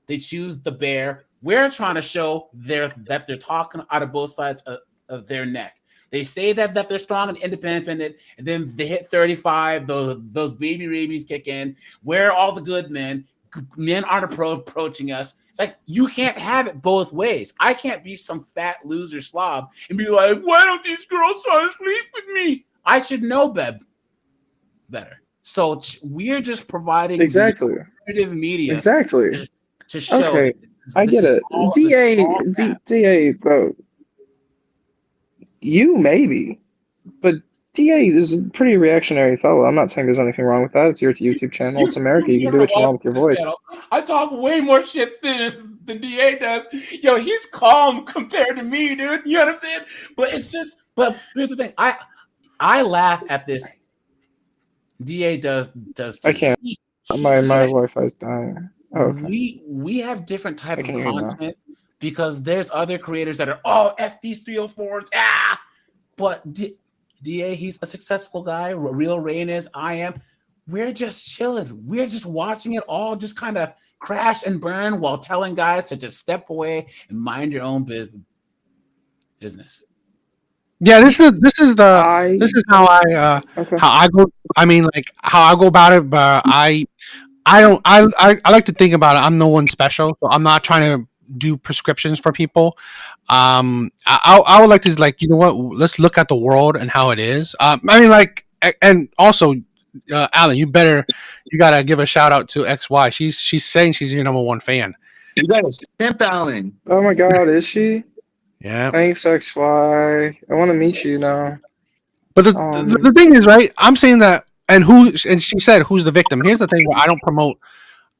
They choose the bear. We're trying to show that they're talking out of both sides of their neck. They say that they're strong and independent, and then they hit 35. Those baby rabies kick in. Where are all the good men? Men aren't approaching us. It's like you can't have it both ways. I can't be some fat loser slob and be like, why don't these girls try to sleep with me? I should know better. So we're just providing alternative media to show. Okay, I get it. DA, though. You maybe, but DA is a pretty reactionary fellow. I'm not saying there's anything wrong with that. It's your YouTube channel. It's America. You can do what you want with your voice. I talk way more shit than DA does. Yo, he's calm compared to me, dude. You know what I'm saying? But here's the thing. I laugh at this. DA does too. I can't. My Wi-Fi's dying. Oh, okay. We have different type of content because there's other creators that are F these 304s. But DA, he's a successful guy. Real Rain is. I am. We're just chilling. We're just watching it all just kind of crash and burn while telling guys to just step away and mind your own business. Yeah, this is how I go. I mean, like how I go about it, but I like to think about it. I'm no one special, so I'm not trying to do prescriptions for people. I would like to, like, you know what? Let's look at the world and how it is. I mean, like, and also, Alan, you gotta give a shout out to XY. She's saying she's your number one fan. You got a simp, Alan. Oh my God, is she? Yeah. Thanks, XY. I want to meet you now. But the thing is, right? I'm saying that, and she said, who's the victim? Here's the thing: where I don't promote.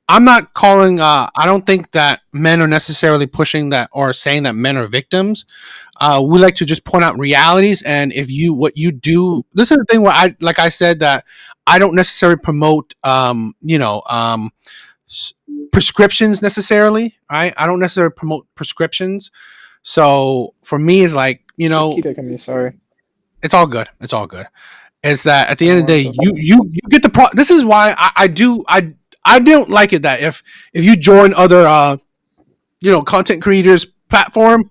I'm not calling. I don't think that men are necessarily pushing that or saying that men are victims. We like to just point out realities, and what you do. This is the thing where I said that I don't necessarily promote. Prescriptions necessarily. Right? I don't necessarily promote prescriptions. So for me, it's like, just keep taking me. Sorry. It's all good. It's all good. It's that at the end of the day, you get the this is why I don't like it that if you join other content creators platform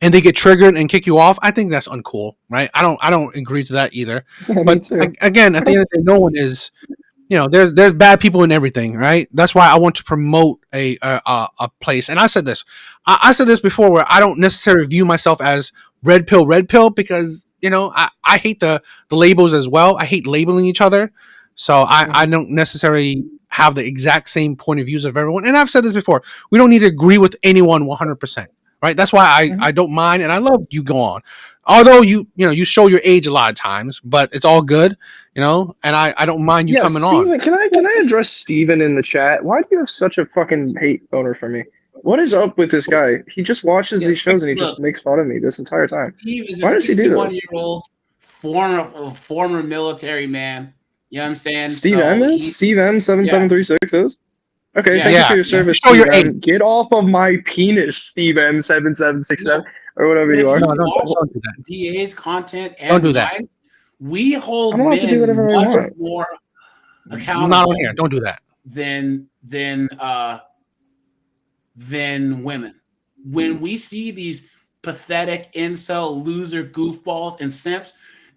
and they get triggered and kick you off, I think that's uncool, right? I don't agree to that either. Yeah, me But too. again, at the end of the day, no one is, there's bad people in everything, right? That's why I want to promote a place. And I said this, I said this before, where I don't necessarily view myself as red pill, because I hate the labels as well. I hate labeling each other, so I don't necessarily have the exact same point of views of everyone. And I've said this before, we don't need to agree with anyone 100%. Right, that's why I don't mind, and I love you go on. Although you show your age a lot of times, but it's all good, and I don't mind you Yeah, coming on. Steven, can I address Steven in the chat? Why do you have such a fucking hate boner for me? What is up with this guy? He just watches these shows and he just makes fun of me this entire time. Steve is Why a does he do this? 61-year-old former military man. You know what I'm saying? Steve M is? Steve M 7736 is? Okay, thank you for your service, Show Steve your M. age. Get off of my penis, Steve M 7767 or whatever you are. No, don't do that. DA's content and Don't do that. mine, we hold I'm allowed to do men whatever I much want. more accountable. Not on here. Don't do that. Than women. When we see these pathetic incel loser goofballs and simps,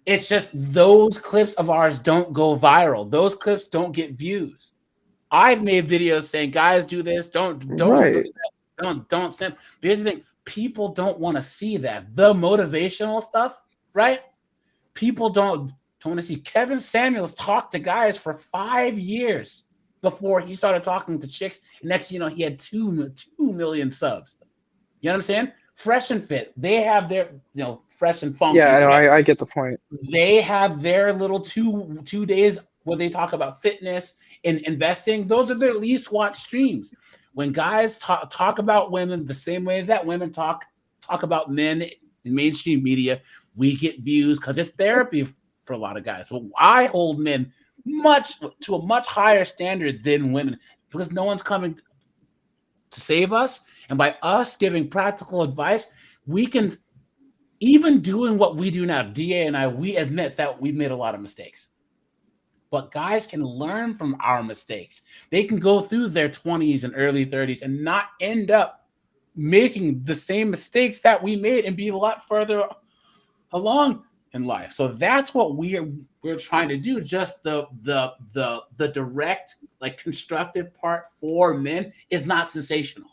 it's just those clips of ours don't go viral. Those clips don't get views. I've made videos saying, guys, do this, don't Right. don't simp. But here's the thing, people don't want to see that. The motivational stuff, right? People don't want to see. Kevin Samuels talked to guys for 5 years before he started talking to chicks. Next thing you know, he had 2 million subs. You know what I'm saying? Fresh and Fit, they have their, Fresh and Funky. Yeah, I know, I get the point. They have their little two days where they talk about fitness and investing. Those are their least watched streams. When guys talk about women the same way that women talk about men in mainstream media, we get views because it's therapy for a lot of guys. But I hold men to a much higher standard than women because no one's coming to save us. And by us giving practical advice, we can, even doing what we do now, DA and I, we admit that we've made a lot of mistakes. But guys can learn from our mistakes. They can go through their 20s and early 30s and not end up making the same mistakes that we made and be a lot further along in life. So that's what we're trying to do. Just the direct, constructive part for men is not sensational.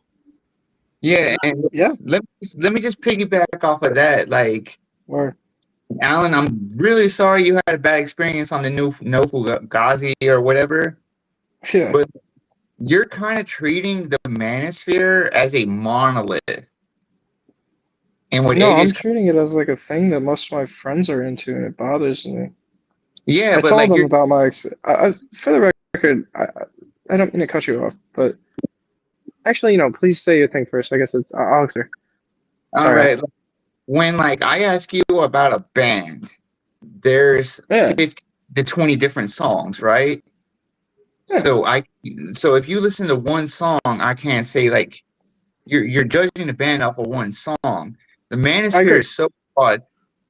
Yeah, and let me just piggyback off of that. Alan, I'm really sorry you had a bad experience on the new Fugazi or whatever. Yeah. But you're kind of treating the manosphere as a monolith. And I'm treating it as a thing that most of my friends are into, and it bothers me. Yeah, I told them about my experience. For the record, I don't mean to cut you off, but actually, please say your thing first. I guess it's Alex. All right. When I ask you about a band, there's 50 to 20 different songs, right? Yeah. So if you listen to one song, I can't say you're judging the band off of one song. The manosphere is so broad,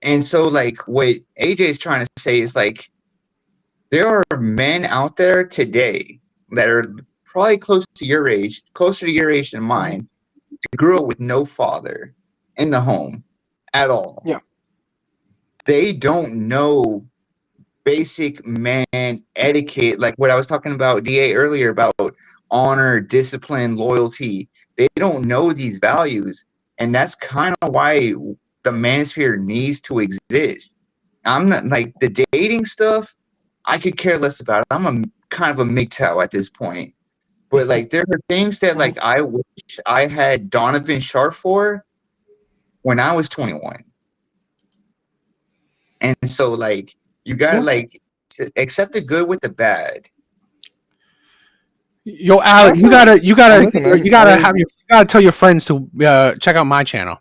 and so what AJ is trying to say is there are men out there today that are probably closer to your age than mine, that grew up with no father in the home at all. Yeah. They don't know basic man etiquette, like what I was talking about, DA, earlier, about honor, discipline, loyalty. They don't know these values. And that's kind of why the manosphere needs to exist. I'm not the dating stuff, I could care less about it. I'm a kind of a MGTOW at this point. But there are things that I wish I had Donovan Sharp for when I was 21. And so you gotta accept the good with the bad. Yo, Alex, you gotta tell your friends to check out my channel.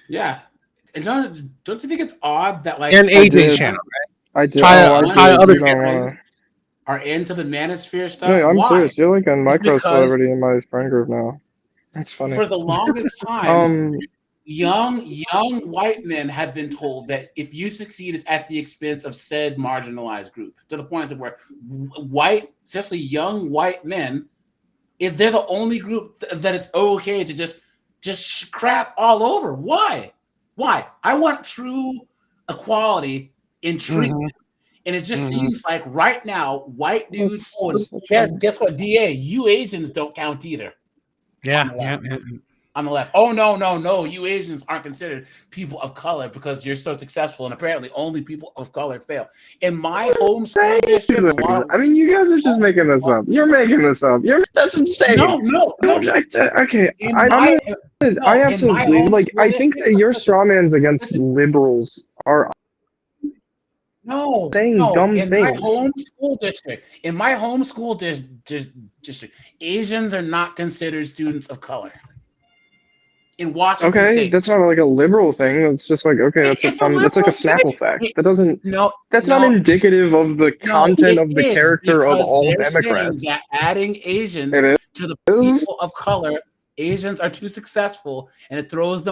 Yeah, and don't you think it's odd that and AJ's channel, right? I did. Try other channels. Are into the manosphere stuff. No, I'm serious. You're a micro celebrity in my friend group now. That's funny. For the longest time, young white men have been told that if you succeed, it's at the expense of said marginalized group, to the point of where white, especially young white men, if they're the only group that it's okay to just crap all over. Why? I want true equality in treatment. And it just seems like right now, white dudes. Guess what? DA, you Asians don't count either. Yeah. On the left. Oh no! You Asians aren't considered people of color because you're so successful, and apparently only people of color fail. In my home school district, I mean, you guys are just making this up. You're making this up. That's insane. No. Okay, I absolutely like. I think that your straw man's against liberals are saying dumb in things. In my home school district, Asians are not considered students of color. In Washington State, that's not like a liberal thing. It's just like that's a fun. That's like a Snapple fact. That doesn't. That's not indicative of the content of the character of all Democrats. That adding Asians to the people of color, Asians are too successful, and it throws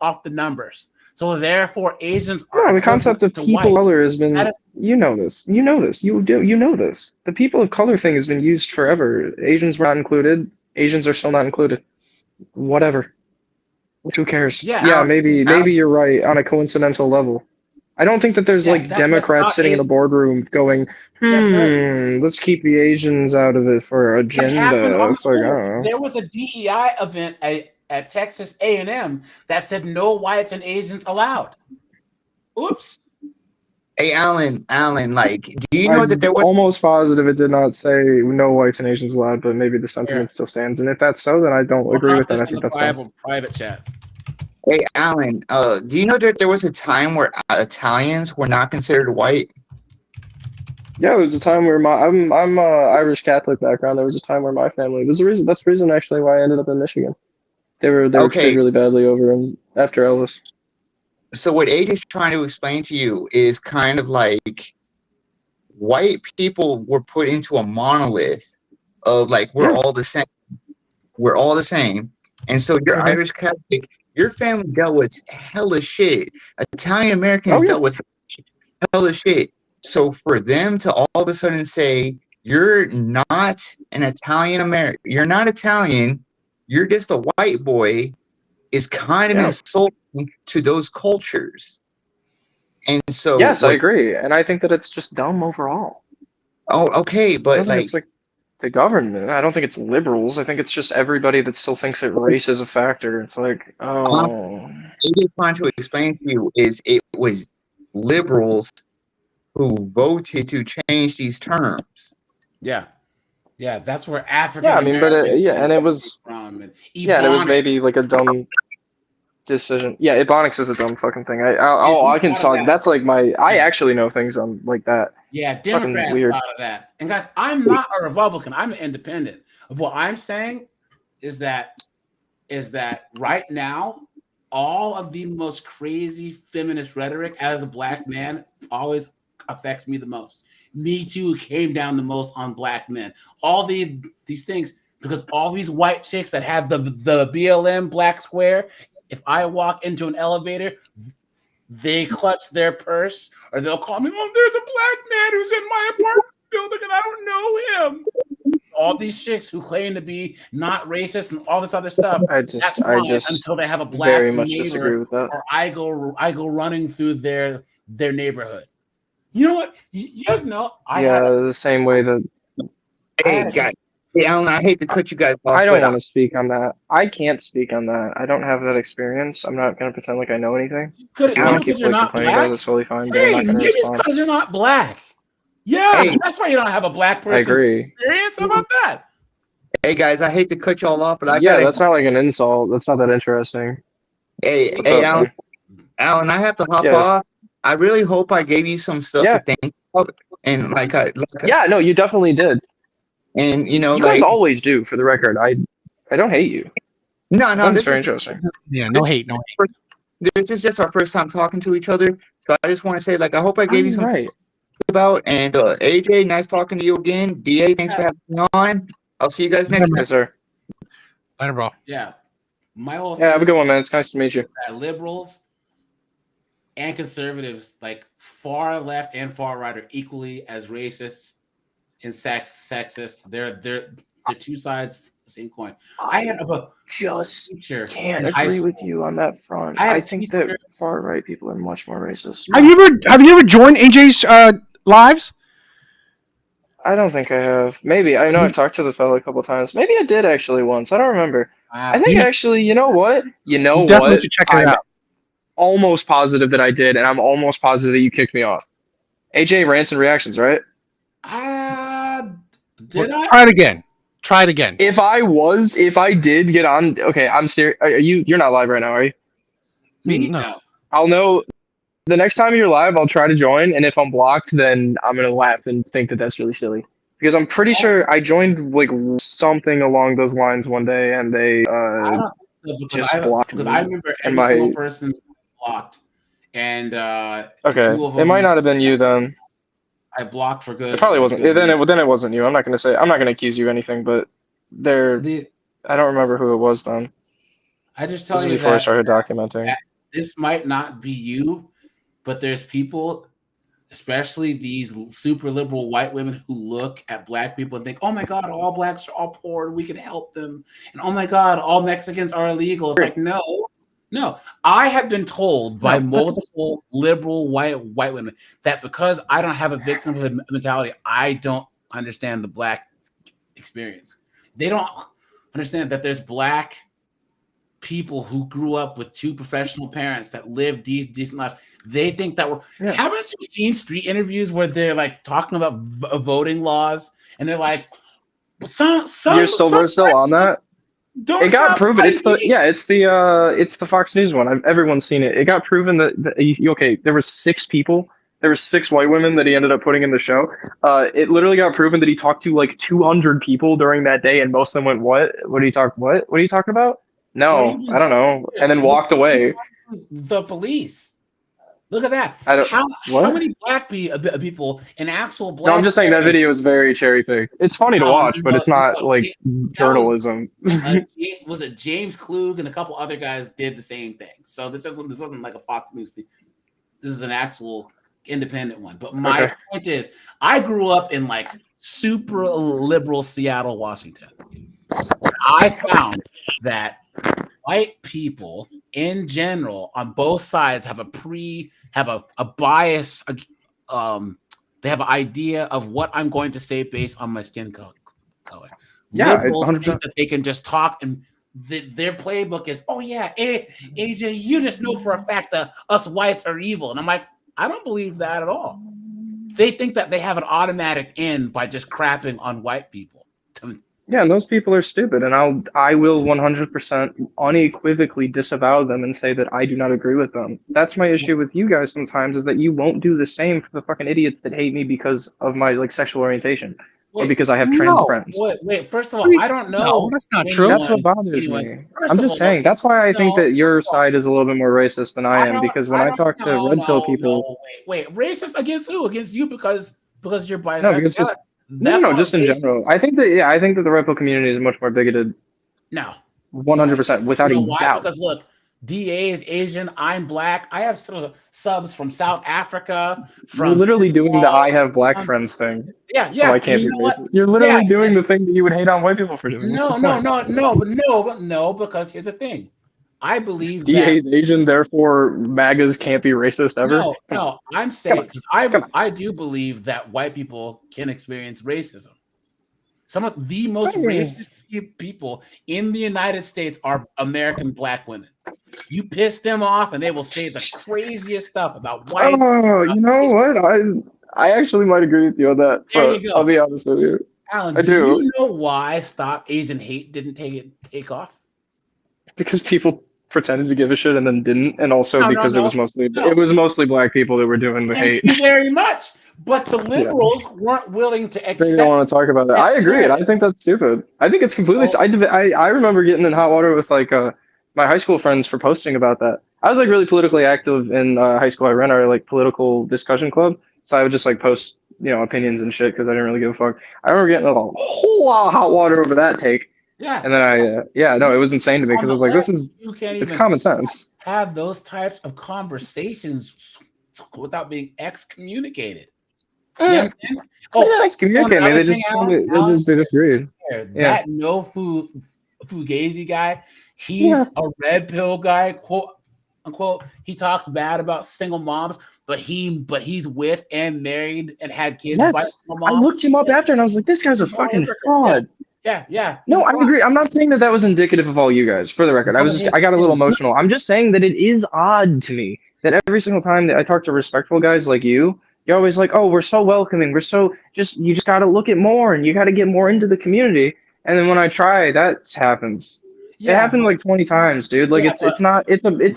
off the numbers. So therefore, Asians are. No, the concept of people of color has been. You know this. You know this. The people of color thing has been used forever. Asians were not included. Asians are still not included. Whatever. Who cares? Yeah, maybe you're right on a coincidental level. I don't think that there's like Democrats sitting in a boardroom going, let's keep the Asians out of it for agenda. It's like, I don't know. There was a DEI event at Texas A&M that said no whites and Asians allowed. Oops. Hey, Alan, like, do you know that there was almost positive it did not say no whites and Asians allowed, but maybe the sentiment still stands. And if that's so, then I don't agree with that. I think that's private chat. Hey, Alan, do you know that there was a time where Italians were not considered white? Yeah, there was a time where I'm Irish Catholic background. There was a time where my family. That's the reason actually why I ended up in Michigan. They were treated really badly over after Elvis. So what Ade is trying to explain to you is kind of like white people were put into a monolith of like we're all the same. We're all the same. And so you're Irish Catholic, your family dealt with hella shit. Italian Americans dealt with hella shit. So for them to all of a sudden say you're not an Italian American, you're not Italian, you're just a white boy, is kind of insulting to those cultures. And so yes, I agree, and I think that it's just dumb overall. Oh, okay, but it's like the government. I don't think it's liberals. I think it's just everybody that still thinks that race is a factor. It's like, what I'm trying to explain to you is it was liberals who voted to change these terms. Yeah, that's where African. Yeah, I mean, but and it was. And it was maybe like a dumb decision. Yeah, Ebonics is a dumb fucking thing. I can talk. That's like I actually know things on like that. Yeah, Democrats thought of that. And guys, I'm not a Republican. I'm an independent. What I'm saying is that right now, all of the most crazy feminist rhetoric as a black man always affects me the most. Me Too came down the most on black men. All these things, because all these white chicks that have the BLM black square, if I walk into an elevator, they clutch their purse or they'll call me, oh, there's a black man who's in my apartment building and I don't know him. All these chicks who claim to be not racist and all this other stuff. I just until they have a black very much disagree with that. Or I go running through their neighborhood. You know what? You guys know. The same way that. Hey, guys. Hey, Alan, I hate to cut you guys off. I don't want to speak on that. I can't speak on that. I don't have that experience. I'm not going to pretend like I know anything. Alan keeps complaining about it. That's totally fine. But I'm not going to respond. Because you're not black. Yeah, that's why you don't have a black person. I agree. Experience. How about that? Hey guys, I hate to cut you all off, but that's not like an insult. That's not that interesting. Hey, Alan. Alan, I have to hop off. I really hope I gave you some stuff to think about, and no, you definitely did. And you guys always do. For the record, I don't hate you. No, that's very interesting. Yeah, no hate. This is just our first time talking to each other, so I just want to say, I hope I gave you some about. And AJ, nice talking to you again. DA, thanks for having me on. I'll see you guys next time. Yes, sir. Later, bro. Yeah, my whole have a good one, man. It's nice to meet you. Liberals and conservatives, like far left and far right, are equally as racist and sexist. they're two sides of the same coin. I had a just teacher can't in high agree school. with you on that front. I had I a think teacher- that far right people are much more racist. Have you ever joined AJ's lives? I don't think I have. Maybe. I know I've talked to the fellow a couple times. Maybe I did actually once. I don't remember. I think actually, you know what? You know You definitely what? should check it I'm out. almost positive that I did, and I'm almost positive that you kicked me off. AJ rants and reactions, right? Did I? Try it again. Try it again. If I did get on, okay, I'm serious. Are you? You're not live right now, are you? Me? No. No. I'll know the next time you're live. I'll try to join, and if I'm blocked, then I'm gonna laugh and think that that's really silly. Because I'm pretty sure I joined like something along those lines one day, and they just blocked me. Because I remember every single person blocked, and okay, two of them, it might not have been you then. I blocked for good. It probably wasn't. Then it wasn't you. I'm not gonna accuse you of anything, but I don't remember who it was then. I just tell this you is before I that, started documenting. that this might not be you, but there's people, especially these super liberal white women, who look at black people and think, "Oh my God, all blacks are all poor, we can help them," and "Oh my God, all Mexicans are illegal." It's like, no. I have been told by multiple liberal white women that because I don't have a victimhood mentality, I don't understand the black experience. They don't understand that there's black people who grew up with two professional parents that live these decent lives. They think that haven't you seen street interviews where they're like talking about voting laws and they're like, you're still on that? It got proven. It's the Fox News one. Everyone's seen it. It got proven that there was 6 people. There were 6 white women that he ended up putting in the show. It literally got proven that he talked to like 200 people during that day, and most of them went, "What? What are you talking about? No, I don't know," and then walked away. The police. Look at that. How many black people, an actual black... No, I'm just saying that video is very cherry-picked. It's funny to watch, but it's not like journalism. Was it James Klug and a couple other guys did the same thing. So this wasn't like a Fox News thing. This is an actual independent one. But my point is, I grew up in like super liberal Seattle, Washington. I found that white people in general on both sides have a bias. They have an idea of what I'm going to say based on my skin color. Yeah, liberals think that they can just talk, and their playbook is, "Oh yeah, AJ, you just know for a fact that us whites are evil," and I'm like, I don't believe that at all. They think that they have an automatic in by just crapping on white people. Yeah, and those people are stupid, and I will 100% unequivocally disavow them and say that I do not agree with them. That's my issue with you guys sometimes, is that you won't do the same for the fucking idiots that hate me because of my like sexual orientation or because I have trans friends. Wait, first of all, I don't know. No, that's not true. That's what bothers me. I'm just saying. That's why I think that your side is a little bit more racist than I am, because when I talk to red pill people... Wait, racist against who? Against you because you're bisexual? No, because just in general. I think that the red pill community is much more bigoted. No. 100%, without a doubt. Because look, DA is Asian, I'm black. I have subs from South Africa. You're literally doing the "I have black friends" thing. Yeah. So I can't be racist. You're literally doing the thing that you would hate on white people for doing. No, because here's the thing. I believe DA's Asian, therefore MAGAs can't be racist ever. No, I'm saying because I do believe that white people can experience racism. Some of the most racist people in the United States are American black women. You piss them off, and they will say the craziest stuff about white. Oh, you know what? I actually might agree with you on that. There you go. I'll be honest with you. Alan, do you know why Stop Asian Hate didn't take off? Because people pretended to give a shit and then didn't, and also it was mostly black people that were doing the hate. Thank you very much. But the liberals weren't willing to accept. They don't want to talk about that. I agree. I think that's stupid. I think it's completely. I remember getting in hot water with like my high school friends for posting about that. I was like really politically active in high school. I ran our like political discussion club, so I would just like post opinions and shit because I didn't really give a fuck. I remember getting a whole lot of hot water over that take. Yeah. And then it was insane to me because I was like, it's common sense. Have those types of conversations without being excommunicated. You know what I'm saying? They didn't excommunicate me. another They thing, just disagreed. Yeah. that no Fugazi guy, he's a red pill guy, quote unquote. He talks bad about single moms, but he's with and married and had kids by a Yes. single I mom. looked him up after and I was like, this guy's a fucking fraud. Yeah. No, I agree. I'm not saying that was indicative of all you guys, for the record. I got a little emotional. I'm just saying that it is odd to me that every single time that I talk to respectful guys like you're always like, oh, we're so welcoming. You just got to look at more and you got to get more into the community. And then when I try, that happens. It happened like 20 times, dude. Like it's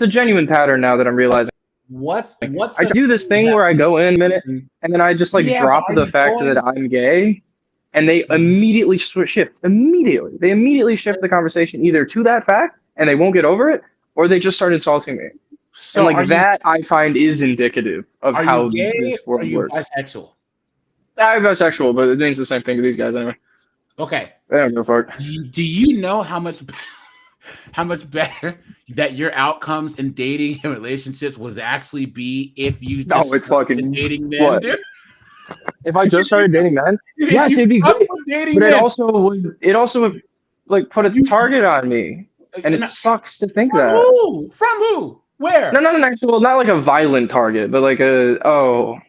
a genuine pattern now that I'm realizing. I do this thing where I go in a minute and then I just like drop the fact that I'm gay. And they immediately shift. Immediately. They immediately shift the conversation either to that fact and they won't get over it, or they just start insulting me. So and like that I find is indicative of how this world works. Bisexual? I'm bisexual, but it means the same thing to these guys anyway. Okay. I don't give a fuck. Do you know how much better that your outcomes in dating and relationships would actually be if you just it's fucking dating men, dude? If I just started dating men, yes, it'd be great. But it also would like put a target on me, and it sucks to think that. From who? Where? No, actually, not like a violent target, but like from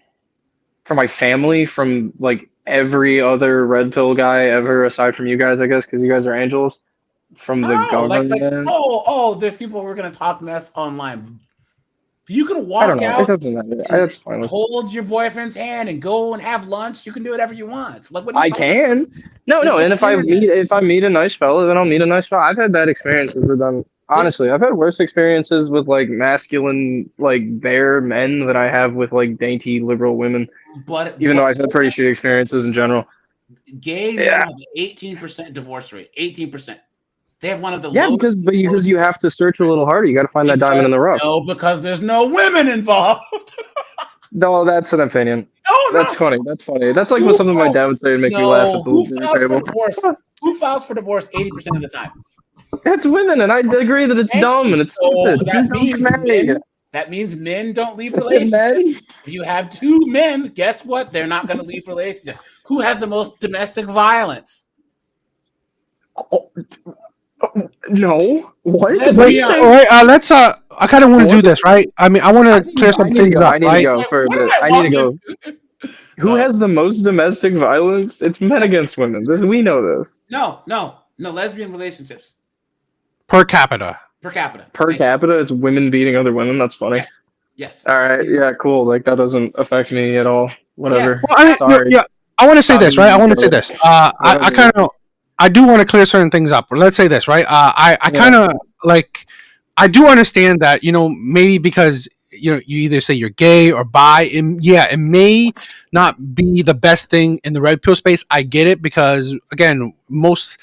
my family, from like every other red pill guy ever, aside from you guys, I guess, because you guys are angels. From the government. There's people who are gonna talk mess online. You can walk I don't know. out. It doesn't matter. That's pointless. Hold your boyfriend's hand and go and have lunch. You can do whatever you want. Like what? I can. No. And if I meet a nice fella, then I'll meet a nice fella. I've had bad experiences with them. Honestly, I've had worse experiences with like masculine, like bare men than I have with like dainty liberal women. But though I've had pretty shitty experiences in general. Gay men have an 18% divorce rate. 18%. They have one of the lowest. because you have to search a little harder. You got to find that diamond in the rough. No, because there's no women involved. No, that's an opinion. That's funny. That's funny. That's like something my dad would say and make me laugh at the table. Who files for divorce 80% of the time? It's women, and I agree that it's dumb and it's stupid. That means men don't leave relationships. If you have two men, guess what? They're not going to leave relationships. Who has the most domestic violence? No. What? Wait, all right, let's I kind of want to do this, right? I mean, I want to clear some things up. I need to go for a bit. I need to go. Who has the most domestic violence? It's men against women. We know this. No. Lesbian relationships. Per capita. Per capita, it's women beating other women. That's funny. Yes. All right. Yeah. Cool. Like that doesn't affect me at all. Whatever. Yes. Well, I mean, sorry. Yeah. I want to say this, right? I do want to clear certain things up. Let's say this, right? I kind of like. I do understand that, maybe because you either say you're gay or bi. It may not be the best thing in the red pill space. I get it because again, most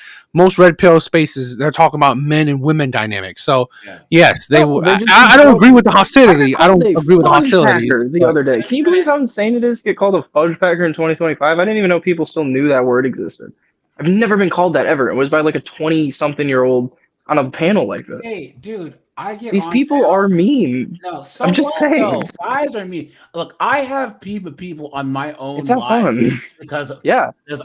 red pill spaces they're talking about men and women dynamics. So yes, they will. I don't agree with the hostility. I don't agree with the hostility. The other day, can you believe how insane it is to get called a fudge packer in 2025? I didn't even know people still knew that word existed. I've never been called that ever. It was by like a 20-something-year-old on a panel like this. Hey, dude, these people are mean. No, I'm just saying. No, guys are mean. Look, I have people on my own. It's not fun because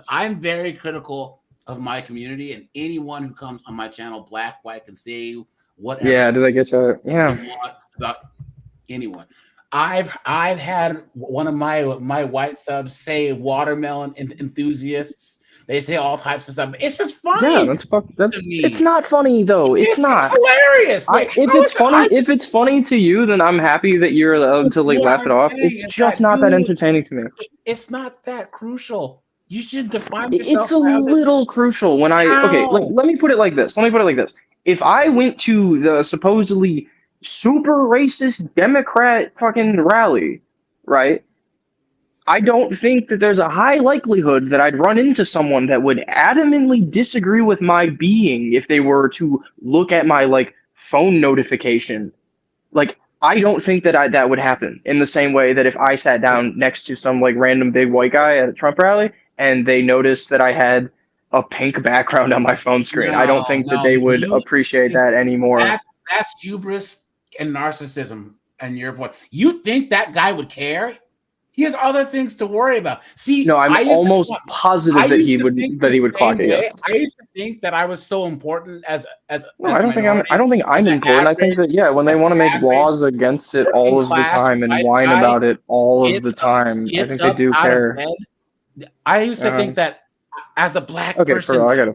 I'm very critical of my community and anyone who comes on my channel, black, white, can say whatever. Yeah, did I get you? Yeah. About anyone. I've had one of my white subs say watermelon enthusiasts. They say all types of stuff. It's just funny. Yeah, it's not funny though. It's not hilarious. If it's funny to you, then I'm happy that you're allowed to laugh it off. It's just not that entertaining to me. It's not that crucial. You should define yourself. It's a little crucial when let me put it like this. If I went to the supposedly super racist Democrat fucking rally, right? I don't think that there's a high likelihood that I'd run into someone that would adamantly disagree with my being if they were to look at my phone notification. I don't think that would happen in the same way that if I sat down next to some random big white guy at a Trump rally and they noticed that I had a pink background on my phone screen. I don't think that they would appreciate that anymore. That's hubris and narcissism and your voice. You think that guy would care He has other things to worry about. See, No, I'm almost positive that he would clock it. Yeah. I used to think that I was so important as No, I don't think I'm important. I think that when they want to make laws against it all of the time and whine about it all of the time, I think they do care. I used to think that as a black person, I gotta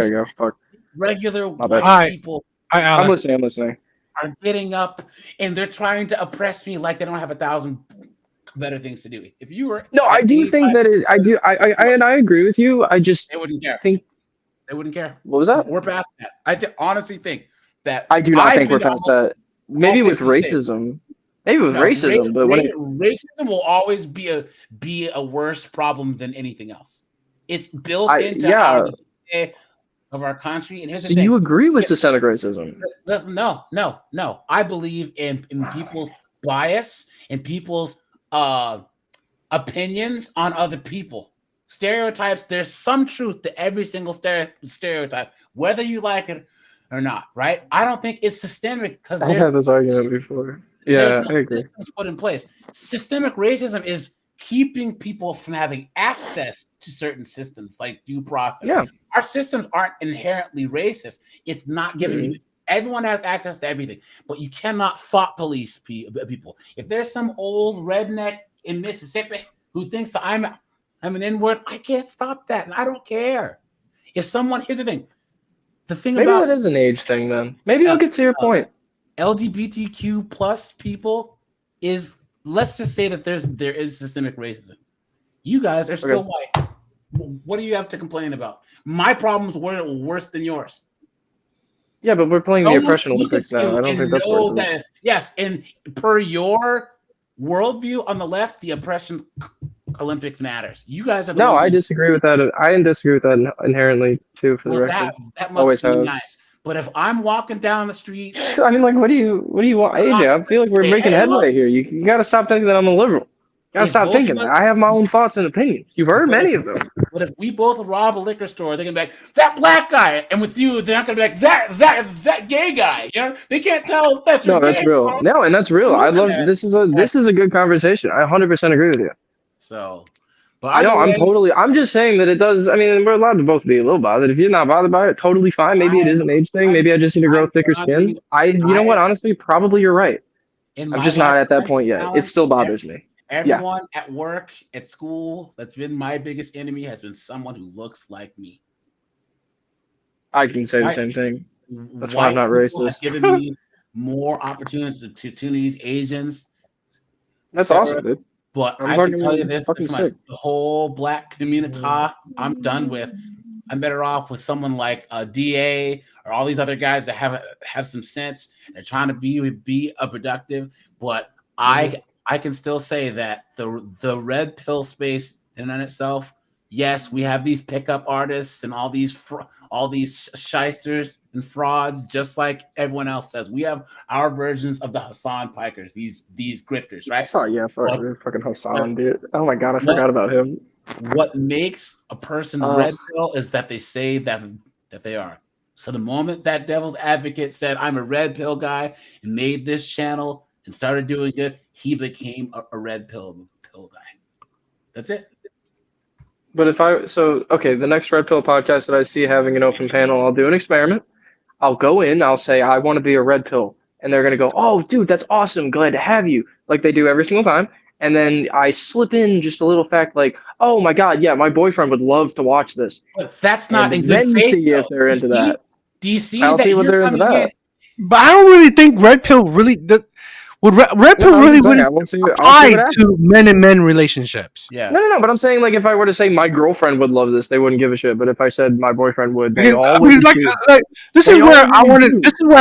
go. Fuck. Regular white people. I'm listening. Are getting up and they're trying to oppress me like they don't have 1,000 better things to do. If you were I do think that I agree with you. I just they wouldn't care. They wouldn't care. What was that? We're past that. I honestly think that I do not think we're past that. Maybe with racism. Maybe with racism, but racism will always be a worse problem than anything else. It's built into of our country. And here's the thing. You agree with systemic racism? No. I believe in people's bias and people's opinions on other people. Stereotypes, there's some truth to every single stereotype, whether you like it or not, right? I don't think it's systemic because I've had this argument before. Yeah, I agree. Systems put in place. Systemic racism is keeping people from having access to certain systems like due process. Yeah. Our systems aren't inherently racist. It's not giving you. Everyone has access to everything, but you cannot thought police people. If there's some old redneck in Mississippi who thinks that I'm an N-word, I can't stop that, and I don't care. If someone, here's the thing. Maybe that is an age thing then. Maybe I'll get to your point. LGBTQ plus people is, let's just say that there is systemic racism. You guys are still white. What do you have to complain about? My problems were worse than yours. Yeah, but we're playing the oppression Olympics now. I don't think that's worth it. Yes, and per your worldview on the left, the oppression Olympics matters. You guys are I disagree with that. I disagree with that inherently too. For the record, that must be nice. But if I'm walking down the street, I mean, like, what do you want, AJ? I feel like we're making headway here. You got to stop thinking that I'm a liberal. Gotta stop thinking that. I have my own thoughts and opinions. You've heard many of them. But if we both rob a liquor store, they're gonna be like, that black guy, and with you, they're not gonna be like that gay guy. You know, they can't tell that's that's real. No, and that's real. I love this is a good conversation. I 100% agree with you. So, but I'm just saying that it does. I mean, we're allowed to both be a little bothered. If you're not bothered by it, totally fine. Maybe it is an age thing. Maybe I just need to grow thicker skin. You know what? Honestly, probably you're right. I'm just not at that point yet. It still bothers me. Everyone at work, at school, that's been my biggest enemy has been someone who looks like me. I can say the same thing. That's why I'm not racist. Given me more opportunities, Asians. That's awesome, dude. But I can tell you this much, the whole black community I'm done with. I'm better off with someone like a DA or all these other guys that have some sense and trying to be a productive. But I can still say that the red pill space in and itself, yes, we have these pickup artists and all these shysters and frauds, just like everyone else does. We have our versions of the Hassan Pikers, these grifters, right? Oh yeah, fucking Hassan, dude. Oh my god, I forgot about him. What makes a person red pill is that they say that they are. So the moment that devil's advocate said, I'm a red pill guy and made this channel and started doing good, he became a red pill guy. That's it. But the next Red Pill podcast that I see having an open panel, I'll do an experiment. I'll go in, I'll say, I want to be a red pill. And they're going to go, oh, dude, that's awesome. Glad to have you. Like they do every single time. And then I slip in just a little fact like, oh my God, yeah, my boyfriend would love to watch this. But that's not in good faith. See if they're into that. Do you see I'll that see what they're into that. But I don't really think Red Pill really... Would Red Pill really apply to men and men relationships? Yeah. No. But I'm saying, like, if I were to say my girlfriend would love this, they wouldn't give a shit. But if I said my boyfriend would, they all would. This is where I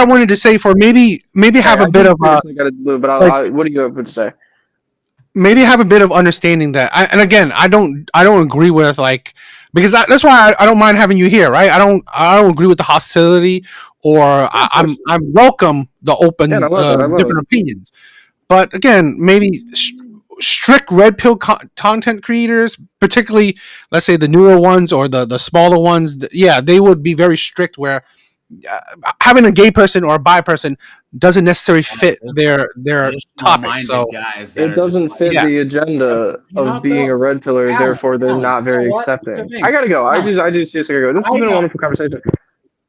wanted to say for maybe have a bit of. What do you have to say? Maybe have a bit of understanding that, and again, I don't agree with because that's why I don't mind having you here, right? I don't agree with the hostility, or I welcome the open different opinions, but again, maybe strict red pill content creators, particularly let's say the newer ones or the smaller ones, they would be very strict where having a gay person or a bi person doesn't necessarily fit their There's topic. small-minded So guys that It are just doesn't like, fit yeah. the agenda you know of what, being though? a red pillar, Alan, therefore they're Alan, not you know very what? Here's the accepting. thing. I gotta go. Alan, I just seriously gotta go. This has I been a know wonderful conversation.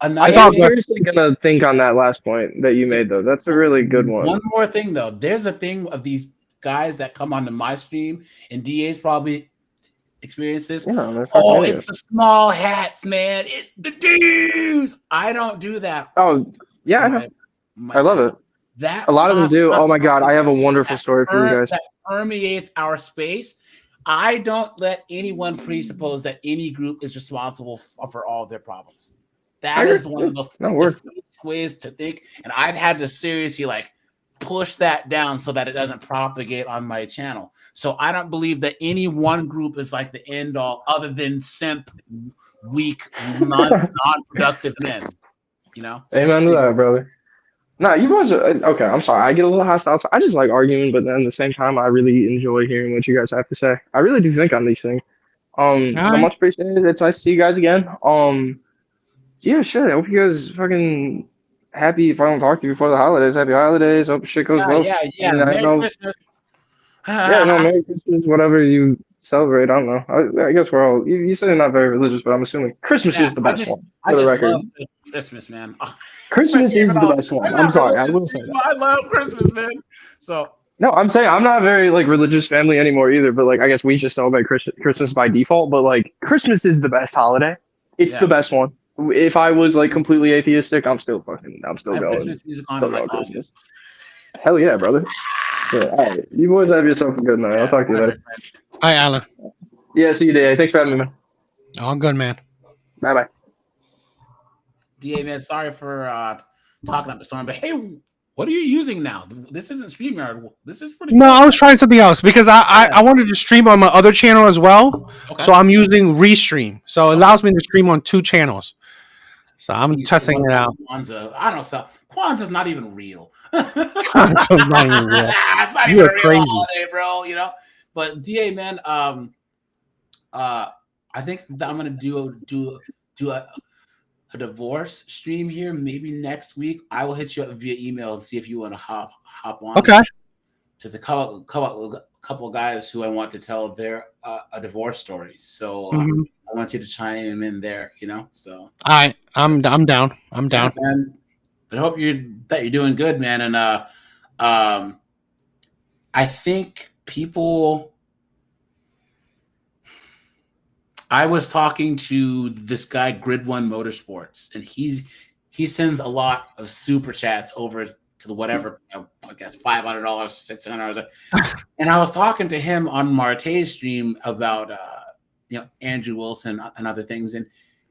I another It's am all thing. good. seriously gonna think on that last point that you made, though. That's a really good one. One more thing, though. There's a thing of these guys that come onto my stream, and DA's probably experienced this. Yeah, they're fucking Oh, idiots. it's the small hats, man. It's the dudes. I don't do that. Oh, yeah, I know. I love it. That A lot of them soft do. Oh my god, I have a wonderful that story for you guys. that permeates our space. I don't let anyone presuppose that any group is responsible for all of their problems. That is one of the most defeatist ways to think, and I've had to seriously like push that down so that it doesn't propagate on my channel. So I don't believe that any one group is like the end all, other than simp, weak, non-productive men. You know. Amen to that, brother. No, you guys are okay. I'm sorry. I get a little hostile. I just like arguing, but then at the same time, I really enjoy hearing what you guys have to say. I really do think on these things. So much appreciated. It's nice to see you guys again. Yeah, sure. I hope you guys fucking happy. If I don't talk to you before the holidays, happy holidays. Hope shit goes well. Yeah. Merry Christmas. Merry Christmas. Whatever you celebrate. I don't know. I guess we're all. You say you're not very religious, but I'm assuming Christmas is the best one. For the record, love Christmas, man. Christmas is the best one. I'm sorry. I will say that. I love Christmas, man. So no, I'm saying I'm not very like religious family anymore either. But like, I guess we just celebrate Christmas by default. But like, Christmas is the best holiday. It's the best one. If I was like completely atheistic, I'm still going. Christmas music on still going Christmas. Hell yeah, brother. So, all right, you boys have yourself a good night. I'll talk to you later. Hi, Alan. Yeah, see you, DA. Thanks for having me, man. All good, man. Bye. DA, man, sorry for talking up the storm, but hey, what are you using now? This isn't StreamYard. This is pretty. No, I was trying something else because I wanted to stream on my other channel as well. Okay. So I'm using Restream. So it allows me to stream on 2 channels. So I'm testing it out. Kwanzaa. I don't know. Kwanzaa's not even real. Kwanzaa's not even real. It's not even a real holiday, bro. You know. But DA, man, I think that I'm gonna do a divorce stream here. Maybe next week. I will hit you up via email and see if you want to hop on. Okay. Just a couple of guys who I want to tell their a divorce story. So I want you to chime in there. You know. So I'm down. I'm down. Yeah, man. But I hope you're doing good, man. And I think people. I was talking to this guy, Grid One Motorsports, and he sends a lot of super chats over to the whatever, I guess $500, $600. And I was talking to him on Marte's stream about Andrew Wilson and other things, and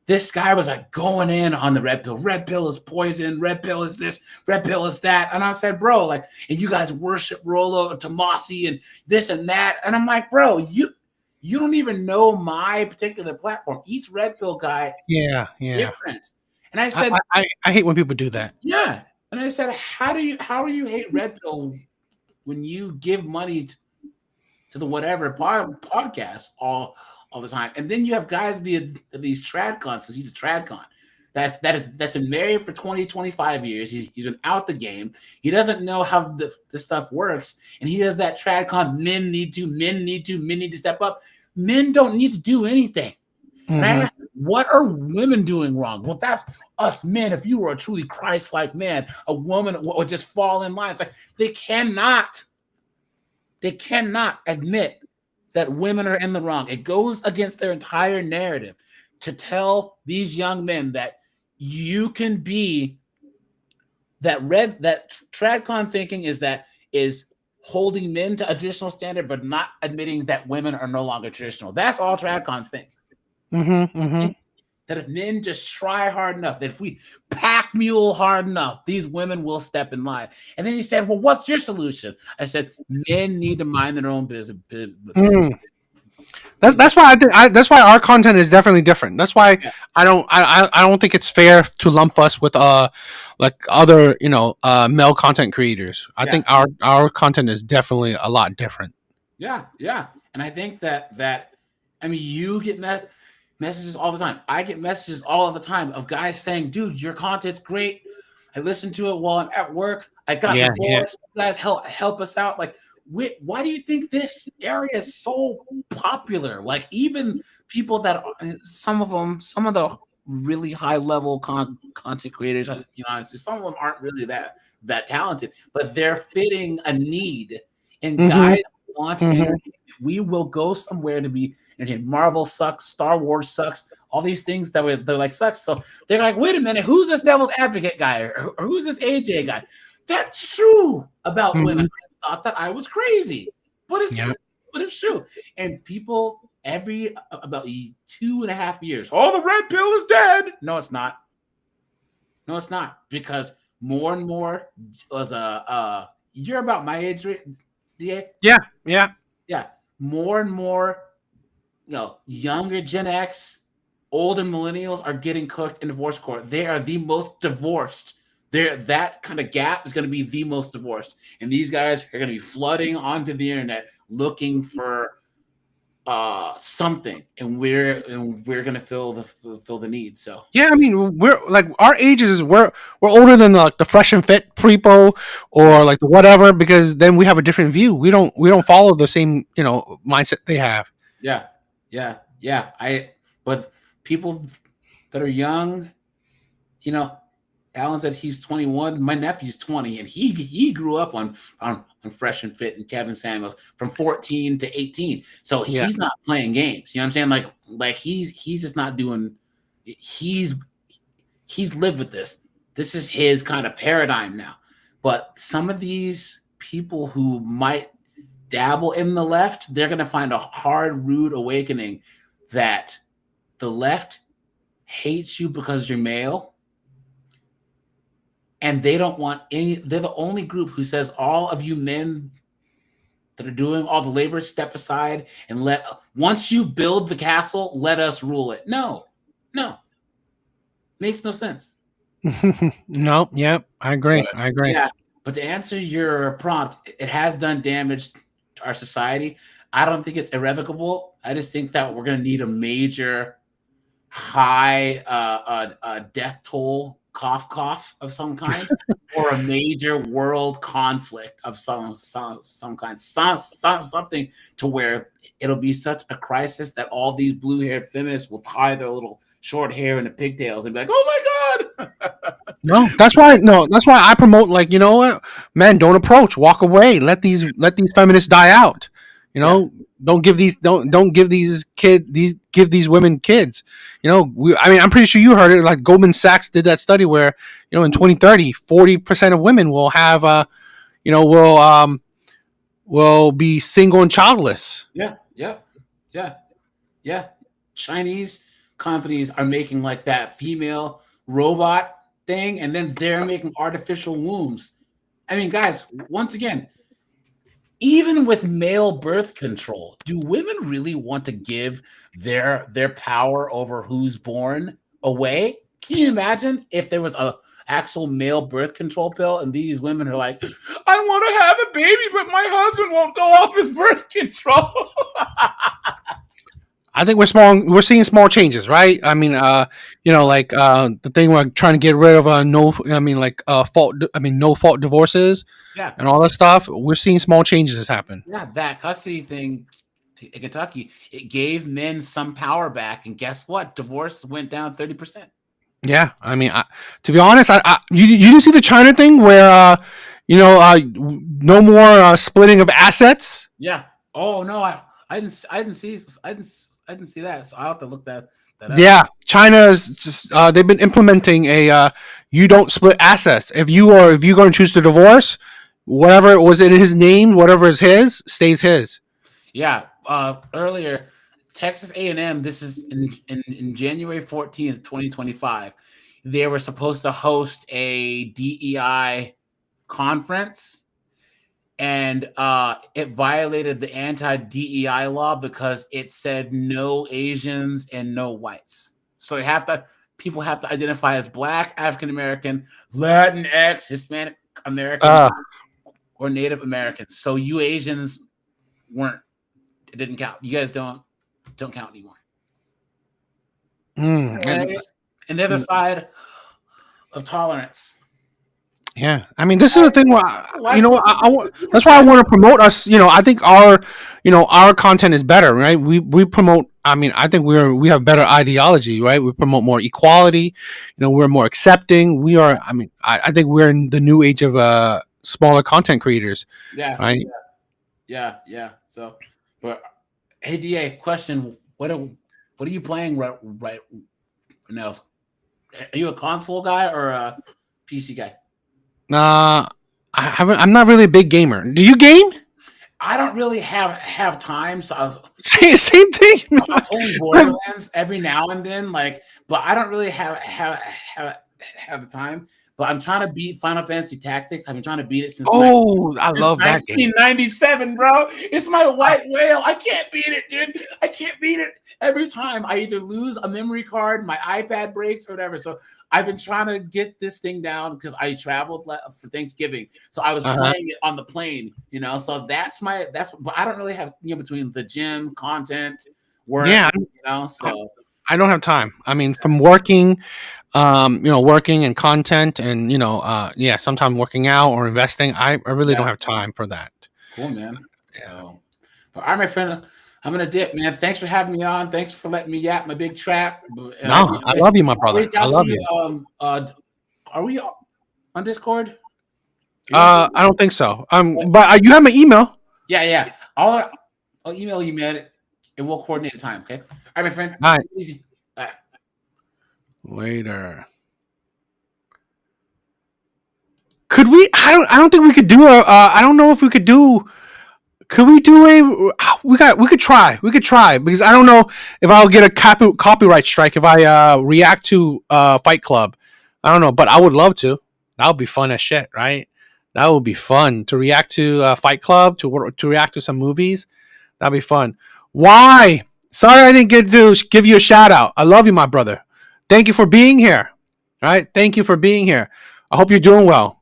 this guy was like going in on the red pill. Red pill is poison. Red pill is this. Red pill is that. And I said, bro, like, and you guys worship Rollo and Tomasi and this and that. And I'm like, bro, you don't even know my particular platform. Each red pill guy, different. And I said, I hate when people do that. Yeah. And I said, how do you hate red pill when you give money to the whatever podcast all the time? And then you have guys these tradcons, because he's a tradcon. That's been married for 20, 25 years. He's been out the game. He doesn't know how this stuff works. And he does that tradcon. Men need to step up. Men don't need to do anything. Man, what are women doing wrong? Well, that's us men. If you were a truly Christ-like man, a woman would just fall in line. It's like they cannot admit that women are in the wrong. It goes against their entire narrative to tell these young men that you can be that tradcon thinking is holding men to a traditional standard, but not admitting that women are no longer traditional. That's all tradcons think. That if men just try hard enough, that if we pack mule hard enough, these women will step in line. And then he said, well, what's your solution? I said, men need to mind their own business. That's why that's why our content is definitely different. That's why I don't think it's fair to lump us with like other male content creators. I think our content is definitely a lot different. Yeah. And I think that I mean, you get messages all the time. I get messages all the time of guys saying, "Dude, your content's great. I listen to it while I'm at work. I got Yeah, divorced. You guys help us out." Like, why do you think this area is so popular? Like, even people that some of the really high level content creators, some of them aren't really that talented, but they're fitting a need, and guys want entertainment. We will go somewhere to be entertained. Marvel sucks, Star Wars sucks, all these things they're like sucks. So they're like, wait a minute, who's this Devil's Advocate guy, or who's this AJ guy? That's true about women. I thought that I was crazy, but it's true. And people every about 2.5 years, oh, the red pill is dead. No, it's not. No, it's not, because more and more was you're about my age, DA? Yeah. More and more, younger Gen X, older millennials are getting cooked in divorce court. They are the most divorced. That kind of gap is going to be the most divorced, and these guys are going to be flooding onto the internet looking for something, and we're going to fill the need. So yeah, I mean, we're like our ages. We're older than like the fresh and fit prepo or like the whatever, because then we have a different view. We don't follow the same mindset they have. Yeah. But people that are young, Alan said he's 21. My nephew's 20, and he grew up on Fresh and Fit and Kevin Samuels from 14 to 18. So he's not playing games. You know what I'm saying? Like he's just not doing. He's lived with this. This is his kind of paradigm now. But some of these people who might dabble in the left, they're going to find a hard, rude awakening that the left hates you because you're male. And they don't want any. They're the only group who says, all of you men that are doing all the labor, step aside and once you build the castle, let us rule it. No. Makes no sense. No, yeah, I agree. Yeah, but to answer your prompt, it has done damage to our society. I don't think it's irrevocable. I just think that we're going to need a major high death toll cough of some kind, or a major world conflict of some kind, something to where it'll be such a crisis that all these blue-haired feminists will tie their little short hair into pigtails and be like, "Oh my god!" That's why I promote, like, you know what, man, don't approach, walk away, let these feminists die out. Don't give these women kids. I'm pretty sure you heard it. Like Goldman Sachs did that study where in 2030, 40% of women will have will be single and childless. Yeah. Chinese companies are making like that female robot thing, and then they're making artificial wombs. I mean, guys, once again, even with male birth control, do women really want to give their power over who's born away? Can you imagine if there was a actual male birth control pill and these women are like, I want to have a baby, but my husband won't go off his birth control? I think we're seeing small changes, right? I mean, the thing we're trying to get rid of no fault divorces, and all that stuff. We're seeing small changes happen. Yeah, that custody thing in Kentucky, it gave men some power back, and guess what? Divorce went down 30%. Yeah, I mean, to be honest, you didn't see the China thing where no more splitting of assets. Yeah. Oh no, I didn't see that. So I'll have to look that up. Yeah, China's just they've been implementing a you don't split assets. If you're going to choose to divorce, whatever was in his name, whatever is his stays his. Yeah. Earlier, Texas A&M. This is in January 14th, 2025. They were supposed to host a DEI conference, and it violated the anti-DEI law because it said no Asians and no whites. So people have to identify as Black, African American, Latinx, Hispanic American, or Native American. So you Asians it didn't count. You guys don't count anymore. And the other side of tolerance. Yeah, I mean, this is the thing. Why, Like, that's why I want to promote us. I think our content is better, right? We promote. I mean, I think we have better ideology, right? We promote more equality. We're more accepting. We are. I mean, I think we're in the new age of smaller content creators, yeah, right? yeah. So, but hey, Da, question: What are you playing right now? Are you a console guy or a PC guy? I haven't. I'm not really a big gamer. Do you game? I don't really have time, so I was Same thing. I'm playing Borderlands every now and then, but I don't really have the time. But I'm trying to beat Final Fantasy Tactics. I've been trying to beat it since I love that game. 1997, bro. It's my white whale. I can't beat it, dude. I can't beat it. Every time I either lose a memory card, my iPad breaks, or whatever. So I've been trying to get this thing down because I traveled for Thanksgiving. So I was playing it on the plane, So but I don't really have between the gym, content, work, So I don't have time. I mean, from working, working and content, and sometimes working out or investing. I really don't have time for that. Cool, man. So, all right, my friend. I'm gonna dip, man. Thanks for having me on. Thanks for letting me yap my big trap. I love you, my brother. I love you. Are we on Discord? I don't think so. But you have my email. Yeah. I'll email you, man, and we'll coordinate a time. Okay. All right, my friend. All right. Easy. All right. Later. Could we? I don't think we could do a. I don't know if we could do. Could we do a? We could try. We could try because I don't know if I'll get a copyright strike if I react to Fight Club. I don't know, but I would love to. That would be fun as shit, right? That would be fun to react to Fight Club, to react to some movies. That'd be fun. Why? Sorry I didn't get to give you a shout out. I love you, my brother. Thank you for being here. All right? Thank you for being here. I hope you're doing well.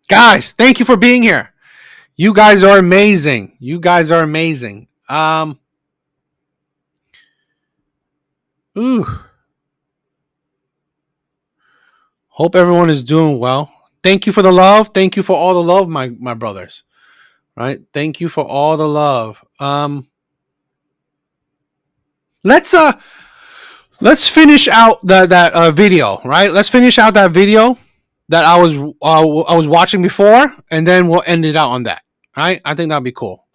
Guys, thank you for being here. You guys are amazing. You guys are amazing. Hope everyone is doing well. Thank you for the love. Thank you for all the love, my brothers. Right? Thank you for all the love. Let's finish out that video, right? Let's finish out that video that I was watching before, and then we'll end it out on that. Right? I think that'd be cool.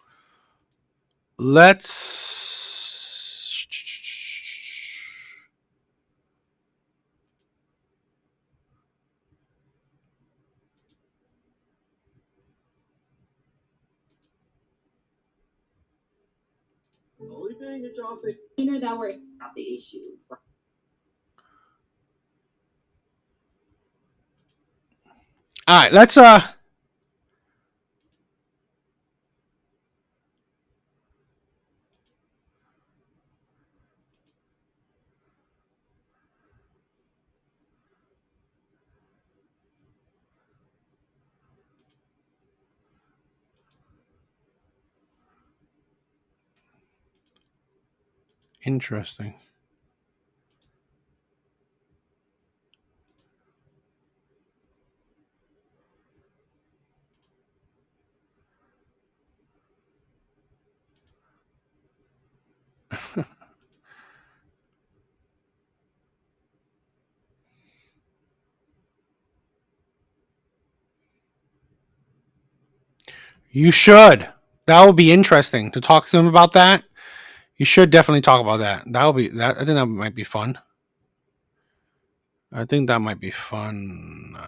Let's. The only thing that y'all say that were about the issues. All right, let's interesting. You should. That would be interesting to talk to them about that. You should definitely talk about that. That would be that. I think that might be fun. I think that might be fun. All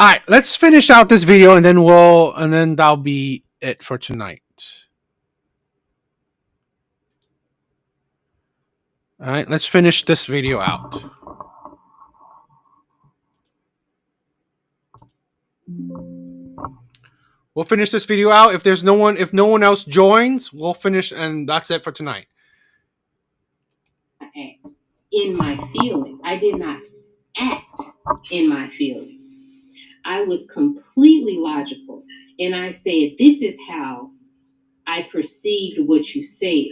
right, let's finish out this video, and then that'll be it for tonight. All right, let's finish this video out. We'll finish this video out. If no one else joins, we'll finish, and that's it for tonight. In my feelings, I did not act in my feelings. I was completely logical, and I said, "This is how I perceived what you said."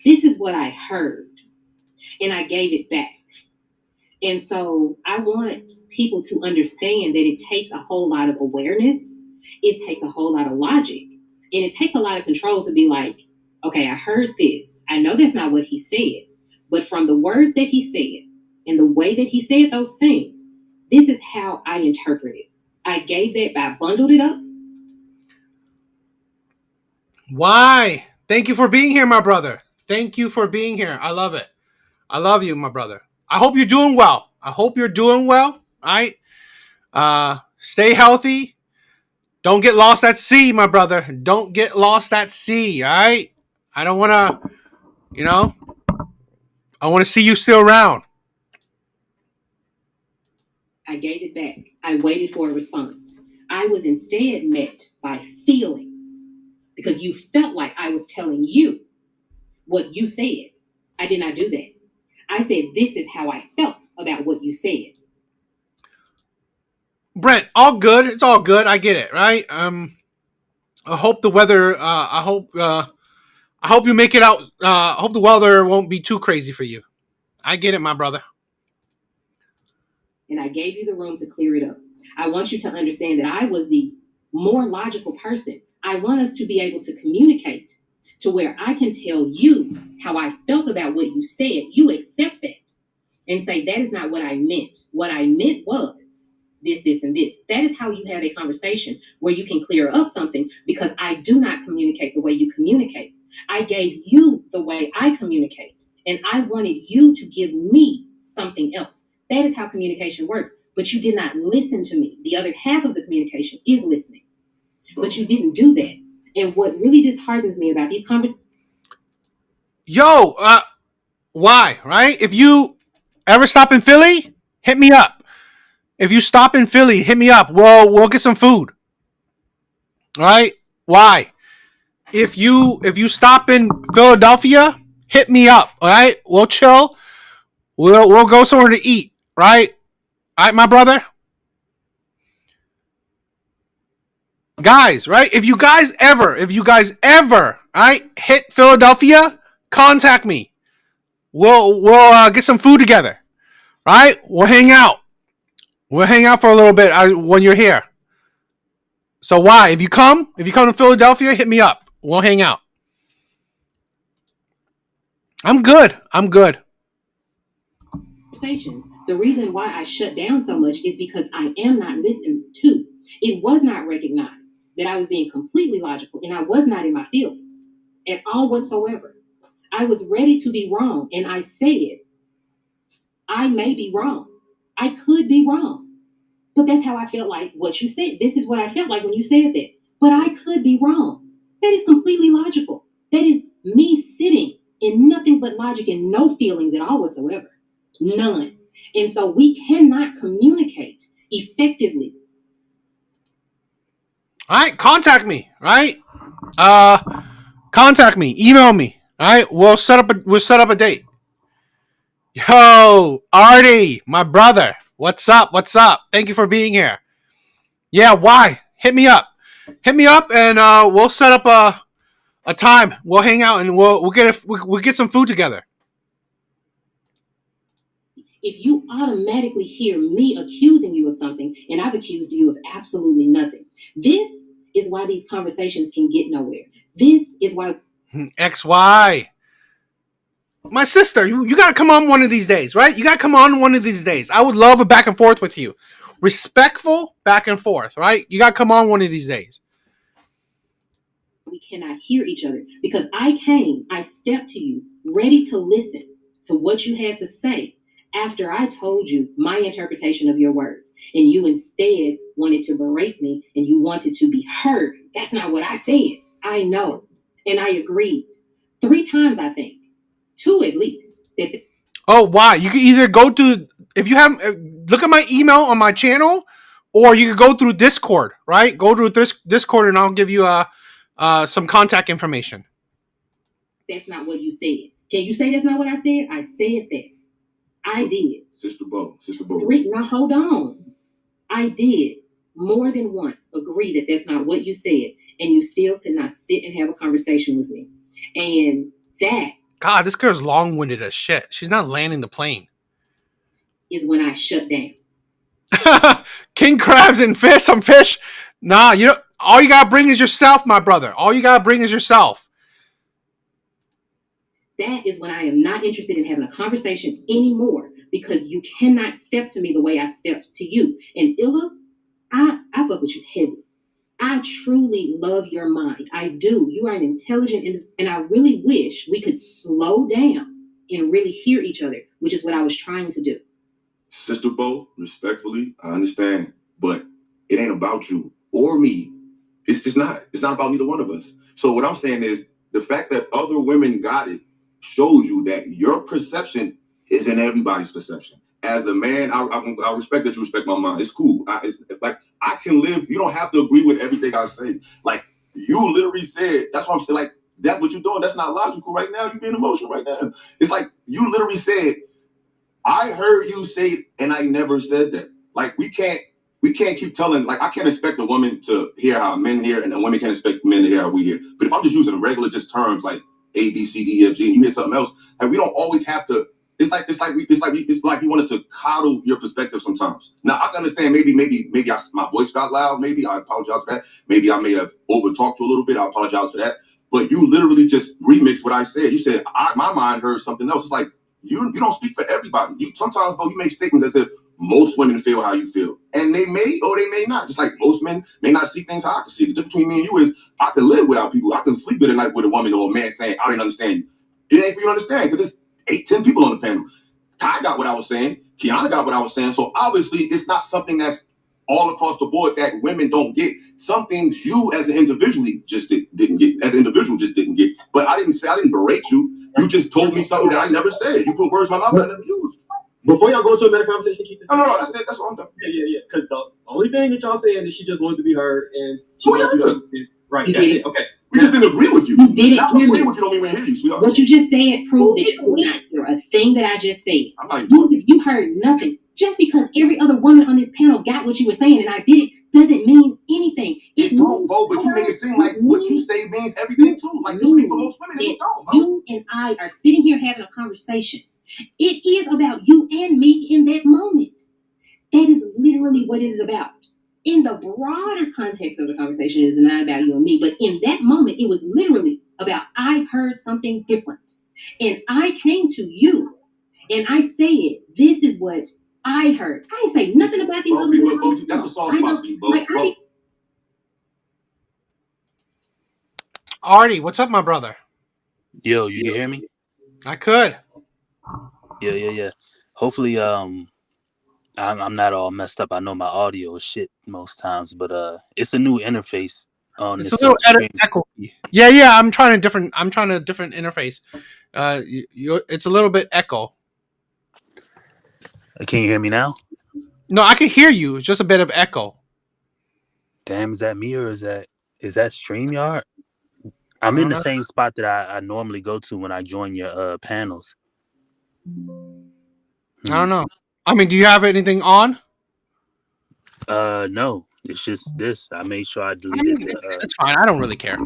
this is what I heard, and I gave it back. And so I want people to understand that it takes a whole lot of awareness, it takes a whole lot of logic, and it takes a lot of control to be like, okay, I heard this. I know that's not what he said, but from the words that he said and the way that he said those things, this is how I interpret it. I gave that, I bundled it up. Why? Thank you for being here, my brother. Thank you for being here. I love it. I love you, my brother. I hope you're doing well. I hope you're doing well. All right. Stay healthy. Don't get lost at sea, my brother. Don't get lost at sea. All right. I don't want to, I want to see you still around. I gave it back. I waited for a response. I was instead met by feelings because you felt like I was telling you what you said. I did not do that. I said, this is how I felt about what you said. Brent, all good. It's all good. I get it, right? I hope the weather, I hope you make it out. I hope the weather won't be too crazy for you. I get it, my brother. And I gave you the room to clear it up. I want you to understand that I was the more logical person. I want us to be able to communicate to where I can tell you how I felt about what you said. You accept that and say, that is not what I meant. What I meant was this, this, and this. That is how you have a conversation where you can clear up something, because I do not communicate the way you communicate. I gave you the way I communicate, and I wanted you to give me something else. That is how communication works. But you did not listen to me. The other half of the communication is listening. But you didn't do that. And what really disheartens me about these conversations. Why, right? If you ever stop in Philly, hit me up. If you stop in Philly, hit me up. We'll get some food. All right? Why? If you stop in Philadelphia, hit me up. All right? We'll chill. We'll go somewhere to eat. Right? All right, my brother. Guys, right? If you guys ever, all right, hit Philadelphia, contact me. We'll get some food together. All right? We'll hang out. We'll hang out for a little bit when you're here. So why? If you come to Philadelphia, hit me up. We'll hang out. I'm good. Conversations. The reason why I shut down so much is because I am not listened to. It was not recognized that I was being completely logical, and I was not in my feelings at all whatsoever. I was ready to be wrong, and I said, I may be wrong. I could be wrong. But that's how I felt like what you said. This is what I felt like when you said that. But I could be wrong. That is completely logical. That is me sitting in nothing but logic and no feelings at all whatsoever. None. And so we cannot communicate effectively. All right, contact me, right? Contact me, email me. All right, we'll set up a date. Yo, Artie, my brother, what's up? Thank you for being here. Yeah, why? Hit me up, and we'll set up a time. We'll hang out and we'll get some food together. If you automatically hear me accusing you of something, and I've accused you of absolutely nothing, this is why these conversations can get nowhere. This is why XY. My sister, you got to come on one of these days, right? You got to come on one of these days. I would love a back and forth with you. Respectful back and forth, right? You got to come on one of these days. We cannot hear each other because I stepped to you ready to listen to what you had to say after I told you my interpretation of your words, and you instead wanted to berate me and you wanted to be heard. That's not what I said. I know. And I agreed 3 times, I think. 2 at least. Oh, why? You can either go to, if you have, look at my email on my channel, or you can go through Discord, right? Go to Discord and I'll give you some contact information. That's not what you said. Can you say that's not what I said? I said that. I did. Sister Bo. 3, now hold on. I did more than once agree that that's not what you said, and you still could not sit and have a conversation with me. And that God, this girl's long-winded as shit. She's not landing the plane. Is when I shut down. King crabs and fish, some fish. Nah, you know, all you gotta bring is yourself, my brother. All you gotta bring is yourself. That is when I am not interested in having a conversation anymore, because you cannot step to me the way I stepped to you. And Illa, I fuck with you heavy. I truly love your mind. I do. You are an intelligent, and I really wish we could slow down and really hear each other, which is what I was trying to do. Sister Bo, respectfully, I understand, but it ain't about you or me. It's just not. It's not about neither one of us. So what I'm saying is the fact that other women got it shows you that your perception isn't everybody's perception. As a man, I respect that you respect my mind. It's cool. It's like I can live. You don't have to agree with everything I say. Like you literally said. That's what I'm saying. Like that's what you're doing. That's not logical right now. You're being emotional right now. It's like you literally said, I heard you say it, and I never said that. Like we can't keep telling. Like I can't expect a woman to hear how men hear, and a woman can't expect men to hear how we hear. But if I'm just using regular just terms like A, B, C, D, E, F, G, and you hear something else, and we don't always have to. It's like you want us to coddle your perspective sometimes. Now I can understand. Maybe my voice got loud. Maybe I apologize for that. Maybe I may have over talked you a little bit. I apologize for that. But you literally just remixed what I said. You said my mind heard something else. It's like. You don't speak for everybody. Sometimes, bro, you make statements as if most women feel how you feel. And they may or they may not. Just like most men may not see things how I can see. The difference between me and you is I can live without people. I can sleep at night with a woman or a man saying, I didn't understand you. It ain't for you to understand because there's 8-10 people on the panel. Ty got what I was saying. Kiana got what I was saying. So obviously, it's not something that's all across the board that women don't get. Some things you as an individual just didn't get. As an individual just didn't get. But I didn't berate you. You just told me something that I never said. You put words in my mouth that I never used. Before y'all go into a better conversation, keep this. No, that's it. That's all I'm done. Yeah. Because the only thing that y'all saying is she just wanted to be heard, and she wanted you to. Right. That's it. Okay. We just didn't agree with you. You didn't agree with you. Don't mean we hear you, sweetheart. What you just said proves that you didn't hear a thing that I just said. I'm not even talking. You heard nothing. Just because every other woman on this panel got what you were saying and I did it doesn't mean anything. It don't, Bo, but you make it seem like what you say means everything too. Like you speak for most women, it don't, Bo. You and I are sitting here having a conversation. It is about you and me in that moment. That is literally what it is about. In the broader context of the conversation, it is not about you and me, but in that moment, it was literally about I heard something different. And I came to you and I said, this is what I heard. I didn't say nothing about these other people. That's a soft spot for you, Bo. Artie, what's up, my brother? Yo, you can hear me? I could. Yeah. Hopefully, I'm not all messed up. I know my audio is shit most times, but it's a new interface on It's this a little screen. echoey. Yeah. I'm trying a different interface. It's a little bit echo. Can you hear me now? No, I can hear you. It's just a bit of echo. Damn, is that me or is that StreamYard? I'm in the same spot that I normally go to when I join your panels. I don't know. I mean, do you have anything on? No. It's just this. I made sure I deleted. It's fine. I don't really care.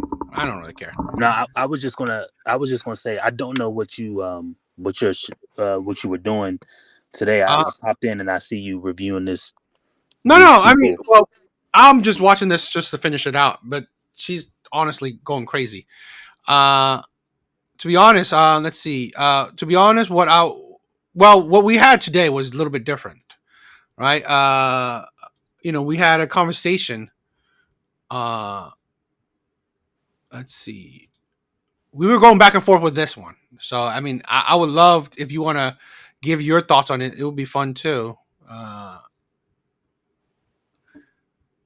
No, I was just gonna say I don't know what you were doing today. I popped in and I see you reviewing this. No. I mean, well, I'm just watching this just to finish it out. But she's honestly going crazy. To be honest, let's see. To be honest, what we had today was a little bit different, right? We had a conversation. Let's see. We were going back and forth with this one. So, I mean, I would love if you want to give your thoughts on it. It would be fun too.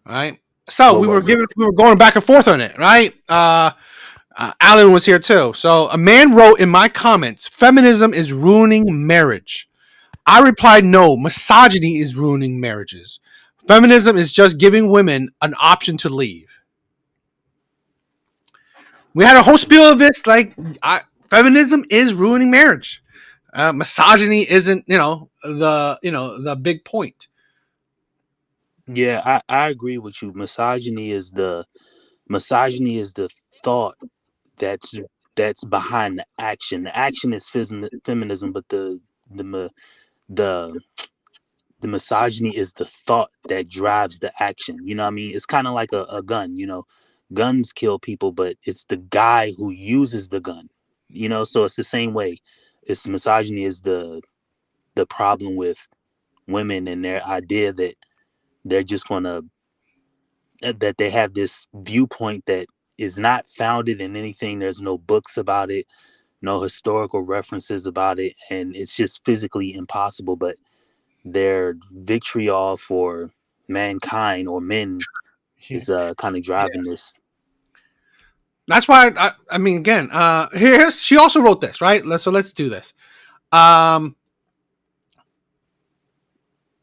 Right. So we were going back and forth on it, right? Alan was here too. So a man wrote in my comments, "Feminism is ruining marriage." I replied, "No, misogyny is ruining marriages. Feminism is just giving women an option to leave." We had a whole spiel of this, like feminism is ruining marriage. Misogyny isn't, the big point. Yeah, I agree with you. Misogyny is the thought that's that's behind the action. The action is feminism, but the the misogyny is the thought that drives the action. You know what I mean? It's kind of like a gun. You know, guns kill people, but it's the guy who uses the gun. You know, so it's the same way. It's misogyny is the problem with women and their idea that they're just gonna that they have this viewpoint that is not founded in anything. There's no books about it, no historical references about it, and it's just physically impossible. But their vitriol for mankind or men is kind of driving this. That's why I mean, again, here's she also wrote this, right? Let's do this.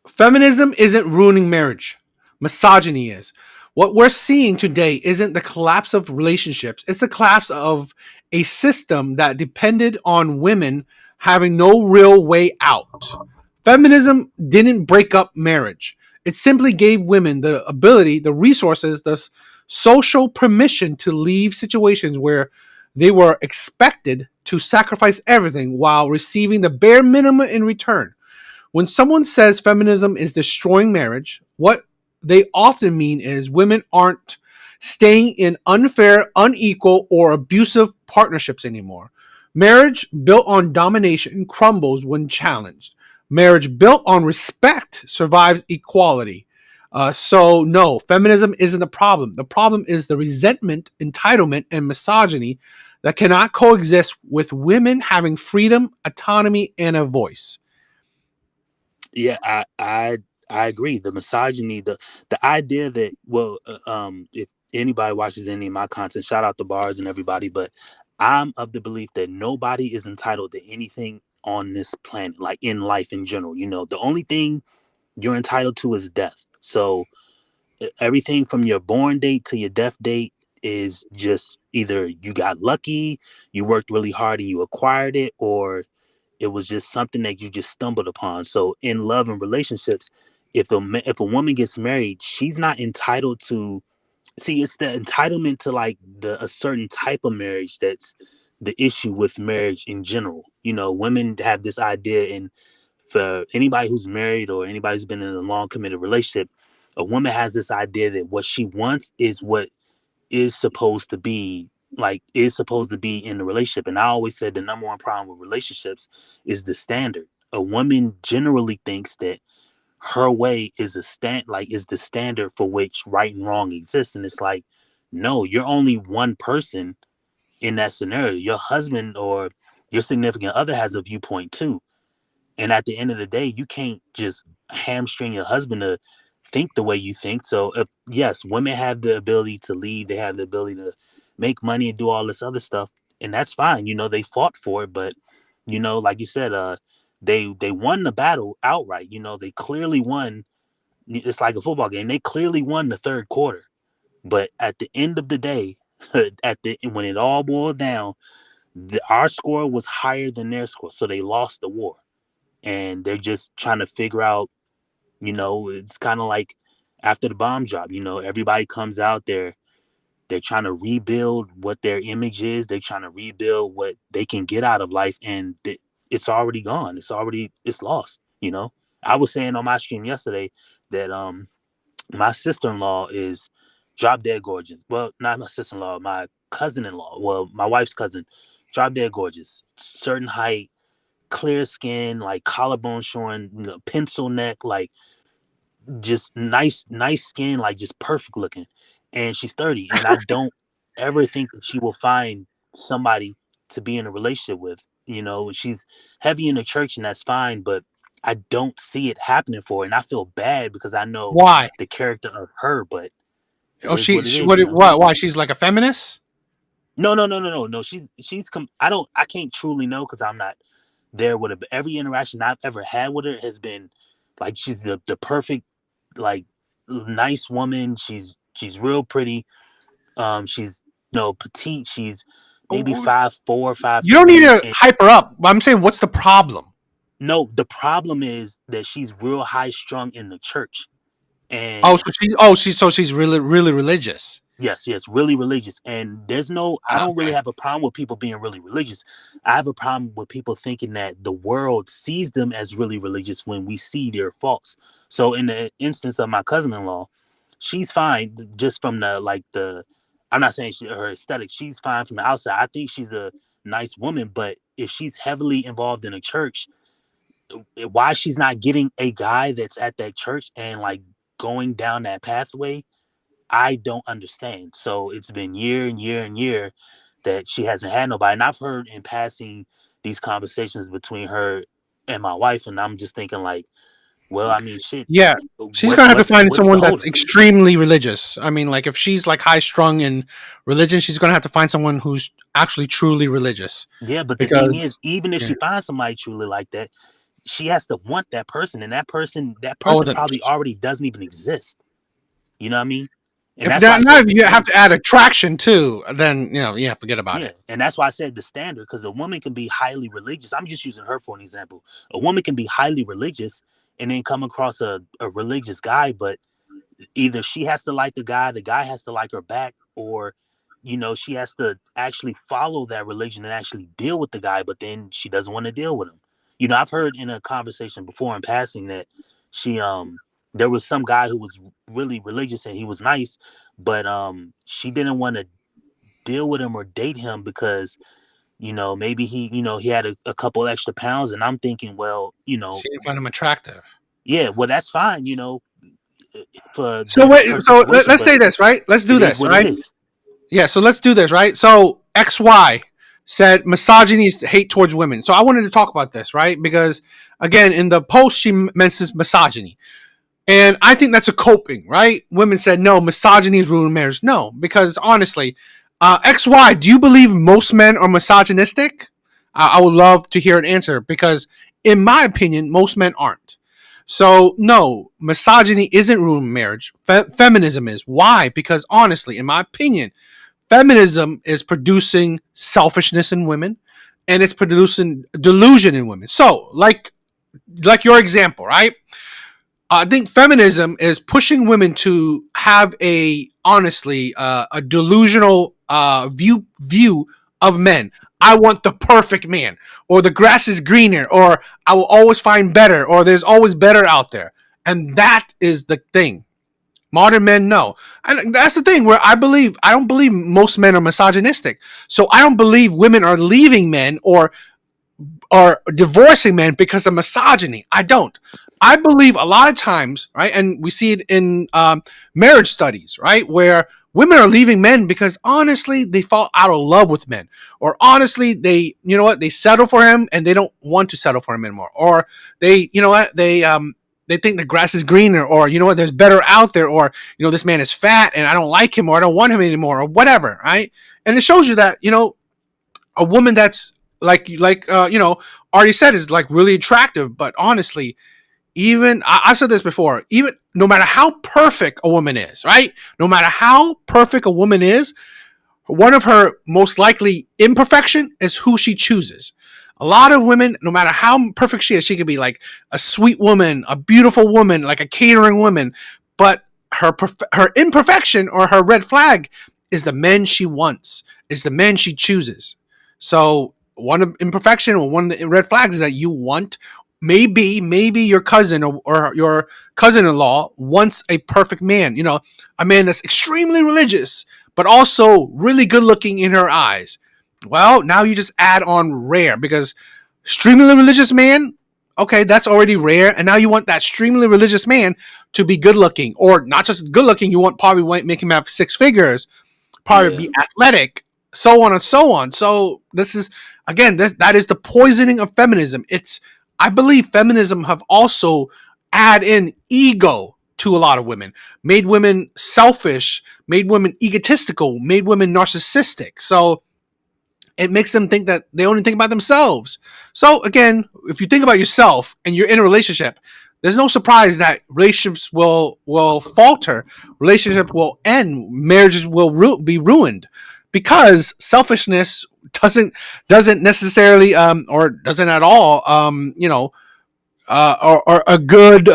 Feminism isn't ruining marriage. Misogyny is. What we're seeing today isn't the collapse of relationships. It's the collapse of a system that depended on women having no real way out. Feminism didn't break up marriage. It simply gave women the ability, the resources, the social permission to leave situations where they were expected to sacrifice everything while receiving the bare minimum in return. When someone says feminism is destroying marriage, what they often mean is women aren't staying in unfair, unequal, or abusive partnerships anymore. Marriage built on domination crumbles when challenged. Marriage built on respect survives equality. So, no, feminism isn't the problem. The problem is the resentment, entitlement, and misogyny that cannot coexist with women having freedom, autonomy, and a voice. Yeah, I agree. The misogyny, the idea that if anybody watches any of my content, shout out the bars and everybody, but I'm of the belief that nobody is entitled to anything on this planet, like in life in general. You know, the only thing you're entitled to is death. So everything from your born date to your death date is just either you got lucky, you worked really hard and you acquired it, or it was just something that you just stumbled upon. So in love and relationships, if a woman gets married, she's not entitled to see. It's the entitlement to like a certain type of marriage that's the issue with marriage in general. You know, women have this idea, and for anybody who's married or anybody who's been in a long committed relationship, a woman has this idea that what she wants is what is supposed to be in the relationship. And I always said the number one problem with relationships is the standard. A woman generally thinks that her way is is the standard for which right and wrong exists. And it's like, no, you're only one person in that scenario. Your husband or your significant other has a viewpoint too. And at the end of the day, you can't just hamstring your husband to think the way you think. So, yes, women have the ability to lead, they have the ability to make money and do all this other stuff, and that's fine. You know, they fought for it, but you know, like you said, they won the battle outright. You know, they clearly won. It's like a football game. They clearly won the third quarter, but at the end of the day, when it all boiled down, our score was higher than their score, so they lost the war. And they're just trying to figure out, you know, it's kind of like after the bomb drop, you know, everybody comes out there, they're trying to rebuild what their image is, they're trying to rebuild what they can get out of life, and it's already gone, it's lost. You know, I was saying on my stream yesterday that my sister-in-law is drop dead gorgeous. Well, not my sister-in-law, my cousin-in-law, well, my wife's cousin, drop dead gorgeous, certain height, clear skin, like collarbone showing, you know, pencil neck, like just nice skin, like just perfect looking. And she's 30. And I don't ever think that she will find somebody to be in a relationship with. You know, she's heavy in the church and that's fine, but I don't see it happening for her. And I feel bad because I know Why? the character of her, but it Oh, is what it she is, you know. why? She's like a feminist? No. I can't truly know because I'm not there with her. But every interaction I've ever had with her has been like she's the perfect, like, nice woman. She's real pretty. She's, you know, petite. She's maybe 5'4", five You don't need three. to And hype her up. I'm saying, what's the problem? no, the problem is that she's real high strung in the church. And she's really religious. yes, really religious. And I don't really have a problem with people being really religious. I have a problem with people thinking that the world sees them as really religious when we see their faults. So in the instance of my cousin-in-law, she's fine just from I'm not saying her aesthetic, she's fine from the outside. I think she's a nice woman, but if she's heavily involved in a church, why she's not getting a guy that's at that church and like going down that pathway, I don't understand. So it's been year and year and year that she hasn't had nobody. And I've heard in passing these conversations between her and my wife, and I'm just thinking like, well, I mean, shit. Yeah, she's gonna have to find What's someone to hold that's her? extremely religious. I mean, like if she's like high strung in religion, she's gonna have to find someone who's actually truly religious. Yeah, but the thing Because is, even if yeah. she finds somebody truly like that, she has to want that person, and that person Oh, then probably already doesn't even exist. You know what I mean? And if that's why I that now said if the you have standard. to add attraction too, then forget about Yeah, it. and that's why I said the standard, because a woman can be highly religious. I'm just using her for an example. A woman can be highly religious and then come across a religious guy, but either she has to like the guy has to like her back, or she has to actually follow that religion and actually deal with the guy, but then she doesn't want to deal with him. I've heard in a conversation before in passing that she there was some guy who was really religious and he was nice, but she didn't want to deal with him or date him because maybe he had a couple extra pounds. And I'm thinking, well, She didn't find him attractive. yeah, well, that's fine, for So wait, her so situation, let's but say this, right? Let's do it is this, what it right? is. Yeah, so let's do this, right? So XY said misogyny is hate towards women. So I wanted to talk about this, right? Because again, in the post, she mentions misogyny. And I think that's a coping, right? Women said, no, misogyny is ruining marriage. No, because honestly, XY, do you believe most men are misogynistic? I would love to hear an answer because, in my opinion, most men aren't. So, no, misogyny isn't ruining marriage. Feminism is. Why? Because honestly, in my opinion, feminism is producing selfishness in women and it's producing delusion in women. So, like your example, right? I think feminism is pushing women to have a delusional view of men. I want the perfect man, or the grass is greener, or I will always find better, or there's always better out there, and that is the thing. Modern men know, and that's the thing where I don't believe most men are misogynistic. So I don't believe women are leaving men or are divorcing men because of misogyny. I don't. I believe a lot of times, right, and we see it in marriage studies, right, where women are leaving men because honestly they fall out of love with men, or honestly they settle for him and they don't want to settle for him anymore, or they think the grass is greener, or there's better out there, or this man is fat and I don't like him, or I don't want him anymore, or whatever, right? And it shows you that a woman that's already said is like really attractive, but honestly, even I've said this before, even no matter how perfect a woman is, right? No matter how perfect a woman is, one of her most likely imperfection is who she chooses. A lot of women, no matter how perfect she is, she could be like a sweet woman, a beautiful woman, like a catering woman, but her imperfection or her red flag is the men she wants, is the men she chooses. So one of imperfection or one of the red flags is that you want maybe your cousin or your cousin-in-law wants a perfect man, a man that's extremely religious but also really good looking in her eyes. Well, now you just add on rare, because extremely religious man, okay, that's already rare, and now you want that extremely religious man to be good looking, or not just good looking, you want probably make him have six figures, probably Yeah. be athletic, so on and so on. So this is again that is the poisoning of feminism. I believe feminism have also add in ego to a lot of women, made women selfish, made women egotistical, made women narcissistic. So it makes them think that they only think about themselves. So again, if you think about yourself and you're in a relationship, there's no surprise that relationships will falter, relationship will end, marriages will be ruined, because selfishness doesn't necessarily or doesn't at all or a good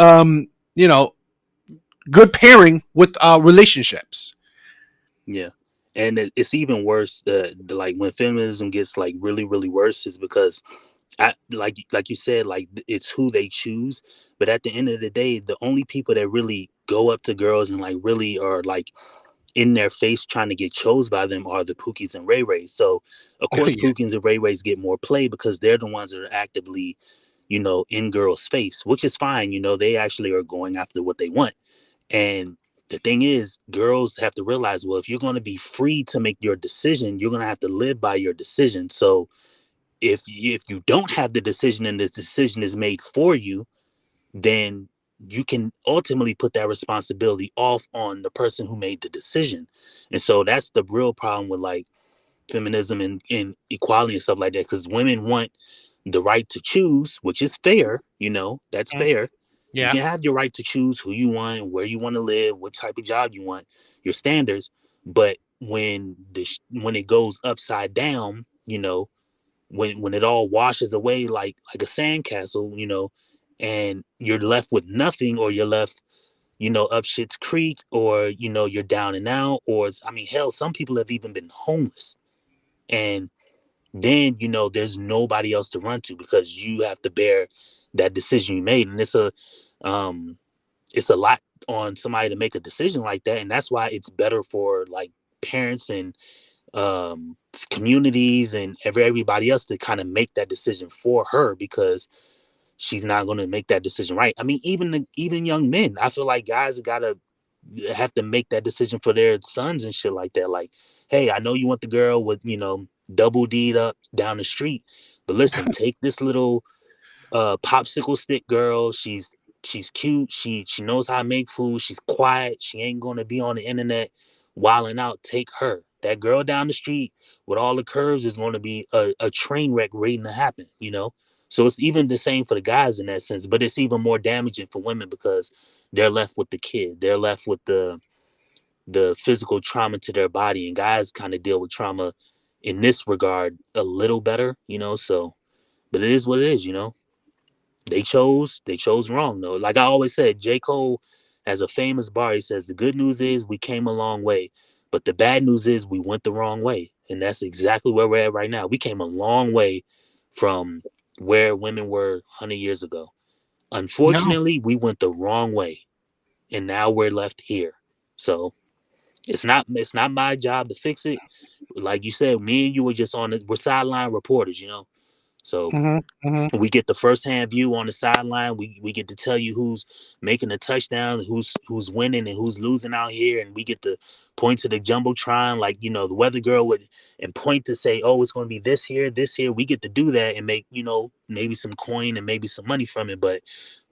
good pairing with relationships. Yeah, and it's even worse. Like when feminism gets like really, really worse is because like you said, like it's who they choose. But at the end of the day, the only people that really go up to girls and like really are like in their face trying to get chose by them are the Pookies and Ray Rays. So of course Yeah. Pookies and Ray Rays get more play because they're the ones that are actively, in girls' face, which is fine. They actually are going after what they want. And the thing is, girls have to realize, well, if you're going to be free to make your decision, you're going to have to live by your decision. So if you don't have the decision and the decision is made for you, then you can ultimately put that responsibility off on the person who made the decision. And so that's the real problem with like feminism and equality and stuff like that, because women want the right to choose, which is fair. That's Mm. fair. You Yeah. can have your right to choose who you want, where you want to live, what type of job you want, your standards. But when it goes upside down, when it all washes away like a sandcastle, and you're left with nothing, or you're left, up shit's creek, or you're down and out, or I mean, hell, some people have even been homeless, and then there's nobody else to run to because you have to bear that decision you made, and um it's a lot on somebody to make a decision like that, and that's why it's better for like parents and communities and everybody else to kind of make that decision for her, because she's not going to make that decision right. I mean, even young men, I feel like guys gotta have to make that decision for their sons and shit like that. Like, hey, I know you want the girl with double D'd up down the street, but listen, take this little popsicle stick girl. She's cute. She knows how to make food. She's quiet. She ain't gonna be on the internet wilding out. Take her. That girl down the street with all the curves is going to be a train wreck waiting to happen. So it's even the same for the guys in that sense, but it's even more damaging for women because they're left with the kid. They're left with the physical trauma to their body, and guys kind of deal with trauma in this regard a little better. So, but it is what it is. They chose wrong though. Like I always said, J. Cole has a famous bar. He says the good news is we came a long way, but the bad news is we went the wrong way. And that's exactly where we're at right now. We came a long way from where women were 100 years ago. No. Unfortunately, we went the wrong way, and now we're left here. So it's not my job to fix it. Like you said, me and you were just we're sideline reporters. So Hmm. Hmm. we get the first hand view on the sideline. We get to tell you who's making a touchdown, who's winning and who's losing out here, and we get to point to the jumbotron, like the weather girl would, and point to say, oh, it's going to be this here, this here. We get to do that and make maybe some coin and maybe some money from it, but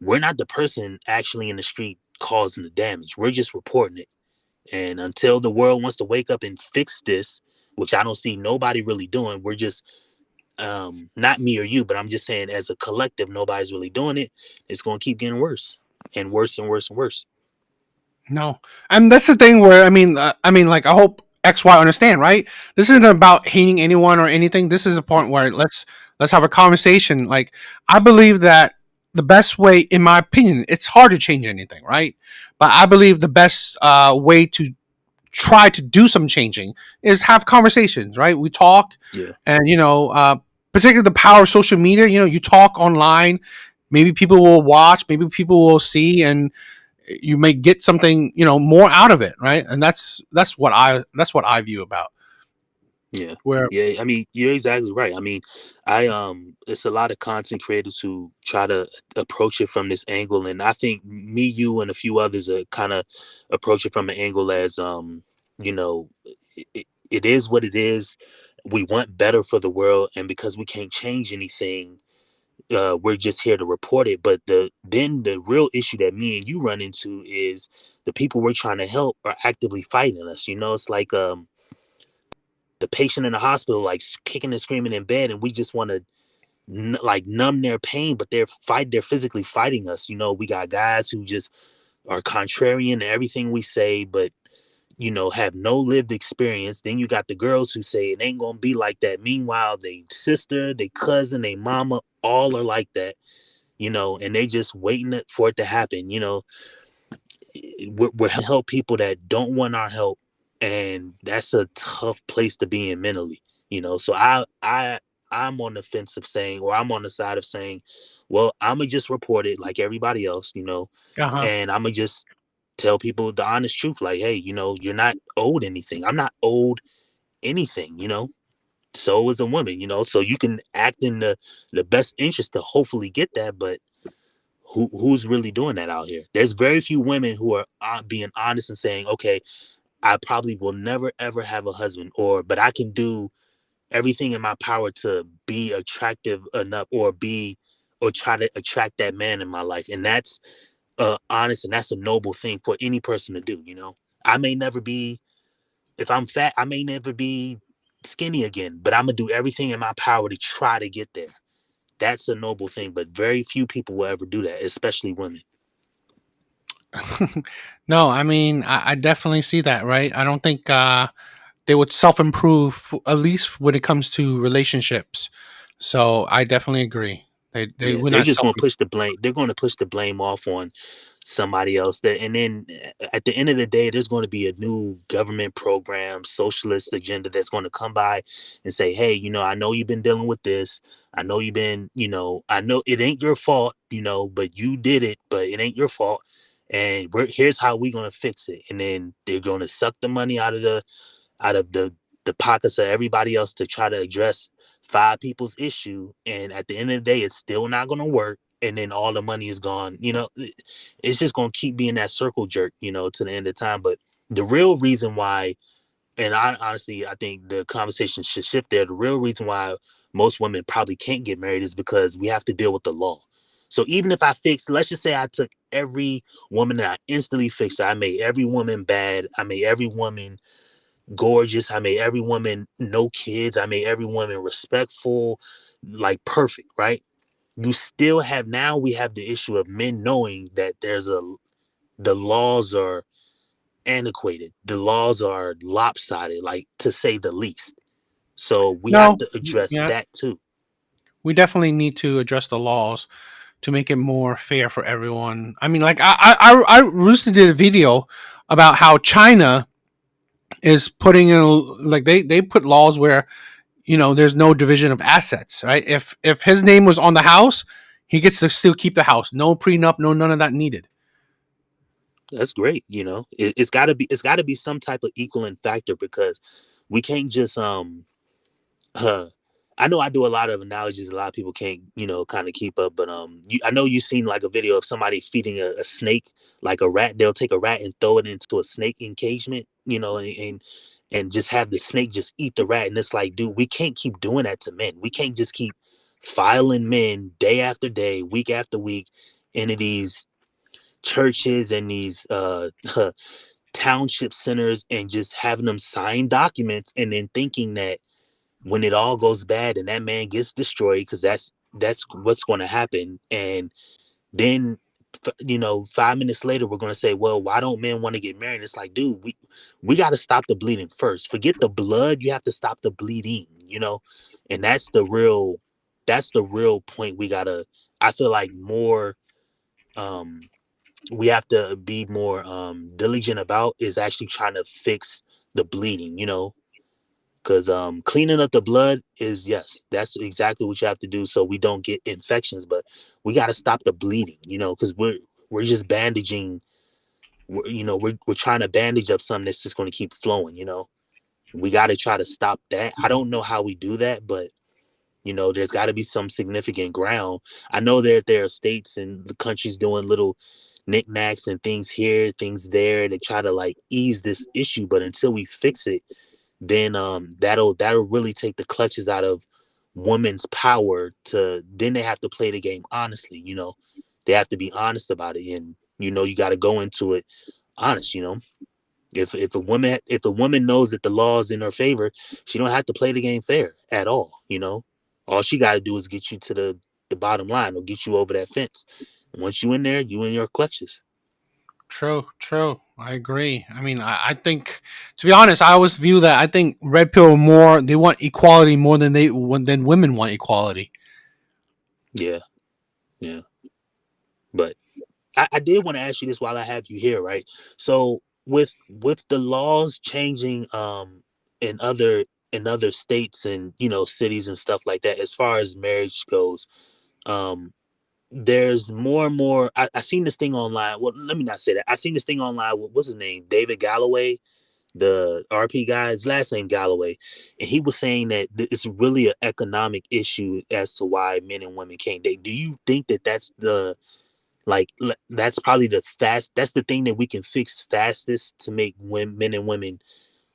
we're not the person actually in the street causing the damage. We're just reporting it, and until the world wants to wake up and fix this, which I don't see nobody really doing, we're just not me or you, but I'm just saying as a collective, nobody's really doing it. It's going to keep getting worse and worse and worse and worse. No, and that's the thing where like I hope XY understand, right? This isn't about hating anyone or anything. This is a point where let's have a conversation. Like I believe that the best way, in my opinion, it's hard to change anything, right? But I believe the best way to try to do some changing is have conversations, right? We talk, Yeah. and particularly the power of social media. You talk online, maybe people will watch, maybe people will see, and you may get something more out of it, right? And that's what I view about Yeah. where. Yeah. I mean, you're exactly right. I mean, it's a lot of content creators who try to approach it from this angle. And I think me, you, and a few others are kind of approach it from an angle as, you know, it is what it is. We want better for the world. And because we can't change anything, we're just here to report it. But the real issue that me and you run into is the people we're trying to help are actively fighting us. It's like the patient in the hospital, like kicking and screaming in bed, and we just want to like numb their pain, but they're physically fighting us. We got guys who just are contrarian to everything we say, but have no lived experience. Then you got the girls who say it ain't gonna be like that. Meanwhile, they sister, they cousin, they mama, all are like that. And they just waiting for it to happen. we're help people that don't want our help, and that's a tough place to be in mentally, you know. So I'm on the fence of saying, or I'm on the side of saying, well, I'm gonna just report it like everybody else, you know, Uh-huh. and I'm gonna just tell people the honest truth, like, hey, you know, you're not owed anything. I'm not owed anything, you know. So is a woman, you know. So you can act in the best interest to hopefully get that, but who's really doing that out here? There's very few women who are being honest and saying, okay, I probably will never ever have a husband, or but I can do everything in my power to be attractive enough, or try to attract that man in my life. And that's honest, and that's a noble thing for any person to do, you know. I may never be, if I'm fat, I may never be skinny again, but I'm gonna do everything in my power to try to get there. That's a noble thing, but very few people will ever do that, especially women. No, I mean, I definitely see that, right? I don't think they would self improve, at least when it comes to relationships. So I definitely agree. They Yeah, would they're not just self going to push the blame. They're going to push the blame off on somebody else. That, and then at the end of the day, there's going to be a new government program, socialist agenda that's going to come by and say, "Hey, you know, I know you've been dealing with this. I know you've been, you know, I know it ain't your fault, you know, but you did it, but it ain't your fault. And here's how we're going to fix it." And then they're going to suck the money out of the pockets of everybody else to try to address five people's issue, and at the end of the day it's still not going to work, and then all the money is gone, you know. It's just going to keep being that circle jerk, you know, to the end of time. But the real reason why, and I honestly, I think the conversation should shift there. The real reason why most women probably can't get married is because we have to deal with the law. So even if I fix, let's just say I took every woman and I instantly fixed her, I made every woman bad, I made every woman gorgeous, I made every woman no kids, I made every woman respectful, like perfect, right? You still have, now we have the issue of men knowing that the laws are antiquated, the laws are lopsided, like, to say the least. So we have No, to address yeah, that too. we definitely need to address the laws to make it more fair for everyone. I mean, like I recently did a video about how China is putting in, like, they put laws where, you know, there's no division of assets, right? If his name was on the house, he gets to still keep the house. No prenup, no none of that needed. That's great, you know. It's got to be some type of equaling factor, because we can't just uh, I know I do a lot of analogies. A lot of people can't, you know, kind of keep up. But I know you've seen like a video of somebody feeding a snake, like a rat. They'll take a rat and throw it into a snake encagement, you know, and just have the snake just eat the rat. And it's like, dude, we can't keep doing that to men. We can't just keep filing men day after day, week after week, into these churches and these township centers, and just having them sign documents, and then thinking that when it all goes bad and that man gets destroyed, because that's what's going to happen. And then, you know, 5 minutes later we're going to say, well, why don't men want to get married? It's like, dude, we got to stop the bleeding first. Forget the blood, you have to stop the bleeding, you know. And that's the real point. We gotta, I feel like, more um we have to be more diligent about, is actually trying to fix the bleeding, you know. Because cleaning up the blood is, yes, that's exactly what you have to do, so we don't get infections. But we got to stop the bleeding, you know, because we're just bandaging. You know, we're trying to bandage up something that's just going to keep flowing. You know, we got to try to stop that. I don't know how we do that, but you know, there's got to be some significant ground. I know there are states and the countries doing little knickknacks and things here, things there, to try to like ease this issue. But until we fix it, then that'll really take the clutches out of women's power. To then they have to play the game honestly, you know. They have to be honest about it, and you know, you got to go into it honest, you know. If a woman knows that the law is in her favor, she don't have to play the game fair at all, you know. All she got to do is get you to the bottom line, or get you over that fence. And once you in there, you in your clutches. True, true. I agree. I mean, I think, to be honest, I always view that. I think red pill more. They want equality more than than women want equality. Yeah, yeah. But I did want to ask you this while I have you here, right? So with the laws changing in other states and cities and stuff like that, as far as marriage goes, um there's more and more. I seen this thing online. Well, let me not say that. I seen this thing online. What's his name? David Galloway, the RP guy. His last name Galloway, and he was saying that it's really an economic issue as to why men and women can't date. Do you think that that's the that's probably that's the thing that we can fix fastest to make men and women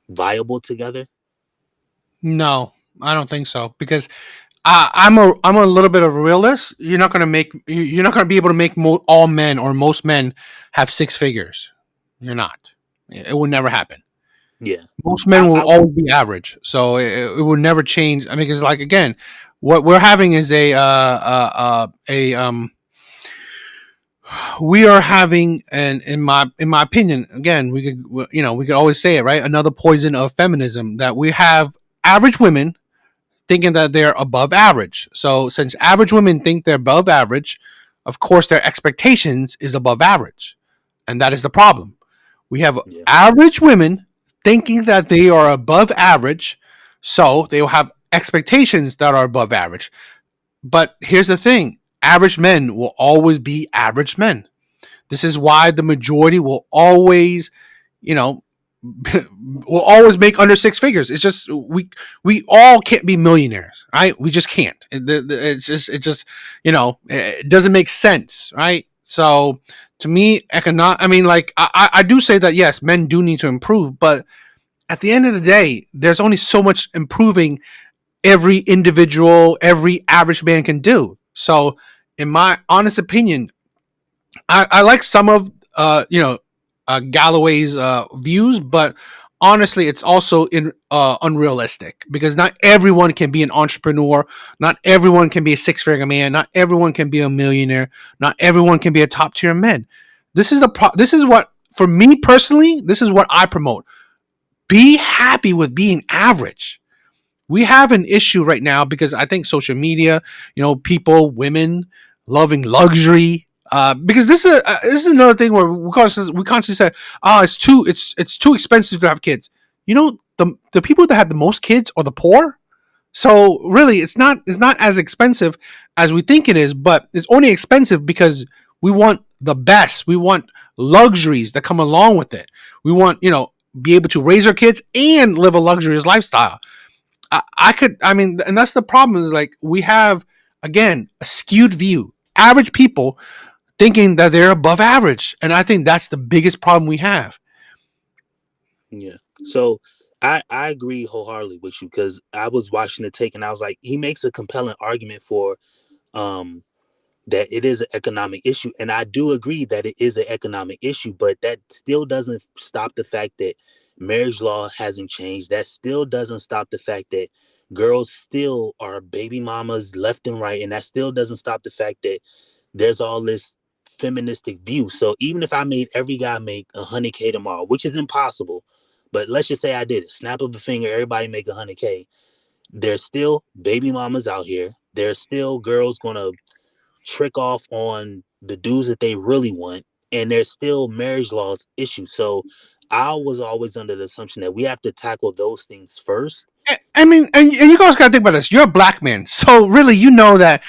viable together? No, I don't think so, because I'm a little bit of a realist. You're not gonna be able to make all men or most men have six figures. You're not. It will never happen. Yeah, Most men will always be average, so it will never change. I mean, because like again, what we're having is we are having, and in my opinion, again, we could always say it, right? Another poison of feminism, that we have average women thinking that they're above average. So since average women think they're above average, of course their expectations is above average, and that is the problem. We have average women thinking that they are above average, so they will have expectations that are above average. But here's the thing: average men will always be average men. This is why the majority will always, you know, will always make under six figures. It's just we all can't be millionaires, right? We just can't. It doesn't make sense, right? So to me, I mean, like I do say that yes, men do need to improve, but at the end of the day, there's only so much improving every individual, every average man can do. So, in my honest opinion, I like some of Galloway's views, but honestly, it's also unrealistic, because not everyone can be an entrepreneur, not everyone can be a six-figure man, not everyone can be a millionaire, not everyone can be a top-tier man. This is this is what, for me personally, this is what I promote. Be happy with being average. We have an issue right now because I think social media, people, women loving luxury. Because this is another thing where we constantly say, "Oh, it's too expensive to have kids." The people that have the most kids are the poor. So really, it's not as expensive as we think it is, but it's only expensive because we want the best. We want luxuries that come along with it. We want be able to raise our kids and live a luxurious lifestyle. And that's the problem, is like we have, again, a skewed view. Average people thinking that they're above average. And I think that's the biggest problem we have. Yeah. So I agree wholeheartedly with you, because I was watching the take and I was like, he makes a compelling argument for that it is an economic issue. And I do agree that it is an economic issue, but that still doesn't stop the fact that marriage law hasn't changed. That still doesn't stop the fact that girls still are baby mamas left and right. And that still doesn't stop the fact that there's all this feministic view. So even if I made every guy make 100K tomorrow, which is impossible, but let's just say I did it, snap of a finger, everybody make 100K. There's still baby mamas out here. There's still girls gonna trick off on the dudes that they really want, and there's still marriage laws issues. So I was always under the assumption that we have to tackle those things first. I mean, and you guys gotta think about this. You're a black man, so really, that,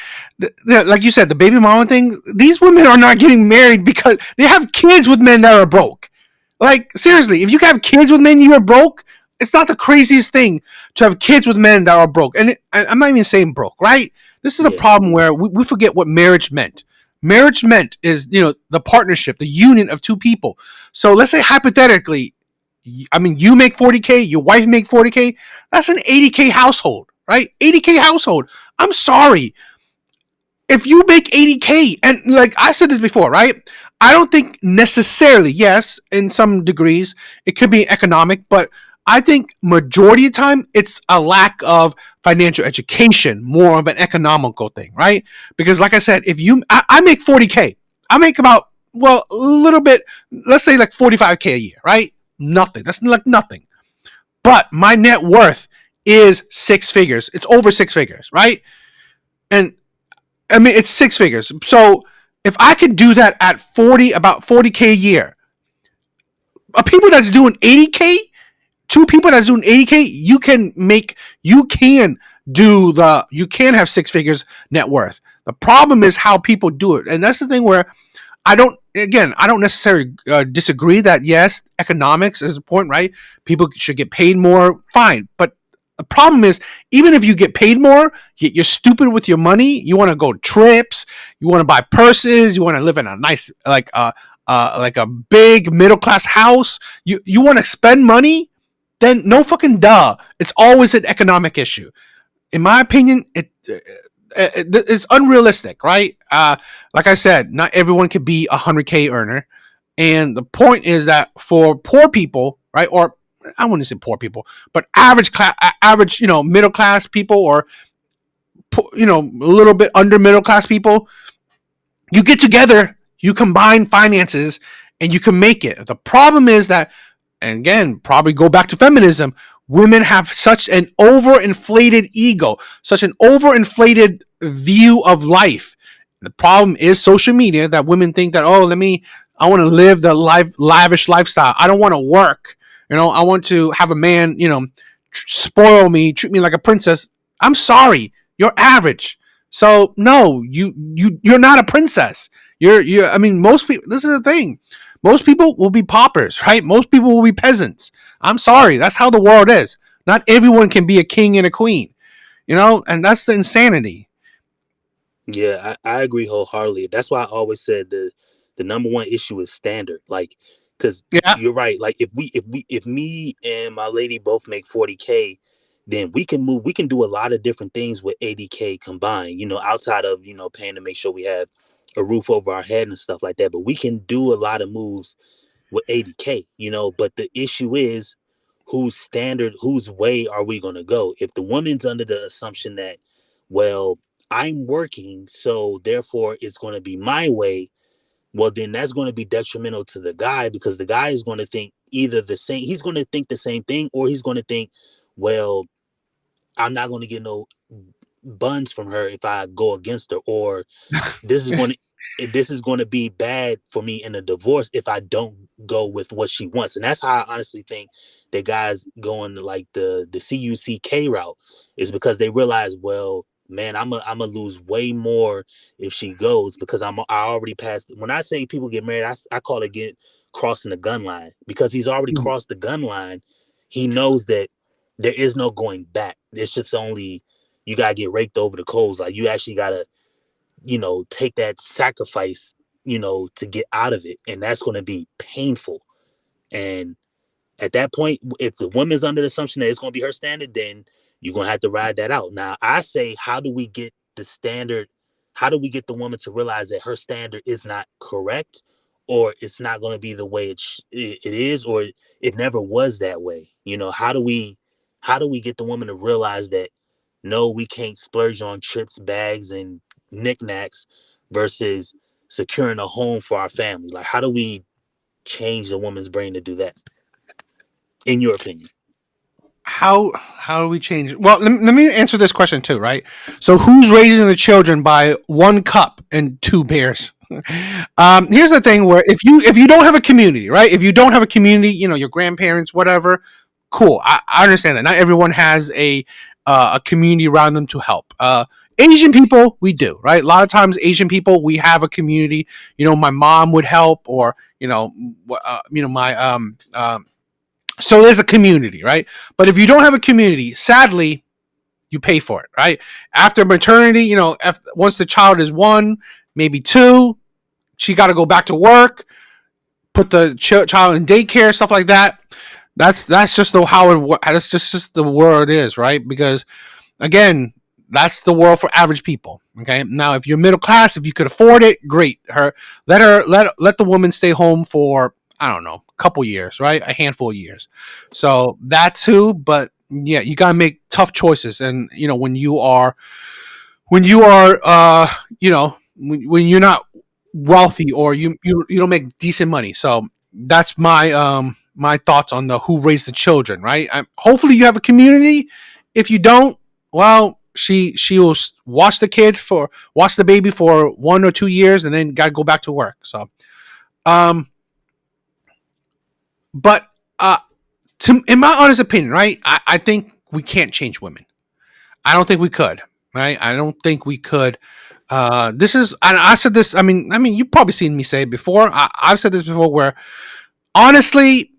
like you said, the baby mama thing. These women are not getting married because they have kids with men that are broke. Like, seriously, if you have kids with men, you are broke. It's not the craziest thing to have kids with men that are broke. And I'm not even saying broke, right? This is a problem where we forget what marriage meant. Marriage meant is, the partnership, the union of two people. So let's say hypothetically, I mean, you make 40K, your wife make 40K. That's an 80K household, right? 80K household. I'm sorry. If you make 80K, and like I said this before, right? I don't think necessarily, yes, in some degrees, it could be economic, but I think majority of the time it's a lack of financial education, more of an economical thing, right? Because like I said, if I make 40K, I make about, a little bit, let's say like 45K a year, right? Nothing. That's like nothing. But my net worth is six figures. It's over six figures, right? And I mean, it's six figures. So If I could do that at about 40K a year, people that's doing 80K, two people that's doing 80K, you can have six figures net worth. The problem is how people do it. And that's the thing where I don't necessarily disagree that yes, economics is important, right? People should get paid more, fine. But the problem is, even if you get paid more, you're stupid with your money. You want to go trips, you want to buy purses, you want to live in a nice, like a big middle class house. You want to spend money, then no fucking duh. It's always an economic issue. In my opinion, it's unrealistic, right? Like I said, not everyone could be a 100K earner, and the point is that for poor people, right, or I wouldn't say poor people, but average middle class people, or a little bit under middle class people, you get together, you combine finances, and you can make it. The problem is that, and again, probably go back to feminism, women have such an overinflated ego, such an overinflated view of life. The problem is social media, that women think that, I want to live the lavish lifestyle. I don't want to work. I want to have a man, spoil me, treat me like a princess. I'm sorry, you're average. So no, you're not a princess. Most people, this is the thing. Most people will be paupers, right? Most people will be peasants. I'm sorry. That's how the world is. Not everyone can be a king and a queen, and that's the insanity. Yeah, I agree wholeheartedly. That's why I always said the number one issue is standard. Like, because Yeah. you're right. Like, if me and my lady both make 40K, then we can move. We can do a lot of different things with 80K combined. Outside of paying to make sure we have a roof over our head and stuff like that. But we can do a lot of moves with 80K. But the issue is, whose way are we going to go? If the woman's under the assumption that, well, I'm working, so therefore it's going to be my way, well, then that's going to be detrimental to the guy, because the guy is going to think he's going to think the same thing, or he's going to think, well, I'm not going to get no buns from her if I go against her, or this is going to be bad for me in a divorce if I don't go with what she wants. And that's how I honestly think that guys going like the CUCK route, is because they realize, well, man, I'm gonna lose way more if she goes, because I already passed. When I say people get married, I call it crossing the gun line, because he's already crossed the gun line. He knows that there is no going back. It's just only, you gotta get raked over the coals. Like, you actually gotta take that sacrifice, to get out of it. And that's going to be painful. And at that point, if the woman's under the assumption that it's going to be her standard, then you're going to have to ride that out. Now, I say, how do we get the standard? How do we get the woman to realize that her standard is not correct, or it's not going to be the way it is, or it never was that way? How do we get the woman to realize that, no, we can't splurge on trips, bags, and knickknacks versus securing a home for our family? Like, how do we change the woman's brain to do that, in your opinion? How do we change it? Well, let me answer this question too, right? So who's raising the children by one cup and two beers? Here's the thing, where if you don't have a community, right? If you don't have a community, your grandparents, whatever, cool. I understand that. Not everyone has a community around them to help. Asian people, we do, right? A lot of times, Asian people, we have a community. My mom would help, or my so there's a community, right? But if you don't have a community, sadly, you pay for it, right? After maternity, once the child is 1, maybe 2, she got to go back to work, put the child in daycare, stuff like that. That's just that's just the world it is, right? Because again, that's the world for average people. Okay. Now, if you're middle class, if you could afford it, great. Let the woman stay home for, I don't know, a couple years, right? A handful of years. So that's who. But yeah, you gotta make tough choices. And when you are when you're not wealthy, or you don't make decent money. So that's my my thoughts on the who raised the children, right? Hopefully you have a community. If you don't, well, she'll watch the baby for 1 or 2 years and then got to go back to work. So, but in my honest opinion, right, I think we can't change women. I don't think we could. Right, I don't think we could. This is, and I said this. I mean, you've probably seen me say it before. I've said this before, where honestly,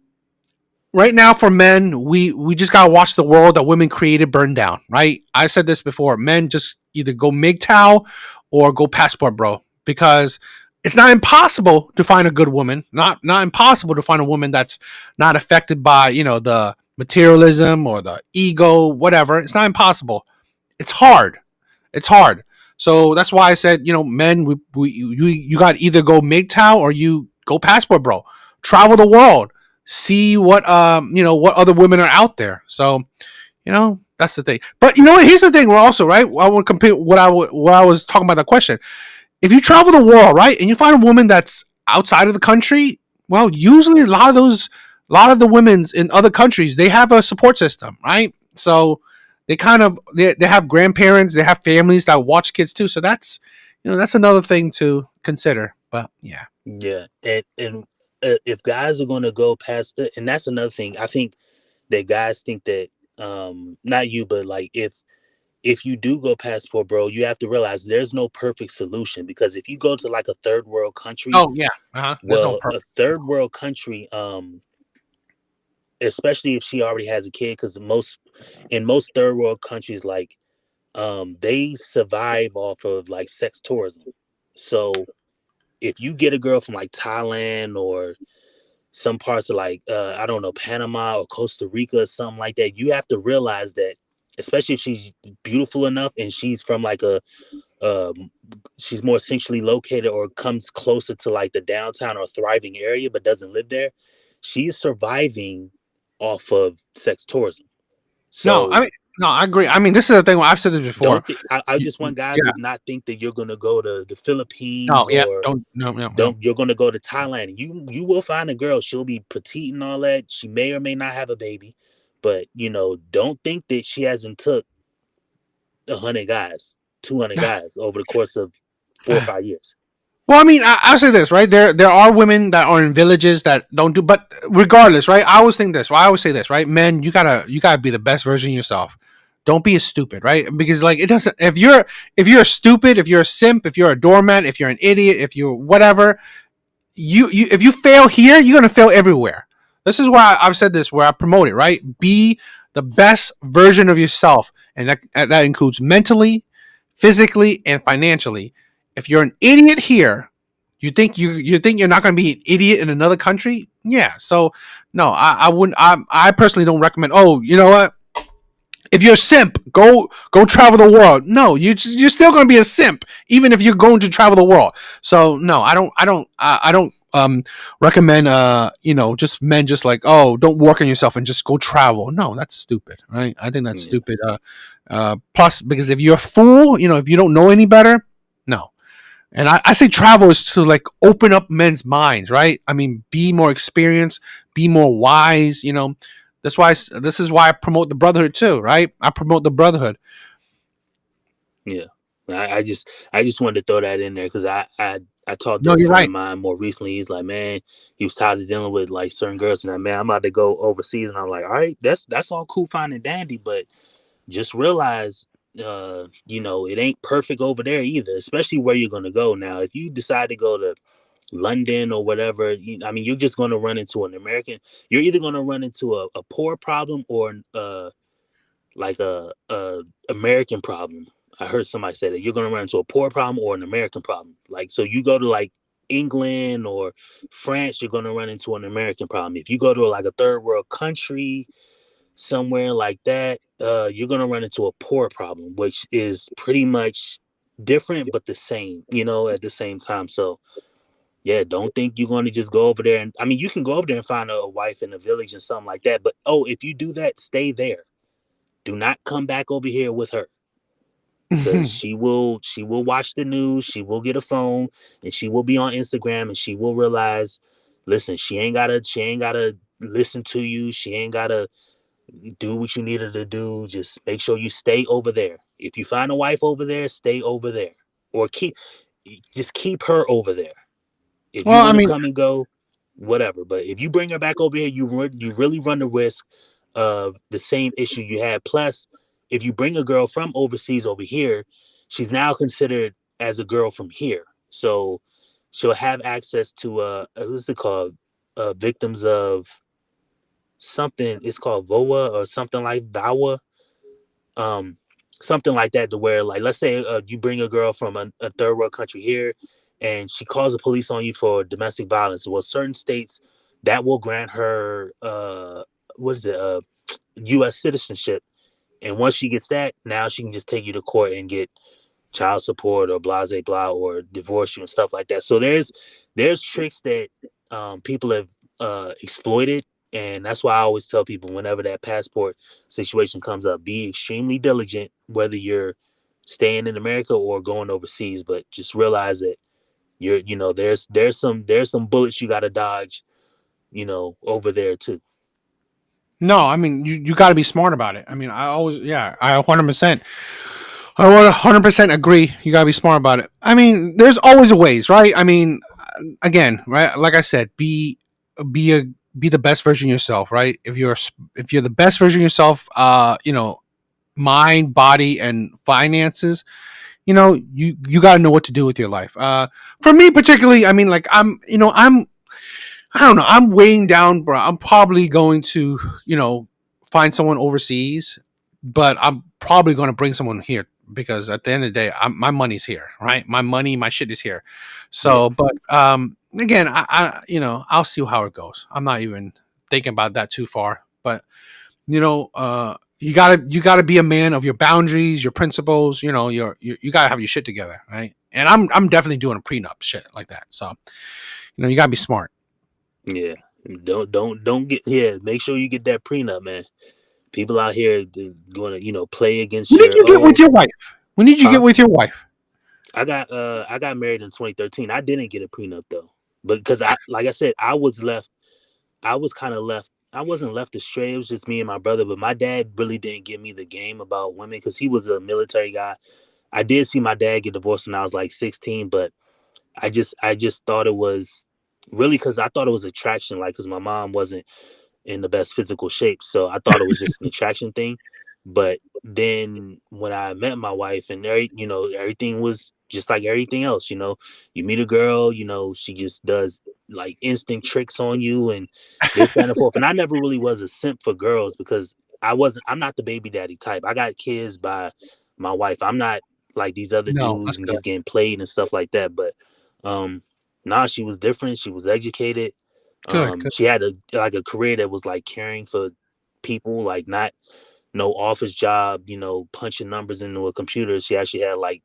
right now for men, we just gotta watch the world that women created burn down. Right, I said this before. Men just either go MGTOW or go passport bro, because it's not impossible to find a good woman. Not impossible to find a woman that's not affected by the materialism or the ego, whatever. It's not impossible. It's hard. It's hard. So that's why I said, men, you got to either go MGTOW or you go passport bro. Travel the world, see what what other women are out there. So, that's the thing. But here's the thing. We're also right. I want to compare what I was talking about. The question: if you travel the world, right, and you find a woman that's outside of the country, well, usually a lot of the women's in other countries, they have a support system, right? So they they have grandparents, they have families that watch kids too. So that's that's another thing to consider. But yeah, and if guys are going to go past, and that's another thing, I think that guys think that not you, but like if you do go passport bro, you have to realize there's no perfect solution, because if you go to like a third world country, oh yeah, there's no well, a perfect. third world country, especially if she already has a kid, because in most third world countries, like they survive off of like sex tourism. So if you get a girl from like Thailand or some parts of like I don't know, Panama or Costa Rica or something like that, you have to realize that, especially if she's beautiful enough and she's from like she's more centrally located or comes closer to like the downtown or thriving area but doesn't live there, she's surviving off of sex tourism. No, So no, I agree. I mean, this is the thing. I've said this before. I just want guys Yeah. to not think that you're gonna go to the Philippines No. Yeah. or Don't. No. No. No. don't you're gonna go to Thailand. You will find a girl. She'll be petite and all that. She may or may not have a baby, but don't think that she hasn't took 100 guys, 200 guys over the course of 4 or 5 years. Well, I mean, I'll say this, right? There are women that are in villages that don't do, but regardless, right? I always think this. Well, I always say this, right? Men, you gotta be the best version of yourself. Don't be a stupid, right? Because like it doesn't. If you're stupid, if you're a simp, if you're a doormat, if you're an idiot, if you're whatever, you if you fail here, you're gonna fail everywhere. This is why I've said this, where I promote it, right? Be the best version of yourself, and that includes mentally, physically, and financially. If you're an idiot here, you think you're not going to be an idiot in another country? Yeah. So no, I wouldn't. I personally don't recommend. Oh, you know what? If you're a simp, go travel the world. No, you're still going to be a simp, even if you're going to travel the world. So no, I don't recommend just men just like, oh, don't work on yourself and just go travel. No, that's stupid, right? I think that's stupid. Plus, because if you're a fool, if you don't know any better, no. And I say travel is to like open up men's minds, right? I mean, be more experienced, be more wise. This is why I promote the brotherhood too, right? I promote the brotherhood. Yeah, I just wanted to throw that in there because I talked to No, a you're friend right. of mine more recently. He's like, man, he was tired of dealing with like certain girls, and man, I'm about to go overseas, and I'm like, all right, that's all cool, fine and dandy, but just realize, it ain't perfect over there either, especially where you're gonna go. Now, if you decide to go to London or whatever, you're just gonna run into you're either gonna run into a poor problem or like a American problem. I heard somebody say that you're gonna run into a poor problem or an American problem. Like, so you go to like England or France, you're gonna run into an American problem. If you go to like a third world country, somewhere like that, you're gonna run into a poor problem, which is pretty much different but the same, at the same time. So yeah, don't think you're gonna just go over there and you can go over there and find a wife in a village and something like that. But if you do that, stay there. Do not come back over here with her. Because she will watch the news, she will get a phone, and she will be on Instagram, and she will realize, listen, she ain't gotta listen to you, she ain't gotta do what you need her to do. Just make sure you stay over there. If you find a wife over there, stay over there, or just keep her over there. If you Well, I want to mean, come and go, whatever. But if you bring her back over here, you really run the risk of the same issue you had. Plus, if you bring a girl from overseas over here, she's now considered as a girl from here. So she'll have access to what's it called? Victims of something. It's called VOA or something like VAWA. Um, Something like that, to where, like, let's say you bring a girl from a third world country here, and she calls the police on you for domestic violence. Well, certain states that will grant her what is it, U.S. citizenship, and once she gets that, now she can just take you to court and get child support or blah blah blah or divorce you and stuff like that. So there's tricks that people have exploited, and that's why I always tell people whenever that passport situation comes up, be extremely diligent whether you're staying in America or going overseas. But just realize that there's some bullets you got to dodge, over there too. no, I mean, you got to be smart about it. I mean, I 100%. I 100% agree. You got to be smart about it. I mean, there's always a ways, right? I mean, again, right? Like I said, be a be the best version of yourself, right? If you're the best version of yourself, mind, body, and finances, you got to know what to do with your life. For me particularly, I mean, like I don't know, I'm weighing down, bro. I'm probably going to, find someone overseas, but I'm probably going to bring someone here because at the end of the day, my money's here, right? My money, my shit is here. Yeah. So, but again, I'll see how it goes. I'm not even thinking about that too far, but you gotta be a man of your boundaries, your principles. You gotta have your shit together, right? And I'm definitely doing a prenup shit like that. So, you gotta be smart. Yeah. Don't get, yeah. Make sure you get that prenup, man. People out here going to play against When did your you get with your wife? When did you get huh? with your wife? I got married in 2013. I didn't get a prenup though, but because like I said, I was kind of left. I wasn't left astray. It was just me and my brother. But my dad really didn't give me the game about women because he was a military guy. I did see my dad get divorced when I was like 16, but I just thought it was really because I thought it was attraction, like because my mom wasn't in the best physical shape. So I thought it was just an attraction thing. But then when I met my wife and everything was just like everything else, you meet a girl, she just does like instant tricks on you and this, that, and the fourth. And I never really was a simp for girls because I'm not the baby daddy type. I got kids by my wife. I'm not like these other No, that's dudes and good. just getting played and stuff like that. But um nah, she was different. She was educated. Good, good. She had a career that was like caring for people, like not no office job, punching numbers into a computer. She actually had like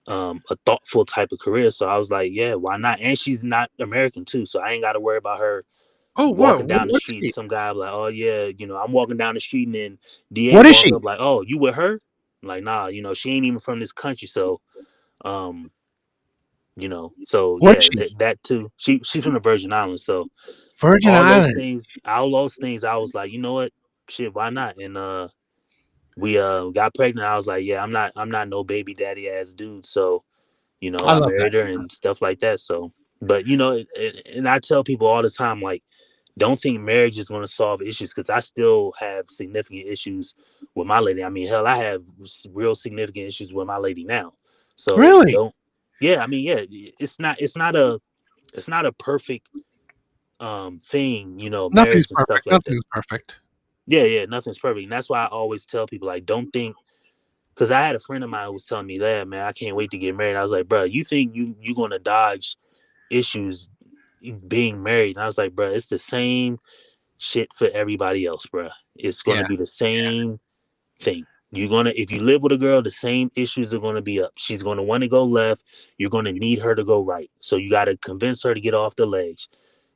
a thoughtful type of career. So I was like, yeah, why not? And she's not American too, so I ain't got to worry about her Oh, walking what down the what is street. she? Some guy be like, oh yeah, I'm walking down the street and then DA What is walk she? up like, oh, you with her? I'm like, nah, she ain't even from this country, so um so What is yeah, she? that too. She's from the Virgin Islands, so Virgin Island. all those things, I was like, you know what, shit, why not? And we got pregnant. I was like, yeah, I'm not no baby daddy ass dude. So I I love that. married her and stuff like that. So, but and I tell people all the time, like, don't think marriage is going to solve issues because I still have significant issues with my lady. I mean, hell, I have real significant issues with my lady now. So Really? don't. Yeah, I mean, yeah, it's not a perfect thing, Nothing's marriage and stuff perfect. like that. Nothing's perfect. Yeah, nothing's perfect. And that's why I always tell people, like, don't think, because I had a friend of mine who was telling me that, man, I can't wait to get married. I was like, bro, you think you gonna dodge issues being married? And I was like, bro, it's the same shit for everybody else, bro. It's gonna Yeah. be the same thing. If you live with a girl, the same issues are gonna be up. She's gonna want to go left. You're gonna need her to go right. So you got to convince her to get off the ledge.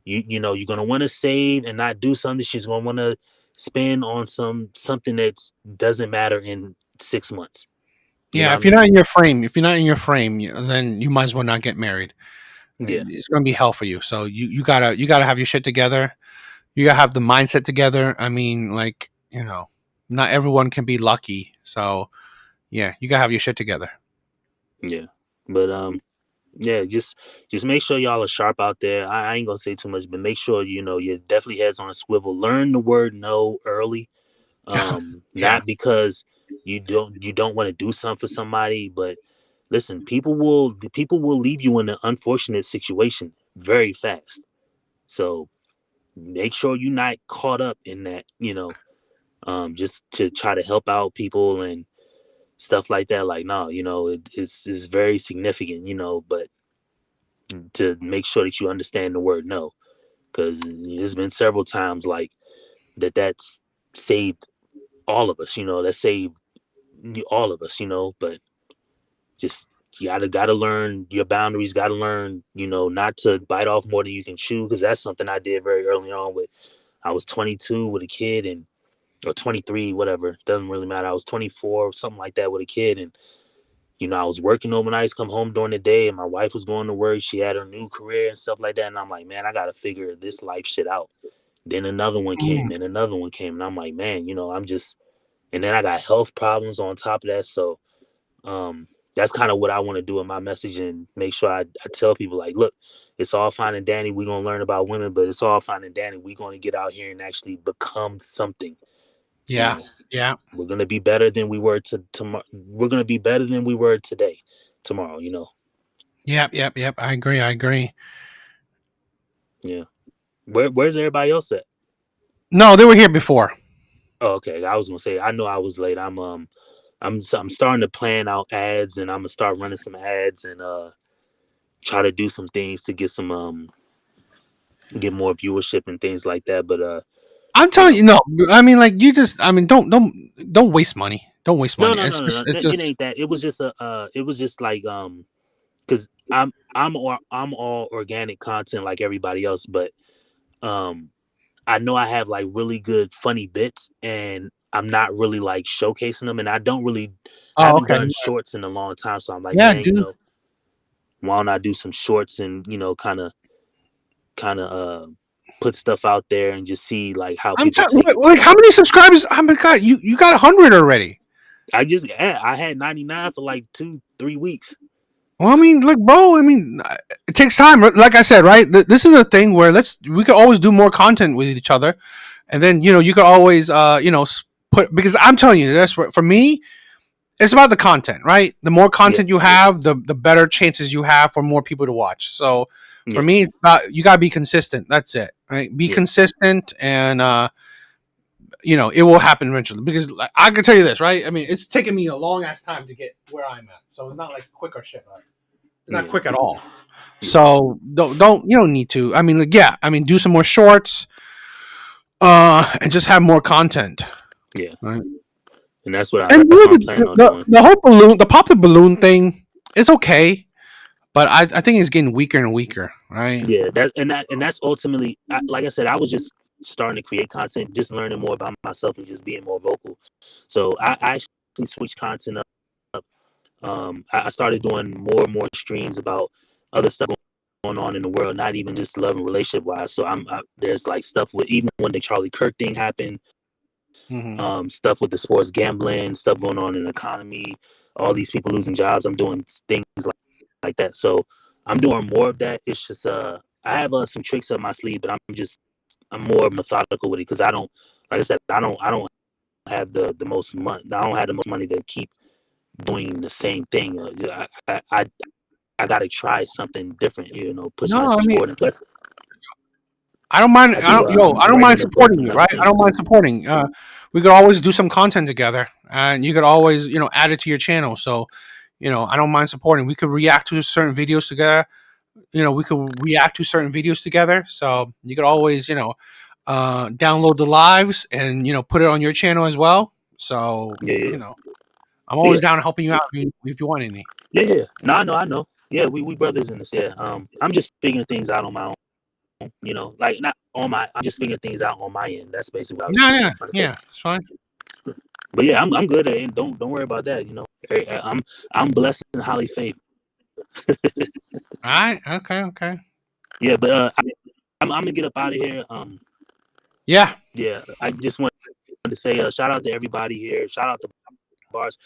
You're gonna want to save and not do something. She's gonna want to spend on something that doesn't matter in 6 months. You know Yeah. what I If you're not mean? in your frame, then you might as well not get married. Yeah. It's gonna be hell for you. So you gotta have your shit together. You gotta have the mindset together. I mean, like, not everyone can be lucky. So yeah, you gotta have your shit together. Yeah, but yeah, just make sure y'all are sharp out there. I ain't gonna say too much, but make sure you're definitely heads on a swivel. Learn the word no early. Yeah. Not because you don't want to do something for somebody, but listen, people will leave you in an unfortunate situation very fast. So make sure you're not caught up in that, just to try to help out people and stuff like that. Like, no, it's very significant, but to make sure that you understand the word no, because there's been several times like that's saved all of us, that saved all of us, but just you gotta learn your boundaries, gotta learn, not to bite off more than you can chew, because that's something I did very early on. I was 22 with a kid, or 23, whatever, doesn't really matter. I was 24, something like that, with a kid, and I was working overnights, come home during the day, and my wife was going to work. She had her new career and stuff like that, and I'm like, man, I gotta figure this life shit out. Then another one came, and another one came, and I'm like, man, I'm just, and then I got health problems on top of that. So that's kind of what I want to do in my message, and make sure I tell people, like, look, it's all fine and dandy, we're gonna learn about women, but it's all fine and dandy, we're gonna get out here and actually become something. Yeah. Yeah. We're gonna be better than we were tomorrow. We're gonna be better than we were today, tomorrow. Yep. I agree. Yeah. Where's everybody else at? No, they were here before. Oh, okay. I was gonna say, I know I was late. I'm starting to plan out ads, and I'm gonna start running some ads, and try to do some things to get some get more viewership and things like that. But I'm telling you, no. I mean, like, you just, I mean, don't waste money. Don't waste no, money. no, no, no, no. It's It just. ain't that. It was just it was just like because I'm all organic content like everybody else, but um I know I have like really good funny bits, and I'm not really like showcasing them, and I Oh, haven't okay. done shorts in a long time, so I'm like, Yeah, man, dude. why don't I do some shorts, and kind of put stuff out there and just see like how I'm people telling, take it. like, how many subscribers? Oh my god, you got 100 already. I had 99 for like 2-3 weeks. Well, I mean, like, bro, I mean, it takes time. Like I said, right? This is a thing where we could always do more content with each other, and then you could always put, because I'm telling you, that's for me. It's about the content, right? The more Yeah, content you have, the better chances you have for more people to watch. So for yeah, me, it's about, you gotta be consistent. That's it, right? Be yeah, consistent, and it will happen eventually. Because, like, I can tell you this, right? I mean, it's taken me a long ass time to get where I'm at. So it's not like quick or shit. Like, it's not yeah, quick at all. yeah, So you don't need to. I mean, like, yeah. I mean, do some more shorts, and just have more content. yeah. Right. And that's what And I'm planning on doing. the whole balloon, the pop the balloon thing, is okay, but I think it's getting weaker and weaker. Right. Yeah, that's ultimately, like I said, I was just starting to create content, just learning more about myself and just being more vocal. So I actually switched content up. I started doing more and more streams about other stuff going on in the world, not even just love and relationship wise. So there's like stuff with, even when the Charlie Kirk thing happened, Mm-hmm. stuff with the sports gambling, stuff going on in the economy, all these people losing jobs. I'm doing things like that. So I'm doing more of that. It's just I have some tricks up my sleeve, but I'm more methodical with it, because I don't, like I said, I don't have the most money. I don't have the most money to keep doing the same thing. I got to try something different. Push No, I message mean, forward. And plus, I don't mind. I do. I I'm don't mind writing a book supporting and you, other right? I things don't too. mind supporting. We could always do some content together, and you could always, add it to your channel. So, I don't mind supporting. We could react to certain videos together. We could react to certain videos together. So you could always, download the lives and put it on your channel as well. So, Yeah, yeah, I'm yeah, always down helping you out if you want any. yeah, yeah. No, I know. Yeah, we brothers in this. Yeah. I'm just figuring things out on my own. Like, not on my. I'm just figuring things out on my end. That's basically what I was Yeah, just trying to say. yeah, it's fine. But yeah, I'm good at it. Don't worry about that. I'm blessed and highly favored. All right, okay. Yeah, but I'm gonna get up out of here. Yeah, Yeah, I just want to say shout out to everybody here. Shout out to Bars.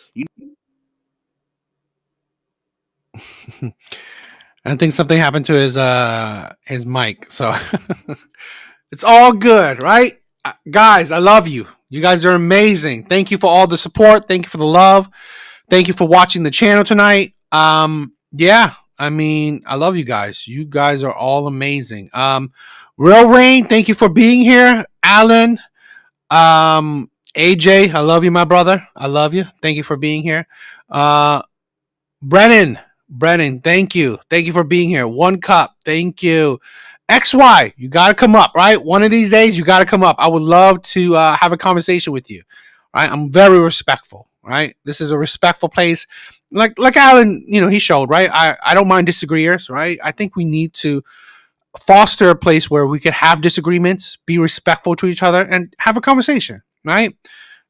I think something happened to his mic. So it's all good, right? Guys, I love you. You guys are amazing. Thank you for all the support. Thank you for the love. Thank you for watching the channel tonight. Yeah, I mean, I love you guys. You guys are all amazing. Real Rain, thank you for being here. Alan, AJ, I love you, my brother. I love you. Thank you for being here. Brennan, thank you. Thank you for being here. One Cup, thank you. XY, you got to come up, right? One of these days, you got to come up. I would love to have a conversation with you, right? I'm very respectful, right? This is a respectful place. Like Alan, he showed, right? I don't mind disagreeers, right? I think we need to foster a place where we could have disagreements, be respectful to each other, and have a conversation, right?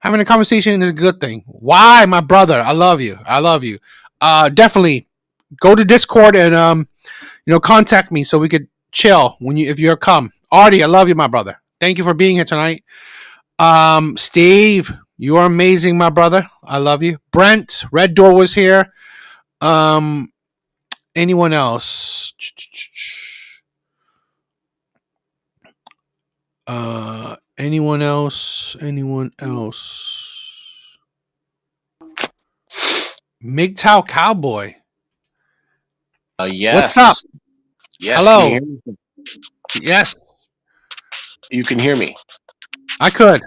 Having a conversation is a good thing. Why, my brother? I love you. I love you. Definitely go to Discord and contact me so we could chill if you're come. Artie, I love you, my brother. Thank you for being here tonight. Steve, you are amazing, my brother. I love you. Brent, Red Door was here. Anyone else? Anyone else? MGTOW Cowboy. Yes. What's up? Yes. Hello. Can you hear me? Yes. You can hear me. I could.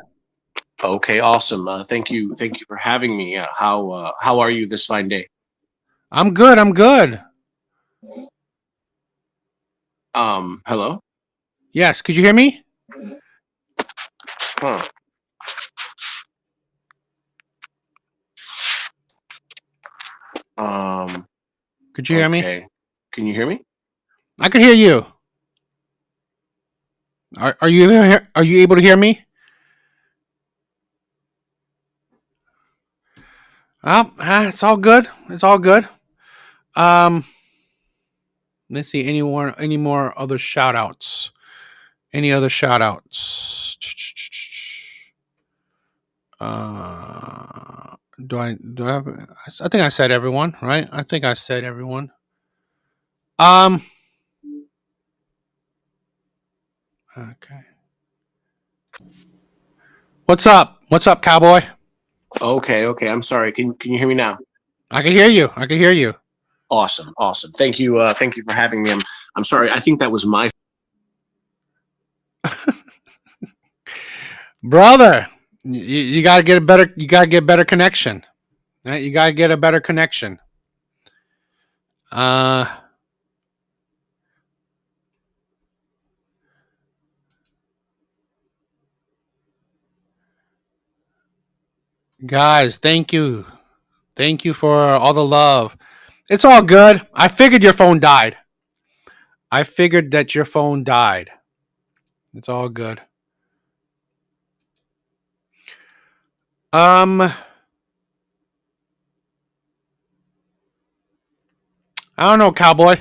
Okay. Awesome. Thank you. Thank you for having me. How are you this fine day? I'm good. Hello? Yes. Could you hear me? Huh. Could you hear me? Can you hear me? I could hear you. Are you able to hear me? It's all good. It's all good. Let's see. Any more other shout outs? Any other shout outs? Do I have? I think I said everyone, right? I think I said everyone. Okay. What's up? What's up, cowboy? Okay. I'm sorry. Can you hear me now? I can hear you. Awesome. Thank you. Thank you for having me. I'm sorry. I think that was my brother. You gotta get a better. You gotta get better connection. Right? You gotta get a better connection. Guys, thank you. Thank you for all the love. It's all good. I figured your phone died. I figured that your phone died. It's all good. I don't know, cowboy.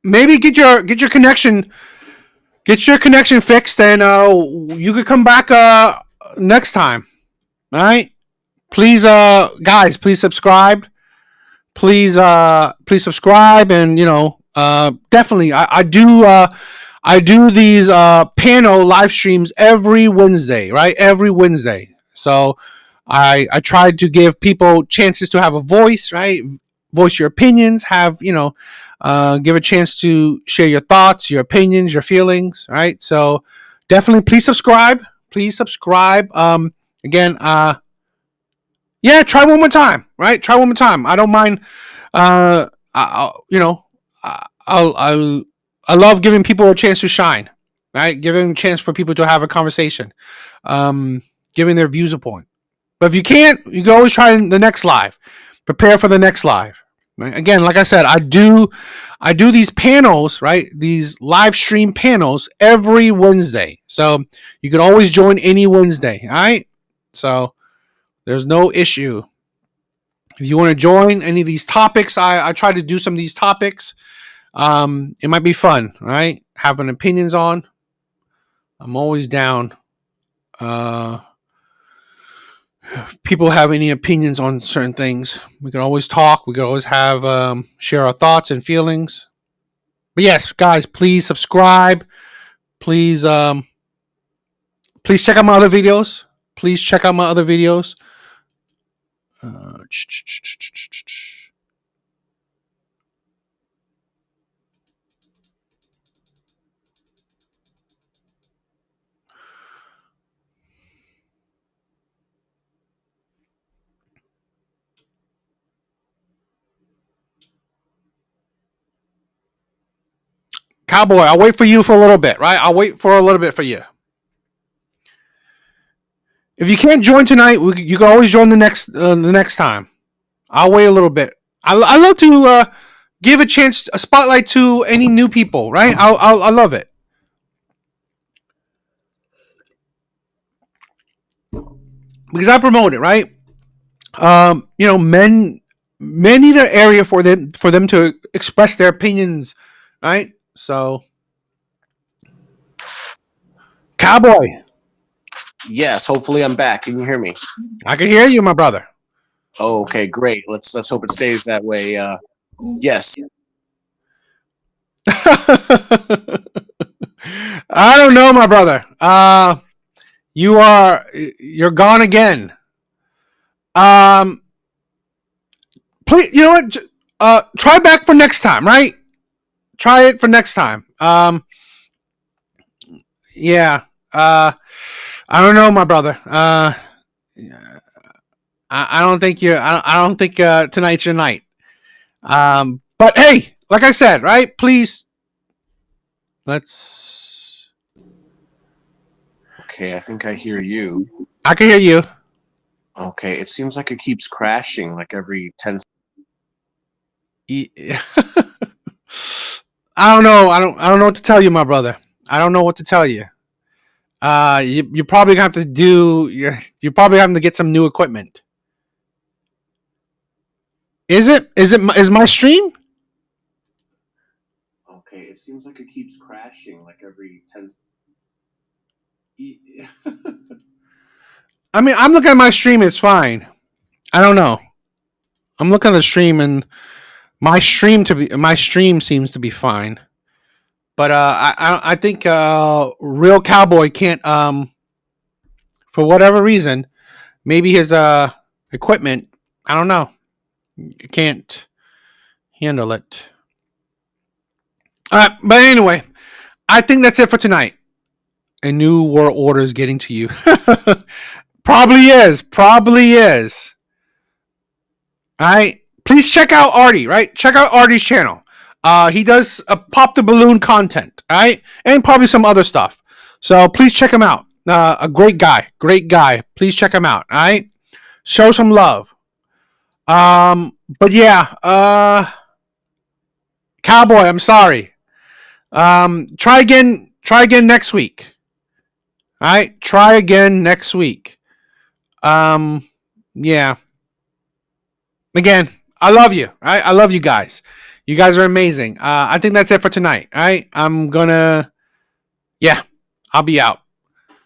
Maybe get your connection fixed, and you could come back next time. All right. Please, guys, please subscribe. Please subscribe, and definitely, I do these panel live streams every Wednesday, right? Every Wednesday. So I try to give people chances to have a voice, right? Voice your opinions, give a chance to share your thoughts, your opinions, your feelings, right? So definitely please subscribe. Again, yeah, try one more time, right? Try one more time. I don't mind. I love giving people a chance to shine, right? Giving a chance for people to have a conversation, giving their views a point. But if you can't, you can always try the next live. Prepare for the next live. Right? Again, like I said, I do these panels, right? These live stream panels every Wednesday. So you can always join any Wednesday. All right. So there's no issue. If you want to join any of these topics, I try to do some of these topics. It might be fun, right? Having opinions on. I'm always down. people have any opinions on certain things, we can always talk. We can always have share our thoughts and feelings. But yes, guys, please subscribe. Please check out my other videos. Please check out my other videos. Cowboy, I'll wait for you for a little bit, right? I'll wait for a little bit for you. If you can't join tonight, you can always join the next time. I'll wait a little bit. I love to give a spotlight to any new people, right? I love it. Because I promote it, right? Men need an area for them to express their opinions, right? So, Cowboy. Yes, hopefully I'm back. Can you hear me? I can hear you, my brother. Oh, okay, great. Let's hope it stays that way. Yes. I don't know, my brother. You're gone again. Please, you know what? Try back for next time, right? Try it for next time. Yeah. I don't know, my brother. I don't think I don't think tonight's your night. But hey, like I said, right? Please, let's. Okay, I think I hear you. I can hear you. Okay, it seems like it keeps crashing like every 10 I don't know. I don't know what to tell you, my brother. I don't know what to tell you. You're probably gonna have to do. You're probably having to get some new equipment. Is my stream? Okay, it seems like it keeps crashing like every 10 I mean, I'm looking at my stream. It's fine. I don't know. I'm looking at the stream, and my stream seems to be fine. But I think Real Cowboy can't for whatever reason, maybe his equipment, I don't know, can't handle it. All right, but anyway, I think that's it for tonight. A new world order is getting to you. Probably is. All right, please check out Artie. Right, check out Artie's channel. He does pop the balloon content. All right, and probably some other stuff. So please check him out. A great guy. Please check him out. All right, show some love. But yeah, Cowboy, I'm sorry. Try again next week. All right, try again next week. Yeah. Again, I love you. All right, I love you guys. You guys are amazing. I think that's it for tonight. All right, I'll be out.